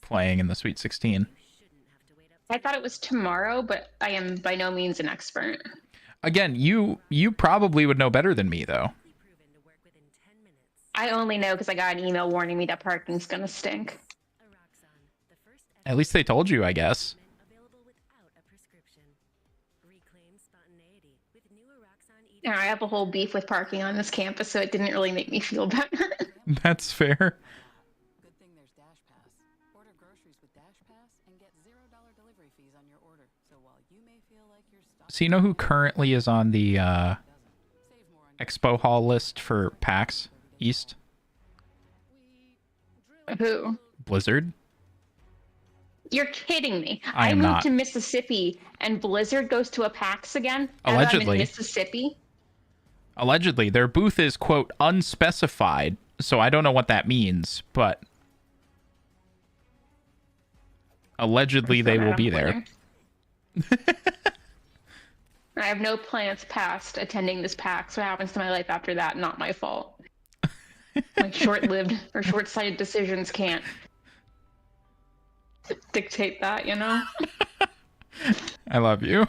playing in the Sweet 16. I thought it was tomorrow, but I am by no means an expert. Again, you probably would know better than me, though. I only know because I got an email warning me that parking's gonna stink. At least they told you, I guess. Yeah, I have a whole beef with parking on this campus, so it didn't really make me feel better. That's fair. Good thing there's Dash Pass. Order groceries with Dash Pass and get $0 delivery fees on your order. So while you may feel like you're stuck... So you know who currently is on the Expo Hall list for PAX East? Who? Blizzard. You're kidding me. I am moved not. to Mississippi, and Blizzard goes to a PAX again? Allegedly. I'm in Mississippi? Allegedly. Their booth is, quote, unspecified, so I don't know what that means, but allegedly they will be there. I have no plans past attending this PAX. What happens to my life after that? Not my fault. Like, short-lived or short-sighted decisions can't dictate that, you know? I love you.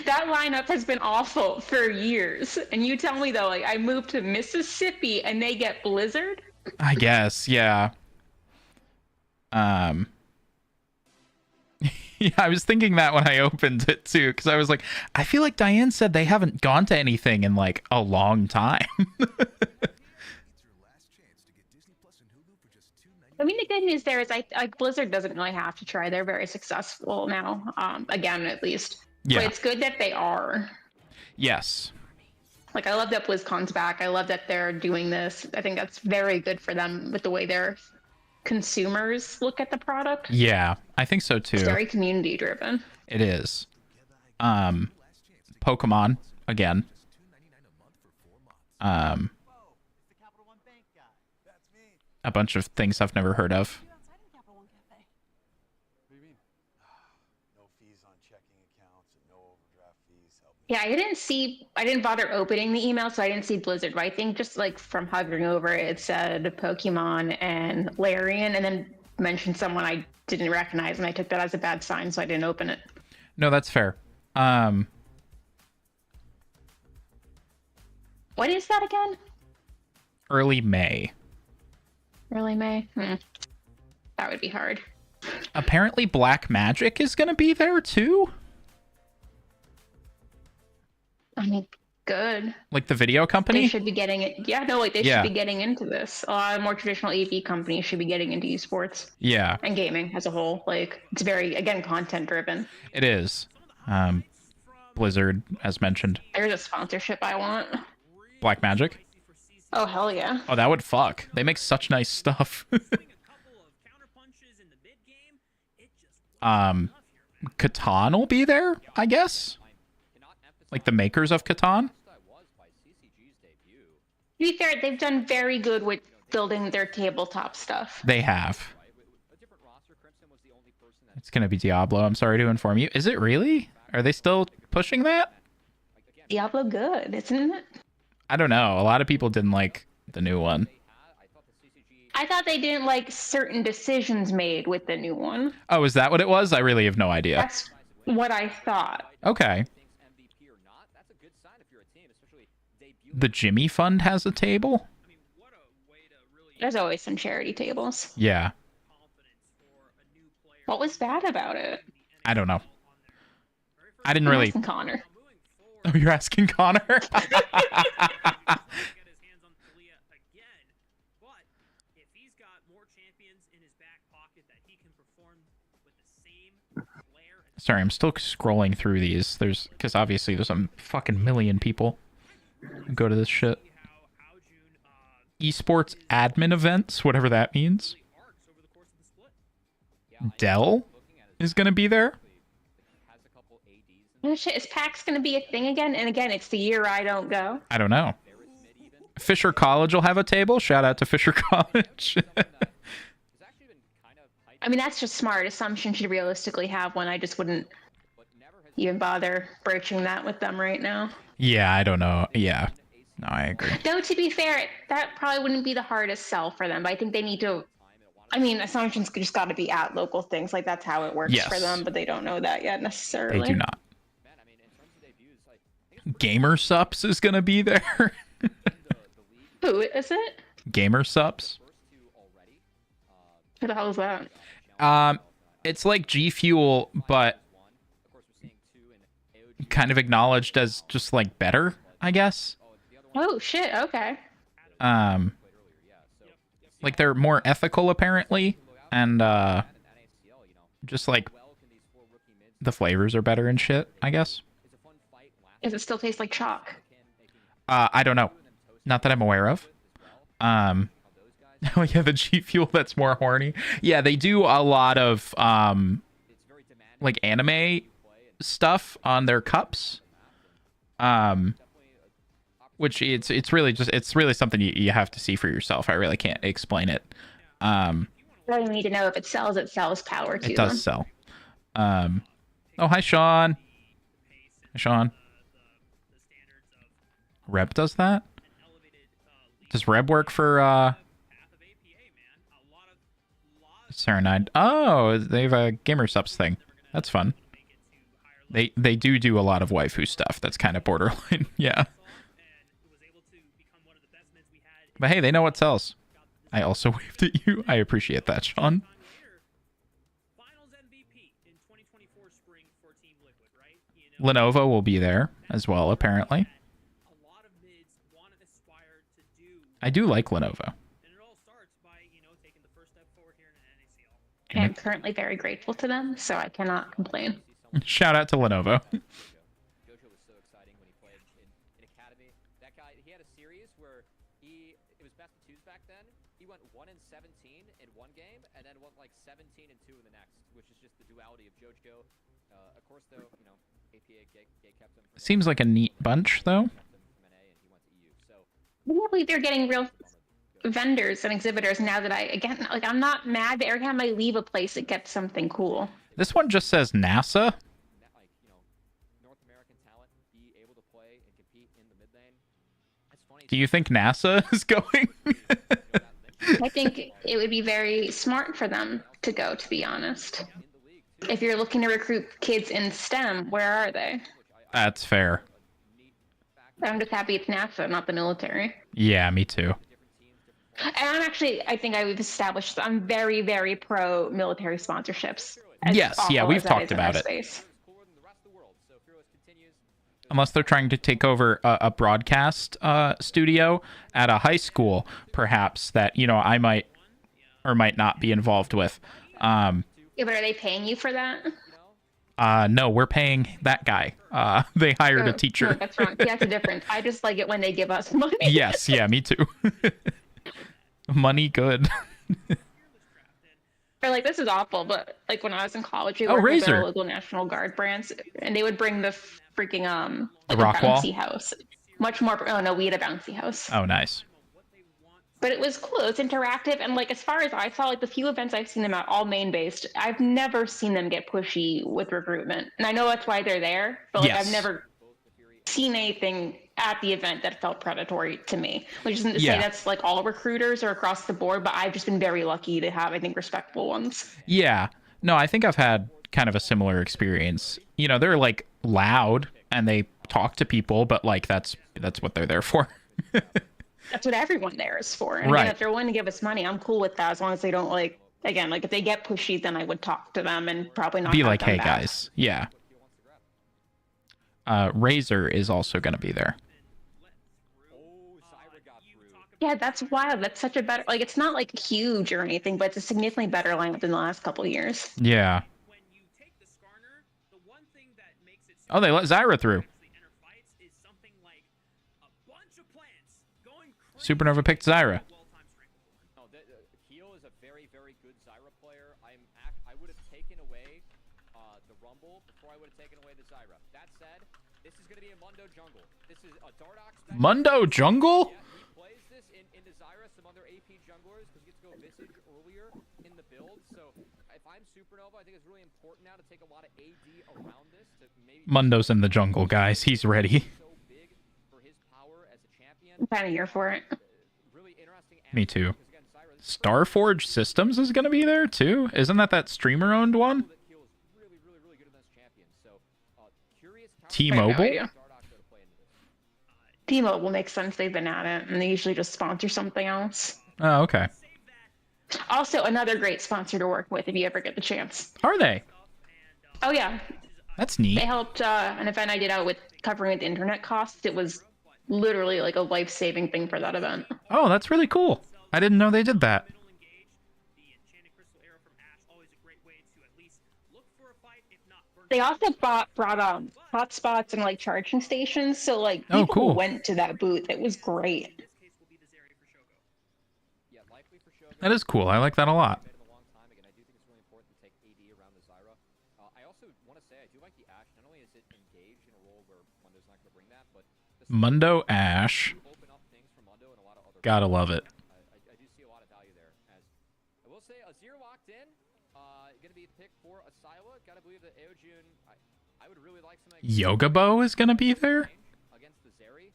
That lineup has been awful for years. And you tell me, though, like, I moved to Mississippi and they get Blizzard? I guess, yeah. Yeah, I was thinking that when I opened it too, because I was like, I feel like Diane said they haven't gone to anything in like a long time. I mean, the good news there is, like Blizzard doesn't really have to try. They're very successful now, again at least. Yeah. But it's good that they are. Yes. Like, I love that BlizzCon's back. I love that they're doing this. I think that's very good for them with the way their consumers look at the product. Yeah, I think so too. It's very community driven. It is. Pokemon again. A bunch of things I've never heard of. Yeah, I didn't bother opening the email, so I didn't see Blizzard. But I think just like from hovering over it, said Pokemon and Larian, and then mentioned someone I didn't recognize, and I took that as a bad sign, so I didn't open it. No, that's fair. What is that again? Early May. Early May? That would be hard. Apparently Black Magic is going to be there too? I mean, good. Like the video company? They should be getting it. Yeah, no, like they should be getting into this. A lot of more traditional AV companies should be getting into esports. Yeah. And gaming as a whole. Like, it's very, again, content driven. It is. Blizzard, as mentioned. There's a sponsorship I want. Black Magic? Oh, hell yeah. Oh, that would fuck. They make such nice stuff. Catan will be there, I guess? Like the makers of Catan? To be fair, they've done very good with building their tabletop stuff. They have. It's going to be Diablo, I'm sorry to inform you. Is it really? Are they still pushing that? Diablo good, isn't it? I don't know. A lot of people didn't like the new one. I thought they didn't like certain decisions made with the new one. Oh, is that what it was? I really have no idea. That's what I thought. Okay. The Jimmy Fund has a table? There's always some charity tables. Yeah. What was bad about it? I don't know. I didn't really... Asking Connor. Oh, you're asking Connor? Sorry, I'm still scrolling through these. Because obviously there's a fucking million people who go to this shit. Esports admin events, whatever that means. Dell is going to be there. Oh shit, is PAX going to be a thing again? And again, it's the year I don't go. I don't know. Fisher College will have a table. Shout out to Fisher College. I mean, that's just smart. Assumption should realistically have one. I just wouldn't even bother broaching that with them right now. Yeah, I don't know. Yeah. No, I agree. Though, to be fair, that probably wouldn't be the hardest sell for them. But I think they need to... I mean, Assumption's just got to be at local things. Like, that's how it works for them. But they don't know that yet, necessarily. They do not. Gamer Sups is going to be there. Who is it? Gamer Sups. Who the hell is that? It's like G Fuel, but kind of acknowledged as just like better, I guess. Oh shit! Okay. Like they're more ethical apparently, and just like the flavors are better and shit, I guess. Does it still taste like chalk? I don't know. Not that I'm aware of. Oh yeah, the G Fuel that's more horny. Yeah, they do a lot of like anime stuff on their cups. Which it's really something you have to see for yourself. I really can't explain it. I don't need to know if it sells. It sells. Power to it does them. Sell. Oh, hi Sean. Hi Sean. Reb does that? Does Reb work for Serenade? Oh, they have a Gamer Subs thing. That's fun. They do a lot of waifu stuff. That's kind of borderline. Yeah. But hey, they know what sells. I also waved at you. I appreciate that, Sean. Lenovo will be there as well, apparently. A lot of mids want to aspire to do. I do like Lenovo. And it all starts by, taking the first step forward here in an NACL. I am currently very grateful to them, so I cannot complain. Shout out to Lenovo. Jojo was so exciting when he played in Academy. That guy, he had a series where it was best of twos back then. He went 1-17 in one game, and then went like 17-2 in the next, which is just the duality of Jojo. Of course, though, APA gay kept him. Seems like a neat bunch, though. I can't believe they're getting real vendors and exhibitors now that I'm not mad, but every time I leave a place, it gets something cool. This one just says NASA. North American talent be able to play and compete in the mid lane. That's funny. Do you think NASA is going? I think it would be very smart for them to go, to be honest. If you're looking to recruit kids in STEM, where are they? That's fair. I'm just happy it's NASA, not the military. Yeah, me too. And I think I've established I'm very, very pro military sponsorships. Yes, yeah, we've talked about it. Space. Unless they're trying to take over a broadcast studio at a high school, perhaps, that, I might or might not be involved with. Yeah, but are they paying you for that? No, we're paying that guy. They hired a teacher. No, that's wrong. Yeah, that's a difference. I just like it when they give us money. Yes, yeah, me too. Money good. Or this is awful, but when I was in college, we Oh, worked with Razor. our local National Guard brands, and they would bring the freaking The rock wall? bouncy house. Much more. Oh no, we had a bouncy house. Oh, nice. But it was cool. It was interactive, and as far as I saw, the few events I've seen them at, all main based, I've never seen them get pushy with recruitment. And I know that's why they're there, but Yes. I've never seen anything at the event that felt predatory to me. Which isn't to say Yeah. that's all recruiters or across the board, but I've just been very lucky to have, I think, respectful ones. Yeah. No, I think I've had kind of a similar experience. They're loud and they talk to people, but that's what they're there for. That's what everyone there is for. And Right. again, if they're willing to give us money, I'm cool with that, as long as they don't if they get pushy, then I would talk to them and probably not Be have like, them hey, back. guys. Yeah. Razor is also going to be there. Yeah, that's wild. That's such a better, it's not huge or anything, but it's a significantly better lineup than the last couple of years. Yeah. Oh, they let Zyra through. Supernova picked Zyra. No, Keel is a very, very good Zyra player. I would have taken away the Rumble before I would have taken away the Zyra. That said, this is going to be a Mundo jungle. This is a Dardox. Mundo jungle? Yeah, he plays this in the Zyra, some other AP junglers, because he gets to go Visage earlier in the build. So if I'm Supernova, I think it's really important now to take a lot of AD around this to maybe. Mundo's in the jungle, guys. He's ready. So big for his power as a champion. I'm kind of here for it. Really interesting. Me too. Starforge Systems is going to be there too? Isn't that streamer-owned one? T-Mobile? idea. T-Mobile makes sense. They've been at it, and they usually just sponsor something else. Oh, okay. Also, another great sponsor to work with if you ever get the chance. Are they? Oh, yeah. That's neat. They helped an event I did out with covering the internet costs. It was literally a life-saving thing for that event. Oh, that's really cool. I didn't know they did that. They also brought hotspots and charging stations, so Oh, people cool. went to that booth. It was great. That is cool. I like that a lot. Mundo Ash. Gotta love it. I do see a lot of value there. As I will say, Azir locked in. Going to be a pick for Asila. Gotta believe that Eojun. I would really like some. Yogabo is gonna be there? Against the Zeri.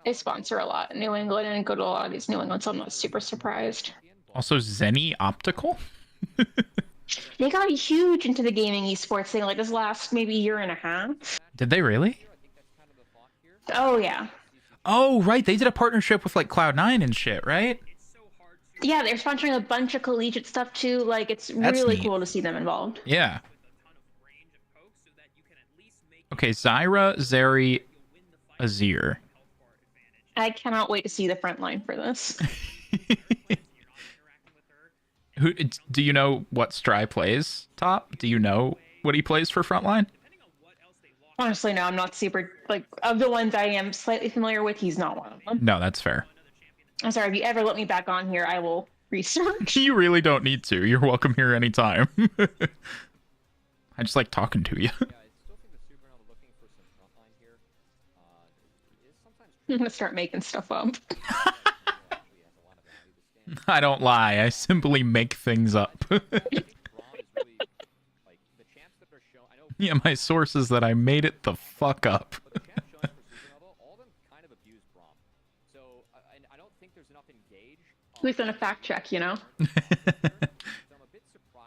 They sponsor a lot in New England and go to a lot of these New England, so I'm not super surprised. Also, Zenny Optical? They got huge into the gaming esports thing this last maybe year and a half. Did they really? Oh, yeah. Oh, right. They did a partnership with Cloud9 and shit, right? Yeah, they're sponsoring a bunch of collegiate stuff too. It's That's really neat. cool to see them involved. Yeah. Okay, Zyra, Zeri, Azir. I cannot wait to see the front line for this. Who do you know what Stry plays top? Do you know what he plays for frontline? Honestly, no, I'm not super like of the ones I am slightly familiar with. He's not one of them. No, that's fair. I'm sorry. If you ever let me back on here, I will research. You really don't need to. You're welcome here anytime. I just like talking to you. I'm gonna start making stuff up. I don't lie. I simply make things up. Yeah, my source is that I made it the fuck up. At least on a fact check, you know.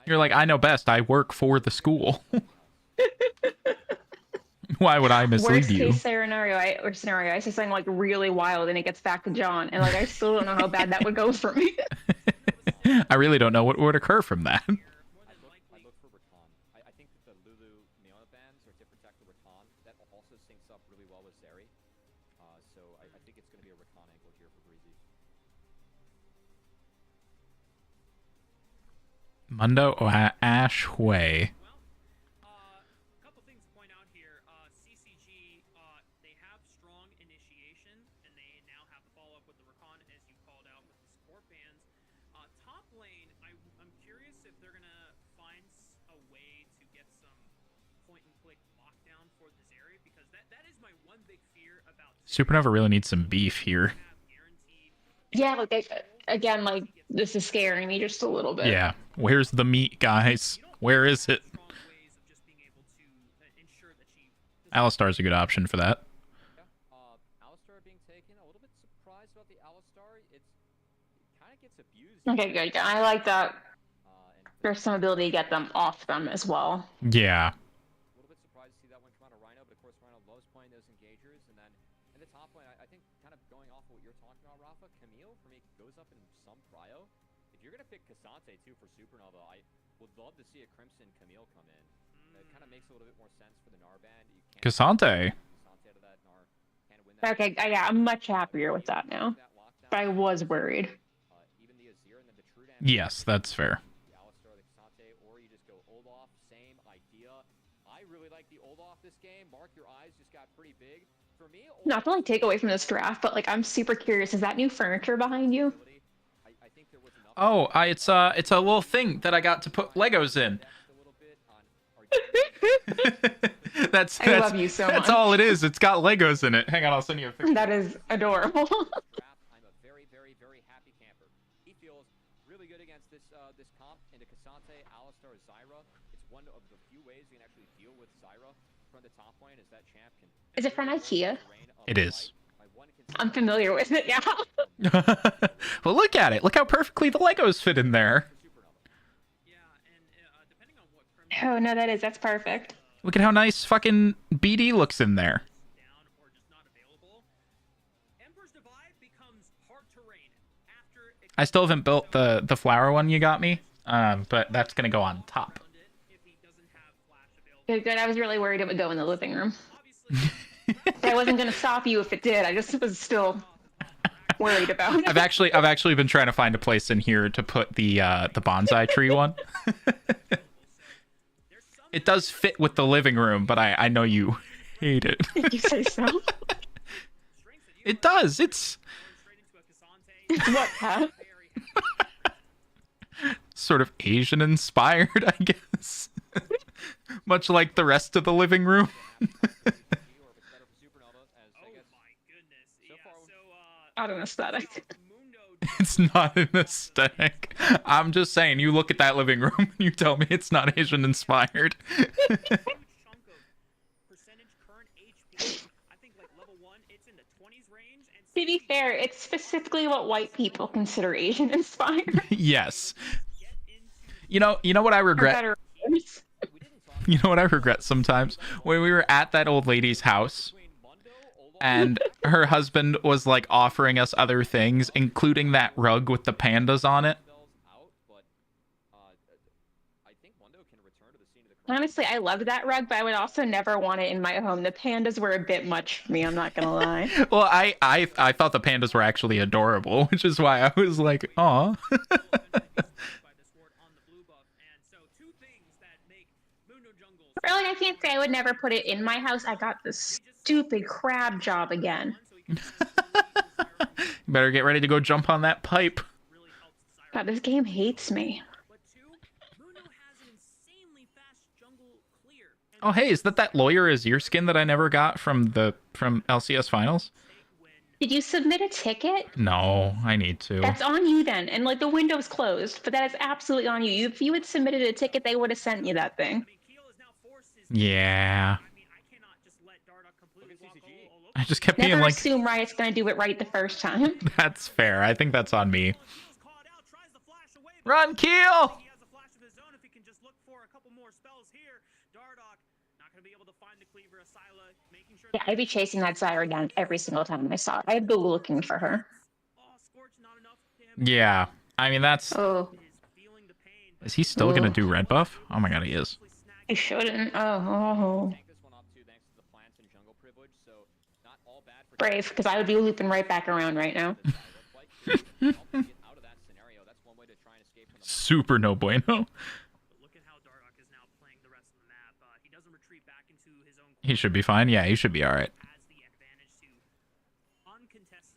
You're like, I know best. I work for the school. Why would I mislead Worst you? case scenario, I say something like really wild, and it gets back to John, and like I still don't know how bad that would go for me. I really don't know what would occur from that. I look for Rakan. I think that the Lulu Neona bands are different tech to Rakan. That also syncs up really well with Zeri. So I think it's going to be a Rakan angle here for Breezy. Mundo Ashway. A couple things to point out here. CCG, they have strong initiation, and they now have to follow up with the Rakan, as you called out, with the support bands. Top lane, I'm curious if they're going to find a way to get some point-and-click lockdown for the Zeri, because that is my one big fear about Supernova really needs some beef here. Yeah, like again, like this is scaring me just a little bit. Yeah, where's the meat, guys? Where is it? Alistar's a good option for that. Alistar being taken, a little bit surprised about the Alistar. It kind of gets abused. Okay, good. I like that. There's some ability to get them off them as well. Yeah. A little bit surprised to see that one come out of Rhino, but of course Rhino loves playing those engagers. And then in the top lane, I think kind of going off of what you're talking about, Rafa, Camille for me goes up in some prio. If you're gonna pick Cassante too for Supernova, I would love to see a Crimson Camille come in. It kind of makes a little bit more sense for the Gnar band. Cassante. Okay, yeah, I'm much happier with that now. But I was worried. Yes, that's fair. Or you just go Olaf, same idea. I really like the Olaf this game. Mark, your eyes just got pretty big. For me, Not to like take away from this draft, but like I'm super curious. Is that new furniture behind you? Oh, it's a little thing that I got to put Legos in. that's I love you so that's much. all it is. It's got Legos in it. Hang on, I'll send you a picture. That is adorable. I'm a very, very, very happy camper. He feels really good against this comp into Cassante, Alistar, Zyra. It's one of the few ways you can actually deal with Zyra from the top lane is that champ can. Is it from IKEA? It is. I'm familiar with it, yeah. Well, look at it. Look how perfectly the Legos fit in there. Oh no, that's perfect. Look at how nice fucking BD looks in there. I still haven't built the flower one you got me, but that's gonna go on top. Good. I was really worried it would go in the living room. I wasn't gonna stop you if it did. I just was still worried about it. I've actually been trying to find a place in here to put the bonsai tree one. It does fit with the living room, but I know you hate it. Did you say so? It does. It's what, huh? Sort of Asian inspired, I guess. Much like the rest of the living room. Not an aesthetic. It's not an aesthetic. I'm just saying, you look at that living room and you tell me it's not Asian inspired. To be fair, it's specifically what white people consider Asian inspired. Yes. You know what I regret? You know what I regret sometimes? When we were at that old lady's house and her husband was like offering us other things, including that rug with the pandas on it. Honestly, I loved that rug, but I would also never want it in my home. The pandas were a bit much for me, I'm not gonna lie. Well, I thought the pandas were actually adorable, which is why I was like, aw. Really, I can't say I would never put it in my house. I got this stupid crab job again. Better get ready to go jump on that pipe. God, this game hates me. Oh, hey, is that Lawyer is Your skin that I never got from LCS Finals? Did you submit a ticket? No, I need to. That's on you then. And like the window's closed, but that is absolutely on you. If you had submitted a ticket, they would have sent you that thing. Yeah. I just kept being Never like, assume Riot's gonna do it right the first time. That's fair. I think that's on me. Run, Keel! Yeah, I'd be chasing that Zyra down every single time I saw it. I'd go looking for her. Yeah. I mean, that's... Oh. Is he still gonna do red buff? Oh my god, he is. He shouldn't. Oh. Brave, because I would be looping right back around right now. Super no bueno. He should be fine. Yeah, he should be alright.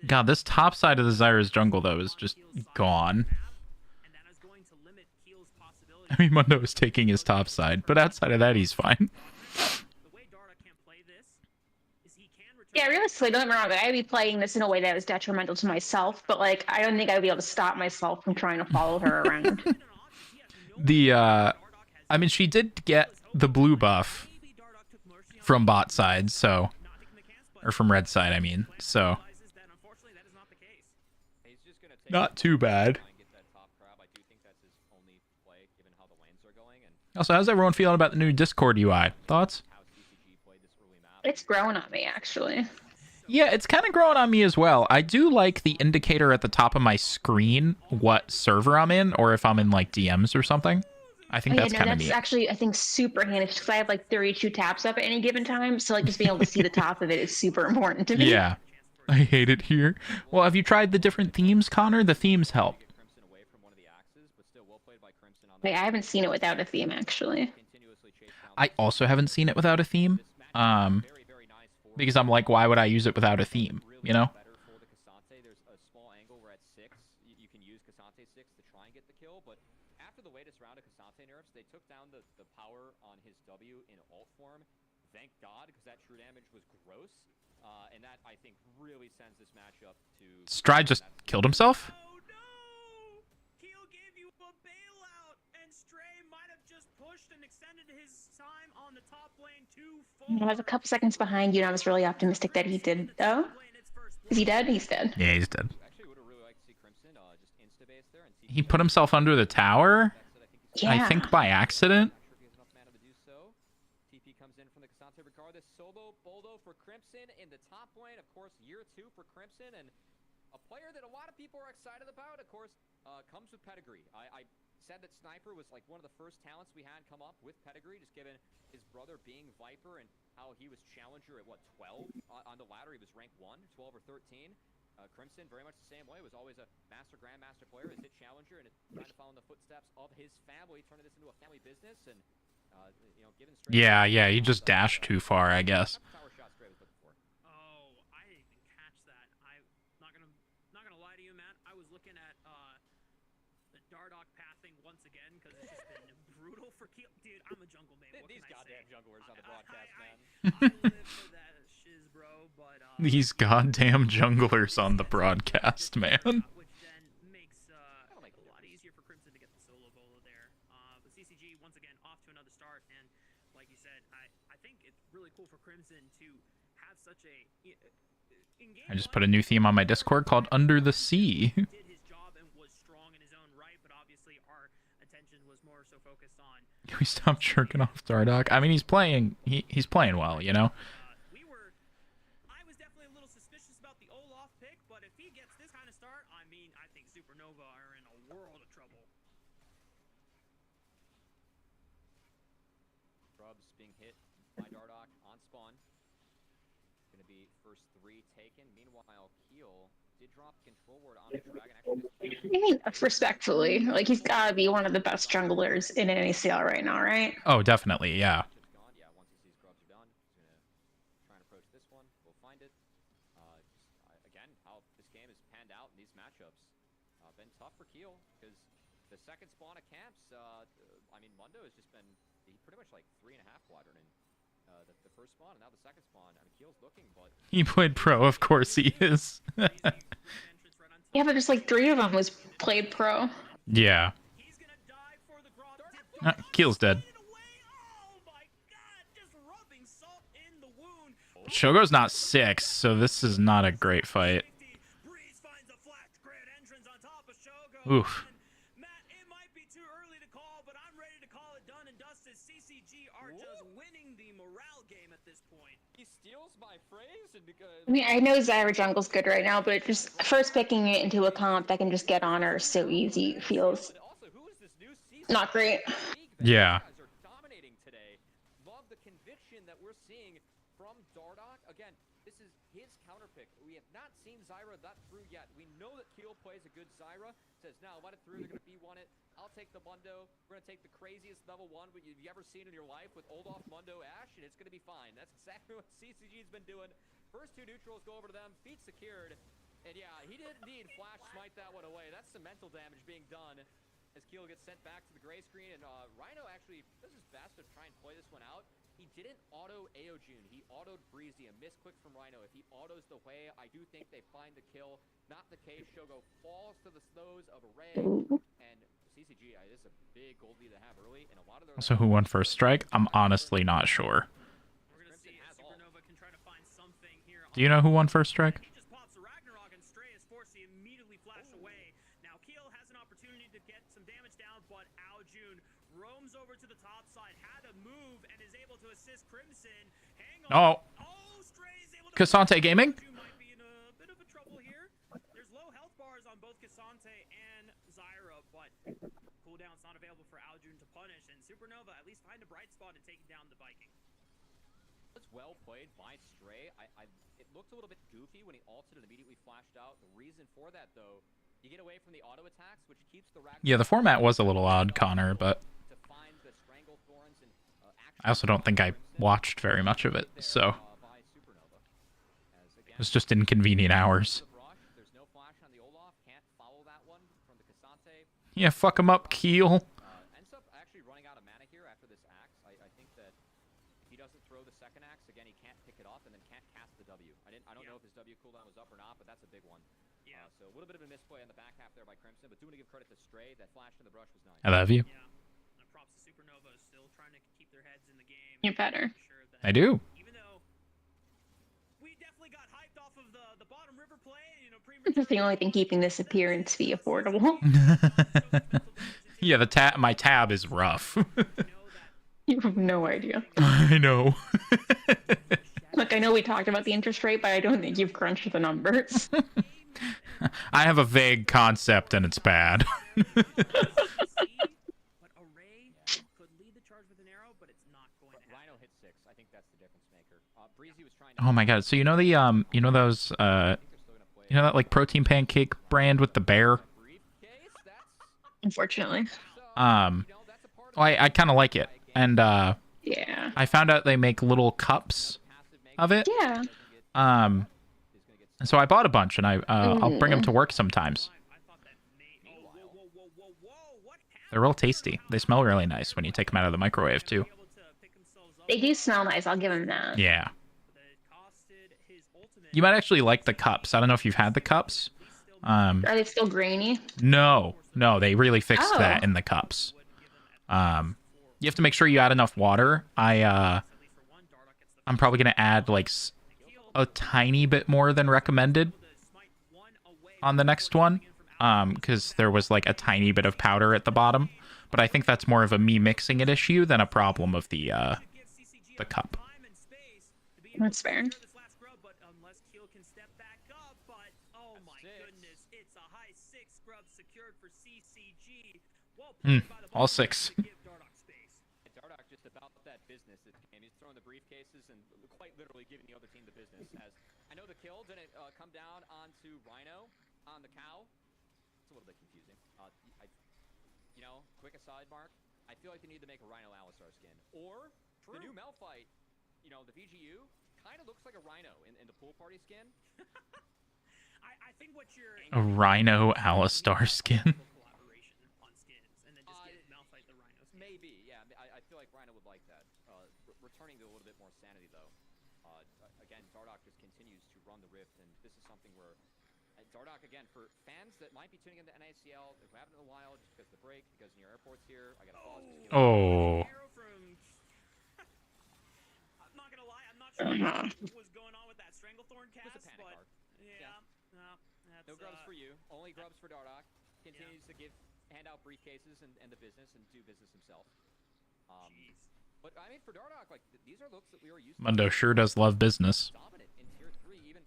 God, this top side of the Zyra's jungle, though, is just gone. I mean, Mundo is taking his top side, but outside of that, he's fine. Yeah, realistically, don't get me wrong, I'd be playing this in a way that was detrimental to myself, but, like, I don't think I'd be able to stop myself from trying to follow her around. I mean, she did get the blue buff from bot side, so... Or from red side, I mean, so... Not too bad. Also, how's everyone feeling about the new Discord UI? Thoughts? It's growing on me, actually. Yeah, it's kind of growing on me as well. I do like the indicator at the top of my screen what server I'm in, or if I'm in, like, DMs or something. I think that's kind of neat. That's actually, I think, super handy, because I have, like, 32 tabs up at any given time, so, like, just being able to see the top of it is super important to me. Yeah. I hate it here. Well, have you tried the different themes, Connor? The themes help. Wait, I haven't seen it without a theme, actually. I also haven't seen it without a theme. Because I'm like, why would I use it without a theme? You know? They took down the power on his W in alt form. Thank God, because that true damage was gross. And that, I think, really sends this matchup to... Stride just killed himself? Oh no! Keel gave you a bailout, and Stray might have just pushed and extended his time on the top lane too far. I was a couple seconds behind you, and I was really optimistic that he did, though. Is he dead? He's dead. Yeah, he's dead. He put himself under the tower? Yeah. I think by accident? TP comes in from the Cassante regardless. Solo Boldo for Crimson in the top lane. Of course, year 2 for Crimson. And a player that a lot of people are excited about, of course, comes with pedigree. I said that Sniper was like one of the first talents we had come up with pedigree, just given his brother being Viper and how he was challenger at, what, 12? On the ladder, he was rank 1, 12 or 13. Crimson, very much the same way, was always a master grandmaster player, has hit challenger, and trying to follow in the footsteps of his family, turning this into a family business, and you know, given yeah, he just dashed too far, I guess. Oh, I didn't even catch that. I'm not gonna lie to you, Matt. I was looking at the Dardock pathing once again because it's just been brutal for Keel. Dude, I'm a jungle man. These goddamn junglers on the broadcast, man. I live for that shiz, bro. But these goddamn junglers on the broadcast, man. Which then makes it a lot easier for Crimson to get the solo bolo there. But CCG once again off to another start, and like you said, I think it's really cool for Crimson to have such a. I just put a new theme on my Discord called Under the Sea. Did his job and was strong in his own right, but obviously our attention was more so focused on. Can we stop jerking off Dardock? I mean, he's playing. He's playing well, you know. I was definitely a little suspicious about the Olaf pick, but if he gets this kind of start, I mean, I think Supernova are in a world of trouble. Scrubs being hit by Dardoch on spawn. Going to be first 3 taken. Meanwhile, Keel did drop control ward on the dragon. Actually, I mean, respectfully, like he's gotta be one of the best junglers in NACL right now, right? Oh, definitely, yeah. Yeah, once he sees Grubs are done, he's going to try and approach this one. We'll find it. Again, how this game has panned out in these matchups. Been tough for Keel, because the second spawn of camps, I mean, Mundo has just been, he pretty much like 3.5 quadrant in the first spawn, and now the second spawn. I mean, Keel's looking, but... He played pro, of course he is. Yeah, but there's like 3 of them was played pro. Yeah. Keel's dead. Shogo's not 6, so this is not a great fight. Oof. Matt, it might be too early to call, but I'm ready to call it done and dusted. CCG are just winning the morale game at this point. He steals my phrase and because... I mean, I know Zyra jungle's good right now, but just first picking it into a comp that can just get on her so easy feels not great. Yeah. Dominating today. Love the conviction that we're seeing from Dardoch. Again, this is his counterpick. We have not seen Zyra that through yet. We know that Keel plays a good Zyra. Says, now let it through. They're going to B1 it. I'll take the Mundo. We're going to take the craziest level 1 you've ever seen in your life with Olaf, Mundo, Ashe, and it's going to be fine. That's exactly what CCG's been doing. First 2 neutrals go over to them. Feet secured. And yeah, he did indeed flash smite that one away. That's some mental damage being done as Keel gets sent back to the gray screen. And Rhino actually does his best to try and play this one out. He didn't auto Aojun. He autoed Breezy. A misclick from Rhino. If he autos the way, I do think they find the kill. Not the case. Shogo falls to the throws of Array. And CCG, this is a big gold lead to have early. And a lot of their... So who won first strike? I'm honestly not sure. We're going to see if Supernova can try to find something here. Do you know who won first strike? He just pops a Ragnarok and Stray is forced to immediately flash away. Now Keel has an opportunity to get some damage down, but Aojun roams over to the top side, had a move, and is able to assist Crimson. Hang on. Oh, Stray is able to... Cassante Gaming? Might be in a bit of a trouble here. There's low health bars on both Cassante and Zyra, but cooldown's not available for Aojun to punish, and Supernova at least find a bright spot in taking down the Viking. It's well played by Stray. It looked a little bit goofy when he ulted and immediately flashed out. The reason for that, though, you get away from the auto attacks, which keeps the Ragnarok... Yeah, the format was a little odd, Connor, but... I also don't think I watched very much of it, so... It was just inconvenient hours. Yeah, fuck him up, Keel. Ends up actually running out of mana here after this axe. I think that if he doesn't throw the second axe, again, he can't pick it off and then can't cast the W. I don't know if his W cooldown was up or not, but that's a big one. Yeah. So a little bit of a misplay on the back half there by Crimson, but do want to give credit to Stray. That flash in the brush was nice. I love you. Yeah. And props to Supernova, still trying to keep their heads in the game. You're better. I do. Even though we definitely got hyped off of the bottom river play, you know, This is the only thing keeping this appearance fee affordable. Yeah, my tab is rough. You have no idea. I know. Look, I know we talked about the interest rate, but I don't think you've crunched the numbers. I have a vague concept and it's bad. Oh my god, so you know the you know those you know that like protein pancake brand with the bear? Unfortunately. I kind of like it. And yeah. I found out they make little cups of it. Yeah. So I bought a bunch and I'll bring them to work sometimes. They're real tasty. They smell really nice when you take them out of the microwave too. They do smell nice, I'll give them that. Yeah. You might actually like the cups. I don't know if you've had the cups. Are they still grainy? No, they really fixed that in the cups. You have to make sure you add enough water. I'm probably gonna add like a tiny bit more than recommended on the next one, because there was like a tiny bit of powder at the bottom. But I think that's more of a me mixing it issue than a problem of the cup. That's fair. All 6. Dardoch just about that business. throwing the briefcases and quite literally giving the other team the business. As I know the kill didn't come down onto Rhino on the cow. It's a little bit confusing. Quick aside, Mark. I feel like they need to make a Rhino Alistar skin. Or the new Malphite, the VGU, kind of looks like a Rhino in the pool party skin. I think what you're... A Rhino Alistar skin. Collaboration on skins, and then just give Malphite the Rhino skin. Maybe, yeah. I feel like Rhino would like that. Returning to a little bit more sanity, though. Again, Dardoch just continues to run the Rift, and this is something where Dardoch, again, for fans that might be tuning into NACL, if we haven't in a while, just because of the break, because New Airport's here, I got to pause. Oh. I'm not gonna lie, I'm not sure what was going on with that Stranglethorn cast, Just a panic but no, no grubs for you. Only grubs for Dardoch. Continues to hand out briefcases and the business and do business himself. But I mean, for Dardoch, like these are looks that we were used to. Mundo sure does love business. Dominant in tier 3, even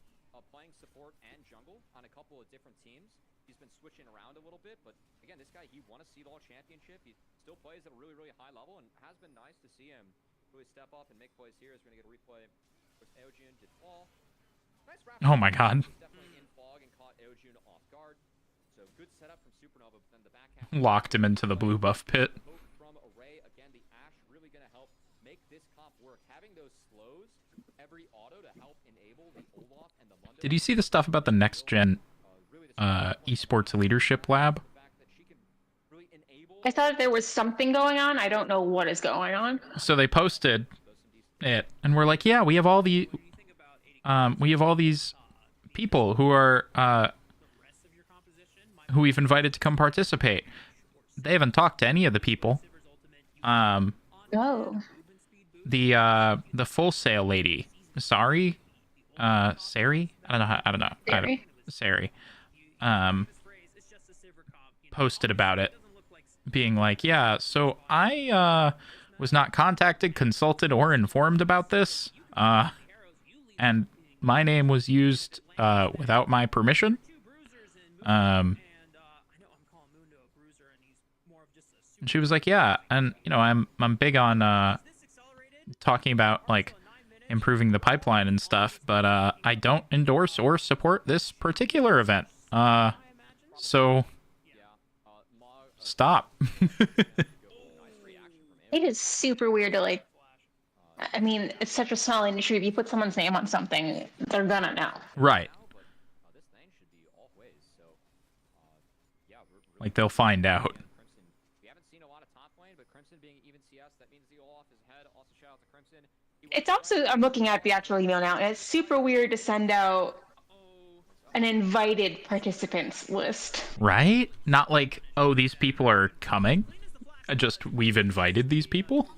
playing support and jungle on a couple of different teams. He's been switching around a little bit, but again, this guy, he won a CCG championship. He still plays at a really, really high level, and has been nice to see him really step up and make plays here. As we're gonna get a replay. Of course, Eojun did fall. Nice oh my God. Definitely in fog and caught Eojun off guard. So good setup from Supernova, but then the back half locked him into the blue buff pit. From Array again, the Ashe really gonna help make this comp work. Having those slows, every auto to help enable the Olaf and the Mundo. Did you see the stuff about the next gen esports leadership lab? I thought there was something going on. I don't know what is going on. So they posted it, and we're like, yeah, we have all these people who are who we've invited to come participate. They haven't talked to any of the people. Oh. The Full Sail lady, Sari, Sari, I don't know. Sari, posted about it, being like, yeah, so I was not contacted, consulted, or informed about this, and my name was used without my permission. And she was like, yeah, and I'm big on talking about like improving the pipeline and stuff, but I don't endorse or support this particular event. So stop. It is super weird to like. I mean, it's such a small industry. If you put someone's name on something, they're gonna know. Right. Like they'll find out. We haven't seen a lot of top lane, but Crimson being even CS, that means the Olaf is ahead. Also shout out to Crimson. It's also, I'm looking at the actual email now, and it's super weird to send out an invited participants list. Right? Not like, oh, these people are coming. Just, we've invited these people.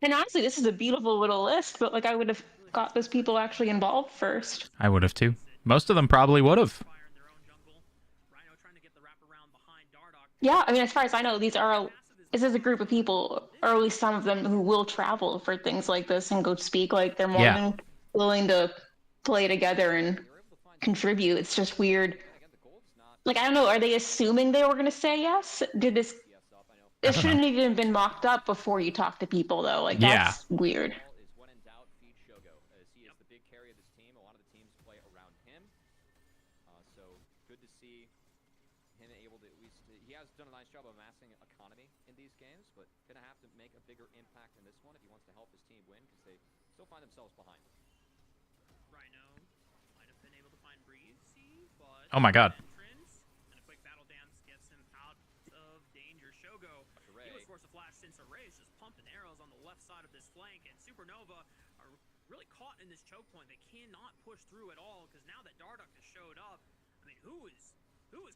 And honestly, this is a beautiful little list, but like I would have got those people actually involved first. I would have too. Most of them probably would have. Yeah, I mean, as far as I know, this is a group of people, or at least some of them, who will travel for things like this and go speak. Like they're more than willing to play together and contribute. It's just weird. Like, I don't know, are they assuming they were going to say yes? This shouldn't even have been mocked up before you talk to people, though. Like, that's weird. Done a nice job of amassing economy in these games, but gonna have to make a bigger impact in this one if he wants to help his team win, because they still find themselves behind. Rhino might have been able to find Breezy, but oh my God. And a quick battle dance gets him out of danger. Shogo, he was forced to flash since Array's just pumping arrows on the left side of this flank, and Supernova are really caught in this choke point. They cannot push through at all, because now that Dardoch has showed up, I mean, who is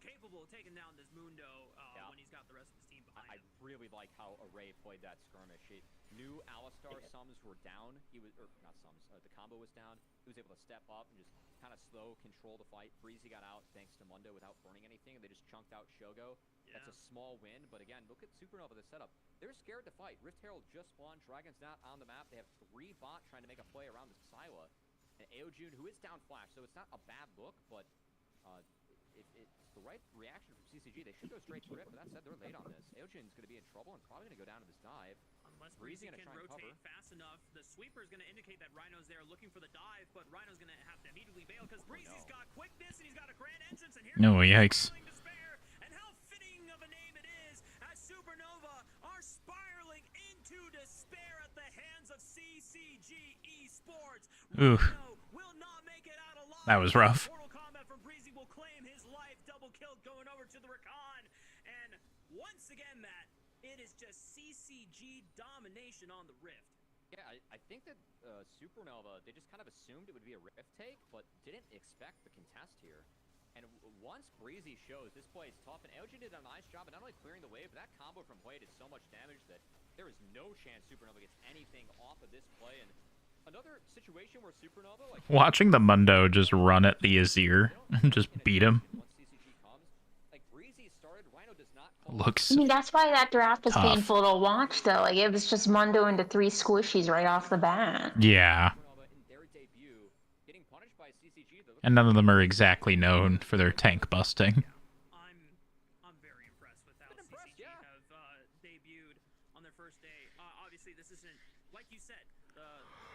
capable of taking down this Mundo when he's got the rest of his team behind him? I really like how Array played that skirmish. He knew Alistar sums were down. He was, or not sums, the combo was down. He was able to step up and just kind of slow control the fight. Breezy got out thanks to Mundo without burning anything, and they just chunked out Shogo. Yeah. That's a small win, but again, look at Supernova, the setup. They're scared to fight. Rift Herald just spawned. Dragon's not on the map. They have 3 bots trying to make a play around the Syla. And Eojun, who is down flash, so it's not a bad look, but it's the right reaction from CCG. They should go straight to Rift, but that said, they're late on this. Eojun's going to be in trouble and probably going to go down to this dive. Unless Breezy Breezy gonna can try and rotate cover. fast enough, the sweeper is going to indicate that Rhino's there looking for the dive, but Rhino's going to have to immediately bail because Breezy's got quickness and he's got a grand entrance, and here No, yikes. despair. And how fitting of a name it is as Supernova are spiraling into despair at the hands of CCG Esports. Ooh. Rhino will not make it out alive. That was rough. Mortal Kombat from Breezy will claim his life, double killed going over to the Rakan. And once again, Matt, it is just CCG domination on the Rift. Yeah, I think that Supernova, they just kind of assumed it would be a Rift take, but didn't expect the contest here. And once Breezy shows this play is tough, and LG did a nice job of not only clearing the wave, but that combo from Play did so much damage that there is no chance Supernova gets anything off of this play. And another situation where Supernova, like, Watching the Mundo just run at the Azir and just beat him looks. I mean, that's why that draft was tough. painful to watch, though. Like, it was just Mundo into 3 squishies right off the bat. Yeah. And none of them are exactly known for their tank busting. I'm very impressed with how CCG have debuted on their first day. Obviously, this isn't, like you said,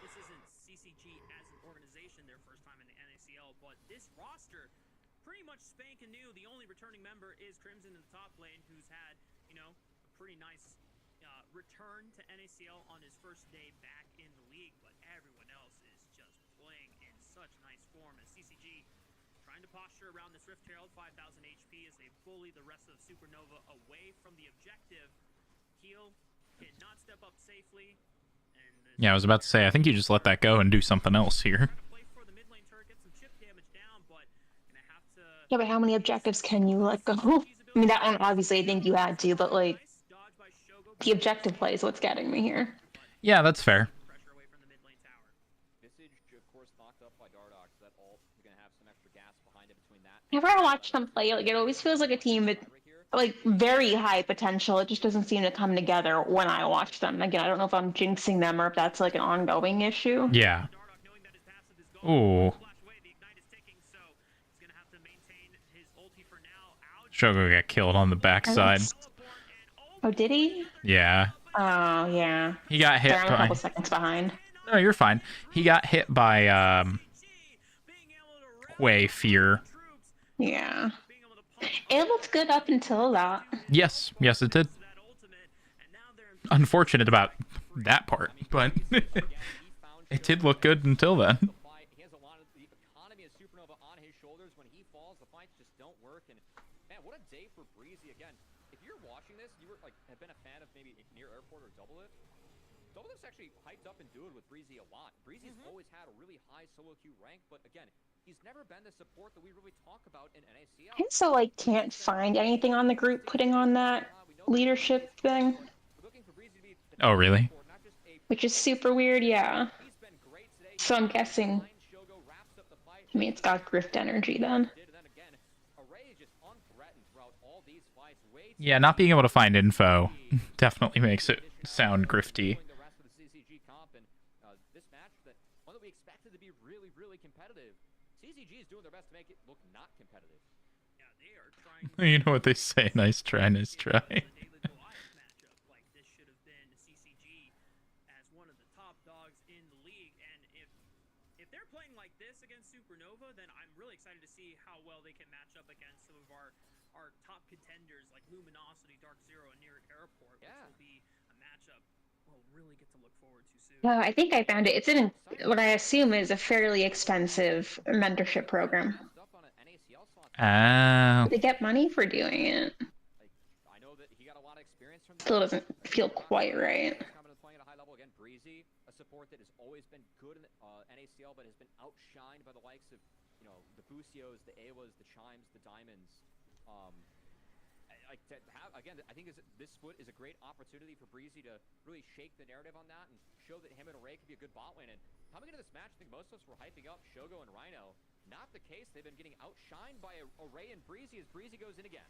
this isn't CCG as an organization their first time in the NACL, but this roster pretty much spanking new. The only returning member is Crimson in the top lane, who's had, you know, a pretty nice return to NACL on his first day back in the league, but everyone else is just playing in such nice form as CCG trying to posture around this Rift Herald, 5,000 HP as they bully the rest of Supernova away from the objective. Keel cannot step up safely. And Yeah, I was about to say, I think you just let that go and do something else here. Yeah, but how many objectives can you let go? I mean, that one, obviously, I think you had to, but, like, the objective play is what's getting me here. Yeah, that's fair. Whenever I watch them play, like, it always feels like a team with, like, very high potential. It just doesn't seem to come together when I watch them. Again, I don't know if I'm jinxing them or if that's, like, an ongoing issue. Yeah. Ooh. Shogo got killed on the backside. Oh, did he? Yeah. Oh, yeah. He got hit I'm a by... couple seconds behind. No, you're fine. He got hit by, Quay Fear. Yeah. It looked good up until that. Yes. Yes, it did. Unfortunate about that part, but it did look good until then. He has a lot of the economy of Supernova on his shoulders. When he falls, the fights just don't work. And man, what a day for Breezy again. If you're watching this, you were like have been a fan of maybe Near Airport or Double Lift. Double Lift's actually hyped up and duoed with Breezy a lot. Breezy's always had a really high solo queue rank, but again, he's never been the support that we really talk about in NACL. I also, like, can't find anything on the group putting on that leadership thing. Oh, really? Which is super weird, yeah. So I'm guessing... I mean, it's got Grift energy, then. Yeah, not being able to find info definitely makes it sound grifty. This match, one that we expected to be really, really competitive. CCG is doing their best to make it look not competitive. Yeah, they are trying. You know what they say? Nice try, nice try. Like this should have been CCG as one of the top dogs in the league, and if they're playing like this against Supernova, then I'm really excited to see how well they can match up against some of our top contenders like Luminosity, Dark Zero, and Near Airport, which will be a matchup we'll really get to look forward to soon. I think I found it. It's in what I assume is a fairly expensive mentorship program. Oh. They get money for doing it. Still doesn't feel quite right. Breezy, a support that has always been good in NACL, but has been outshined by the likes of, you know, the Busios, the Awas, the Chimes, the Diamonds. Again, I think this split is a great opportunity for Breezy to really shake the narrative on that and show that him and Array could be a good bot lane. And coming into this match, I think most of us were hyping up Shogo and Rhino. Not the case. They've been getting outshined by Array and Breezy as Breezy goes in again.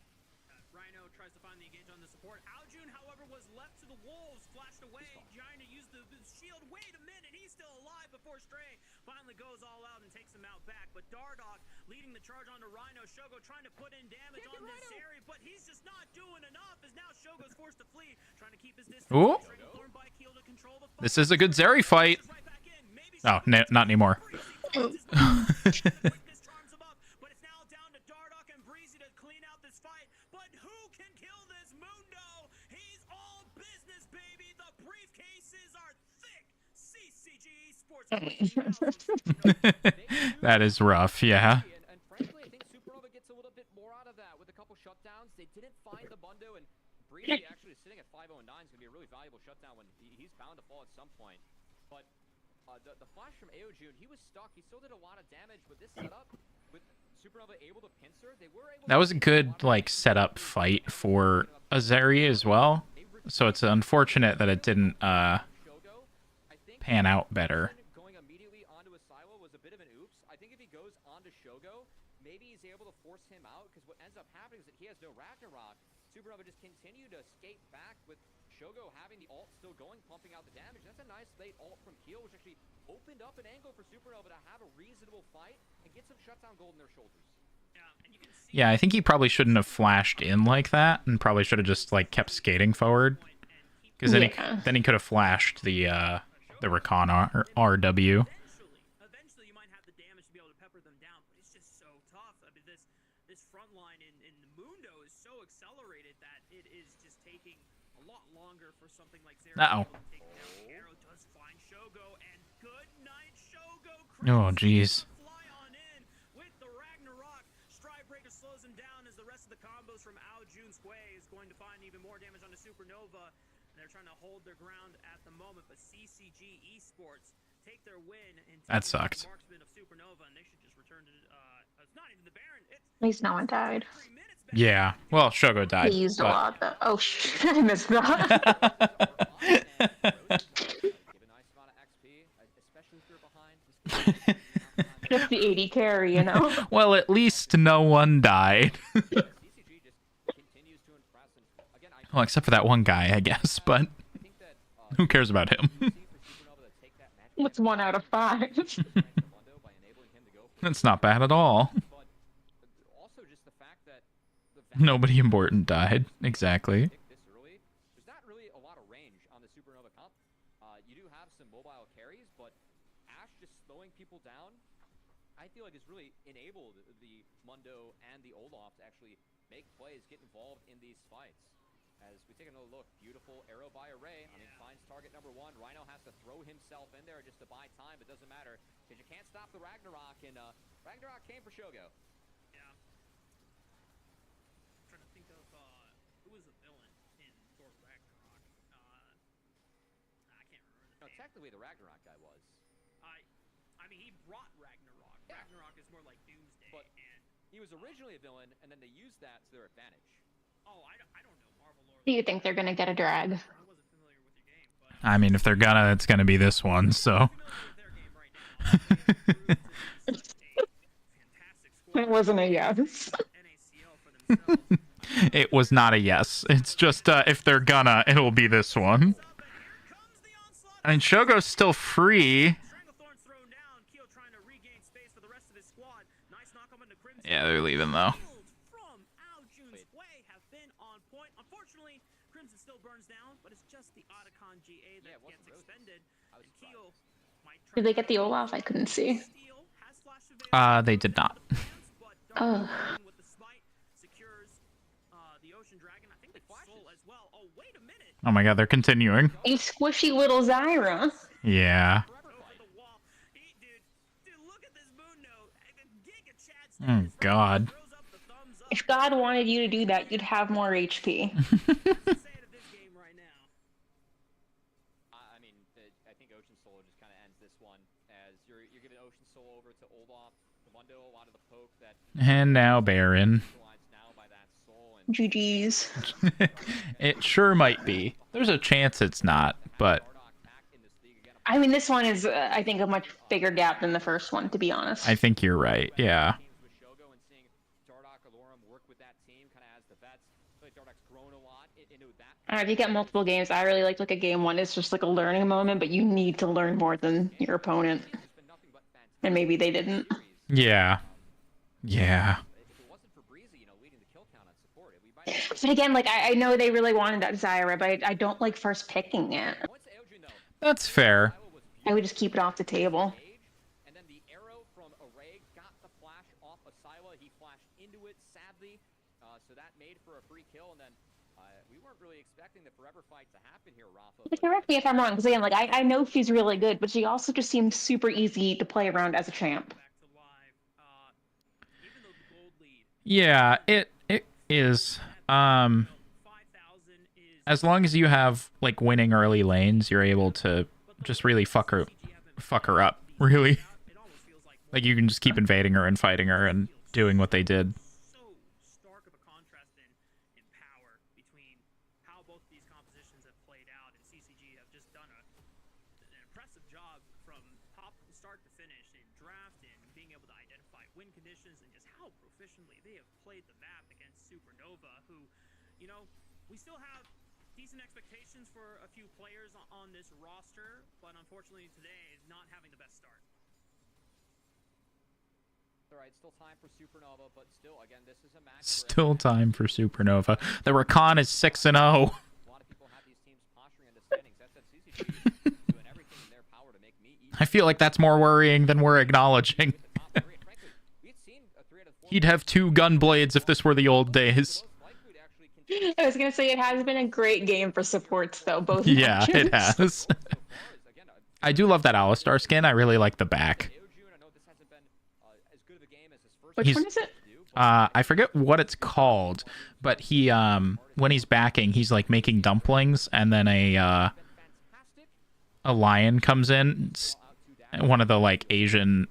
Rhino tries to find the engage on the support. Aljun, however, was left to the wolves, flashed away. Giant used the shield. Wait a minute, he's still alive before Stray finally goes all out and takes him out back. But Dardoch leading the charge onto Rhino. Shogo trying to put in damage on this area, but he's just not doing enough. As now Shogo's forced to flee, trying to keep his distance. Ooh. This is a good Zeri fight. Oh, no, not anymore. That is rough, yeah. And frankly, I think Supernova gets a little bit more out of that with a couple shutdowns. They didn't find the Mundo, and Breezy actually sitting at 5-0-9 is going to be a really valuable shutdown when he's bound to fall at some point. But the flash from Aojun, he was stuck. He still did a lot of damage, but this setup with Supernova able to pincer, they were able. That was a good like setup fight for Azeri as well. So it's unfortunate that it didn't pan out better. Going immediately onto a silo was a bit of an oops. I think if he goes onto Shogo, maybe he's able to force him out, because what ends up happening is that he has no Ragnarok. Supernova just continue to skate back with Shogo having the ult still going, pumping out the damage. That's a nice late ult from Keel, which actually opened up an angle for Supernova to have a reasonable fight and get some shutdown gold in their shoulders. Yeah, I think he probably shouldn't have flashed in like that, and probably should have just like kept skating forward, because then he could have flashed the Recon RW. Eventually, you might have the damage to be able to pepper them down, but it's just so tough. I mean, this front line in the Mundo is so accelerated that it is just taking a lot longer for something like Zeri to take down. Arrow does find Shogo, and good night, Shogo. Oh, jeez. Fly on in with the Ragnarok. Strivebreaker slows him down as the rest of the combos from Aljun's way is going to find even more damage on the Supernova. They're trying to hold their ground at the moment, but CCG Esports take their win. That sucked. Marksman of Supernova, and they should just return to. It's not even the Baron. At least no one died. Yeah. Well, Shogo died. He used a lot, though. Oh shit! I missed that. Just the 80 carry, you know. Well, at least no one died. Well, except for that one guy, I guess, but who cares about him? What's 1 out of 5? That's not bad at all. Nobody important died. Exactly. There's not really a lot of range on the Supernova comp. You do have some mobile carries, but Ash just slowing people down, I feel like has really enabled the Mundo and the Olaf to actually make plays, get involved in these fights. As we take another look, beautiful arrow by Array. I mean, finds target number 1. Rhino has to throw himself in there just to buy time, but doesn't matter because you can't stop the Ragnarok, and Ragnarok came for Shogo. Yeah. I'm trying to think of who was the villain in Thor Ragnarok. I can't remember the name. Technically, the Ragnarok guy was. I mean, he brought Ragnarok. Yeah. Ragnarok is more like Doomsday, but he was originally a villain, and then they used that to their advantage. Oh, I don't know. Do you think they're gonna get a drag? I mean, if they're gonna, it's gonna be this one, so. It wasn't a yes. It was not a yes. It's just, if they're gonna, it'll be this one. I mean, Shogo's still free. Yeah, they're leaving, though. Did they get the Olaf? I couldn't see. They did not. Oh. Oh my god, they're continuing. A squishy little Zyra. Yeah. Oh god. If God wanted you to do that, you'd have more HP. I mean, I think Ocean Soul just kind of ends this one as you're giving Ocean Soul over to Olaf, the Mundo, a lot of the poke that. And now Baron. GG's. It sure might be. There's a chance it's not, but. I mean, this one is, I think, a much bigger gap than the first one, to be honest. I think you're right, yeah. If you get multiple games, I really like a game one is just like a learning moment, but you need to learn more than your opponent. And maybe they didn't. Yeah. Yeah. But again, like I know they really wanted that Zyra, but I don't like first picking it. That's fair. I would just keep it off the table. And then the arrow from Array got the flash off Asila. He flashed into it, sadly. So that made for a free kill. And then we weren't really expecting the forever fight to happen here, Rafa. Correct me if I'm wrong, because again, like I know she's really good, but she also just seems super easy to play around as a champ. Yeah, it is. As long as you have like winning early lanes, you're able to just really fuck her up. Really, like you can just keep invading her and fighting her and doing what they did. So stark of a contrast in power between how both these compositions have played out, and CCG have just done an impressive job from start to finish in draft and being able to identify win conditions and just how proficiently they have played the map against Supernova, who, you know, we still have decent expectations for a few players on this roster, but unfortunately today, not having the best start. All right, still time for Supernova, but still, again, this is a match. Still time for Supernova. The Rakan is 6-0. A lot of people have these teams posturing in the standings. That's that CCG doing everything in their power to make me eat. I feel like that's more worrying than we're acknowledging. He'd have 2 gun blades if this were the old days. I was gonna say it has been a great game for supports though, both Yeah, matches. it has. I do love that Alistar skin. I really like the back. Which one is it? I forget what it's called, but he when he's backing, he's like making dumplings, and then a lion comes in. One of the like Asian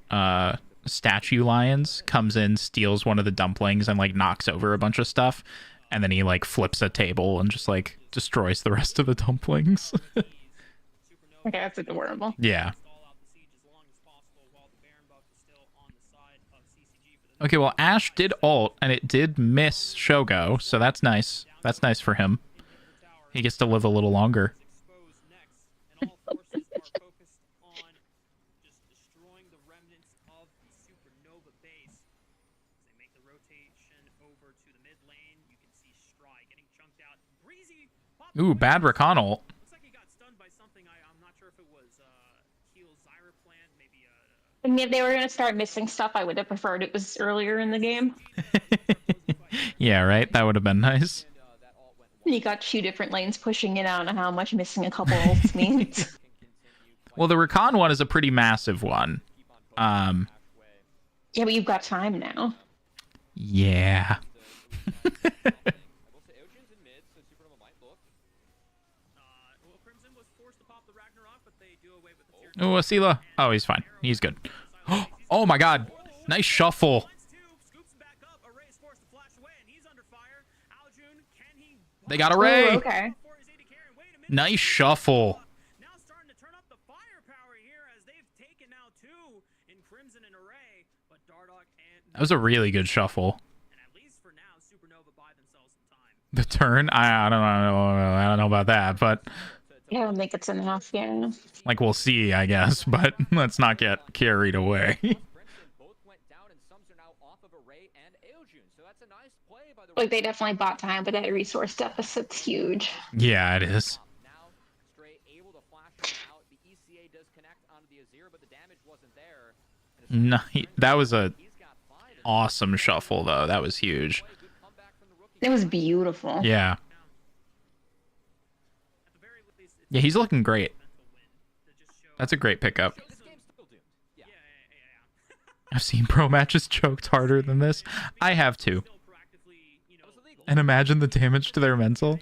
statue lions comes in, steals one of the dumplings, and like knocks over a bunch of stuff, and then he like flips a table and just like destroys the rest of the dumplings. Okay, that's adorable. Yeah. Okay, well, Ashe did ult, and it did miss Shogo, so that's nice. That's nice for him. He gets to live a little longer. Ooh, bad Rakan ult. I mean, if they were going to start missing stuff, I would have preferred it was earlier in the game. Yeah, right? That would have been nice. You got 2 different lanes pushing it. I don't know how much missing a couple ults means. Well, the Rakan one is a pretty massive one. Yeah, but you've got time now. Yeah. Oh, Asila. Oh, he's fine. He's good. Oh my god. Nice shuffle. They got Array. Ooh, okay. Nice shuffle. That was a really good shuffle. The turn? I don't know about that, but Yeah, I don't think it's enough, yeah. like we'll see, I guess, but let's not get carried away. Like, they definitely bought time, but that resource deficit's huge. Yeah, it is. No, that was a awesome shuffle, though. That was huge. It was beautiful. Yeah. Yeah, he's looking great. That's a great pickup. I've seen pro matches choked harder than this. I have too. And imagine the damage to their mental.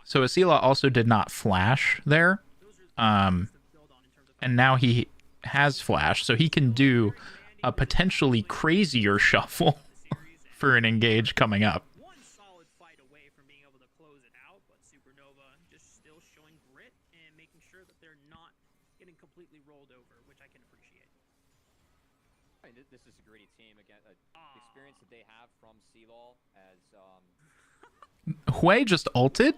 So Asila also did not flash there. And now he has flash, so he can do a potentially crazier shuffle for an engage coming up. have from CLOL as Hui just ulted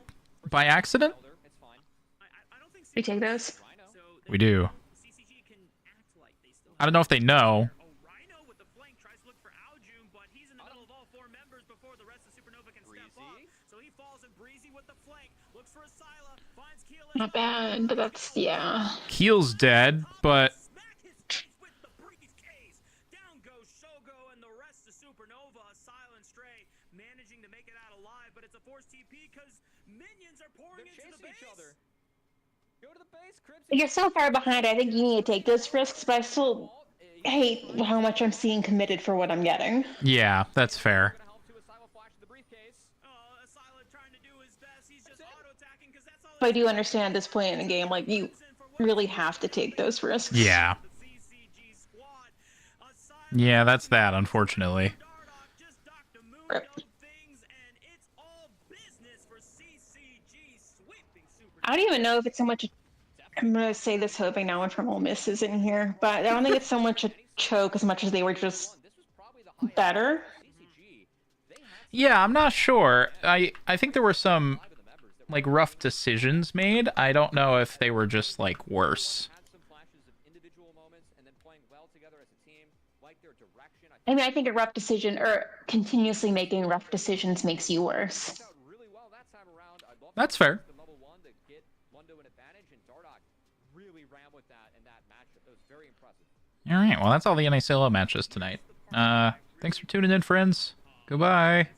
by accident? it's fine. I don't think We take those. Rhino. so. We do. CCG can act like they still I don't know if they know. Oh, Rhino with the flank tries to look for Aljun, but he's in the middle of all 4 members before the rest of Supernova can step up. So he falls and Breezy with the flank, looks for a Syla, finds Keel. Not bad, but that's, yeah. Keel's dead, but Smack his face with the briefcase. Down goes Shogo and the rest of Supernova. Silent Stray managing to make it out alive, but it's a forced TP because minions are pouring They're into the chasing base. each other. Go to the base, Crimson. You're so far behind, I think you need to take those risks, but I still hate how much I'm seeing committed for what I'm getting. yeah, that's fair. Gonna help to a Silo flash to the briefcase. Silent trying to do his best. He's just auto-attacking because that's all. But I do understand at this point in the game, like, you really have to take those risks. Yeah. The CCG squad. Yeah, that's that, unfortunately. Dardoch just Dr. Moon Rip. things, and it's all business for CCG sweeping Super. I don't even know if it's so much. I'm gonna say this hoping no one from Ole Miss is in here, but I don't think it's so much a choke as much as they were just This was probably the highest better. CCG. They had Yeah, I'm not sure. I think there were some, five of the members that like, rough decisions made. I don't know if they were just, like, worse. had some flashes of individual moments and then playing well together as a team, like their direction. I mean, I think a rough decision or continuously making rough decisions makes you worse. Out really well that time around. I'd love That's to fair. the level 1 to get Mundo an advantage, and Dardoch really ran with that in that matchup. That was very impressive. All right, well, that's all the NACL matches tonight. Thanks for tuning in, friends. Goodbye.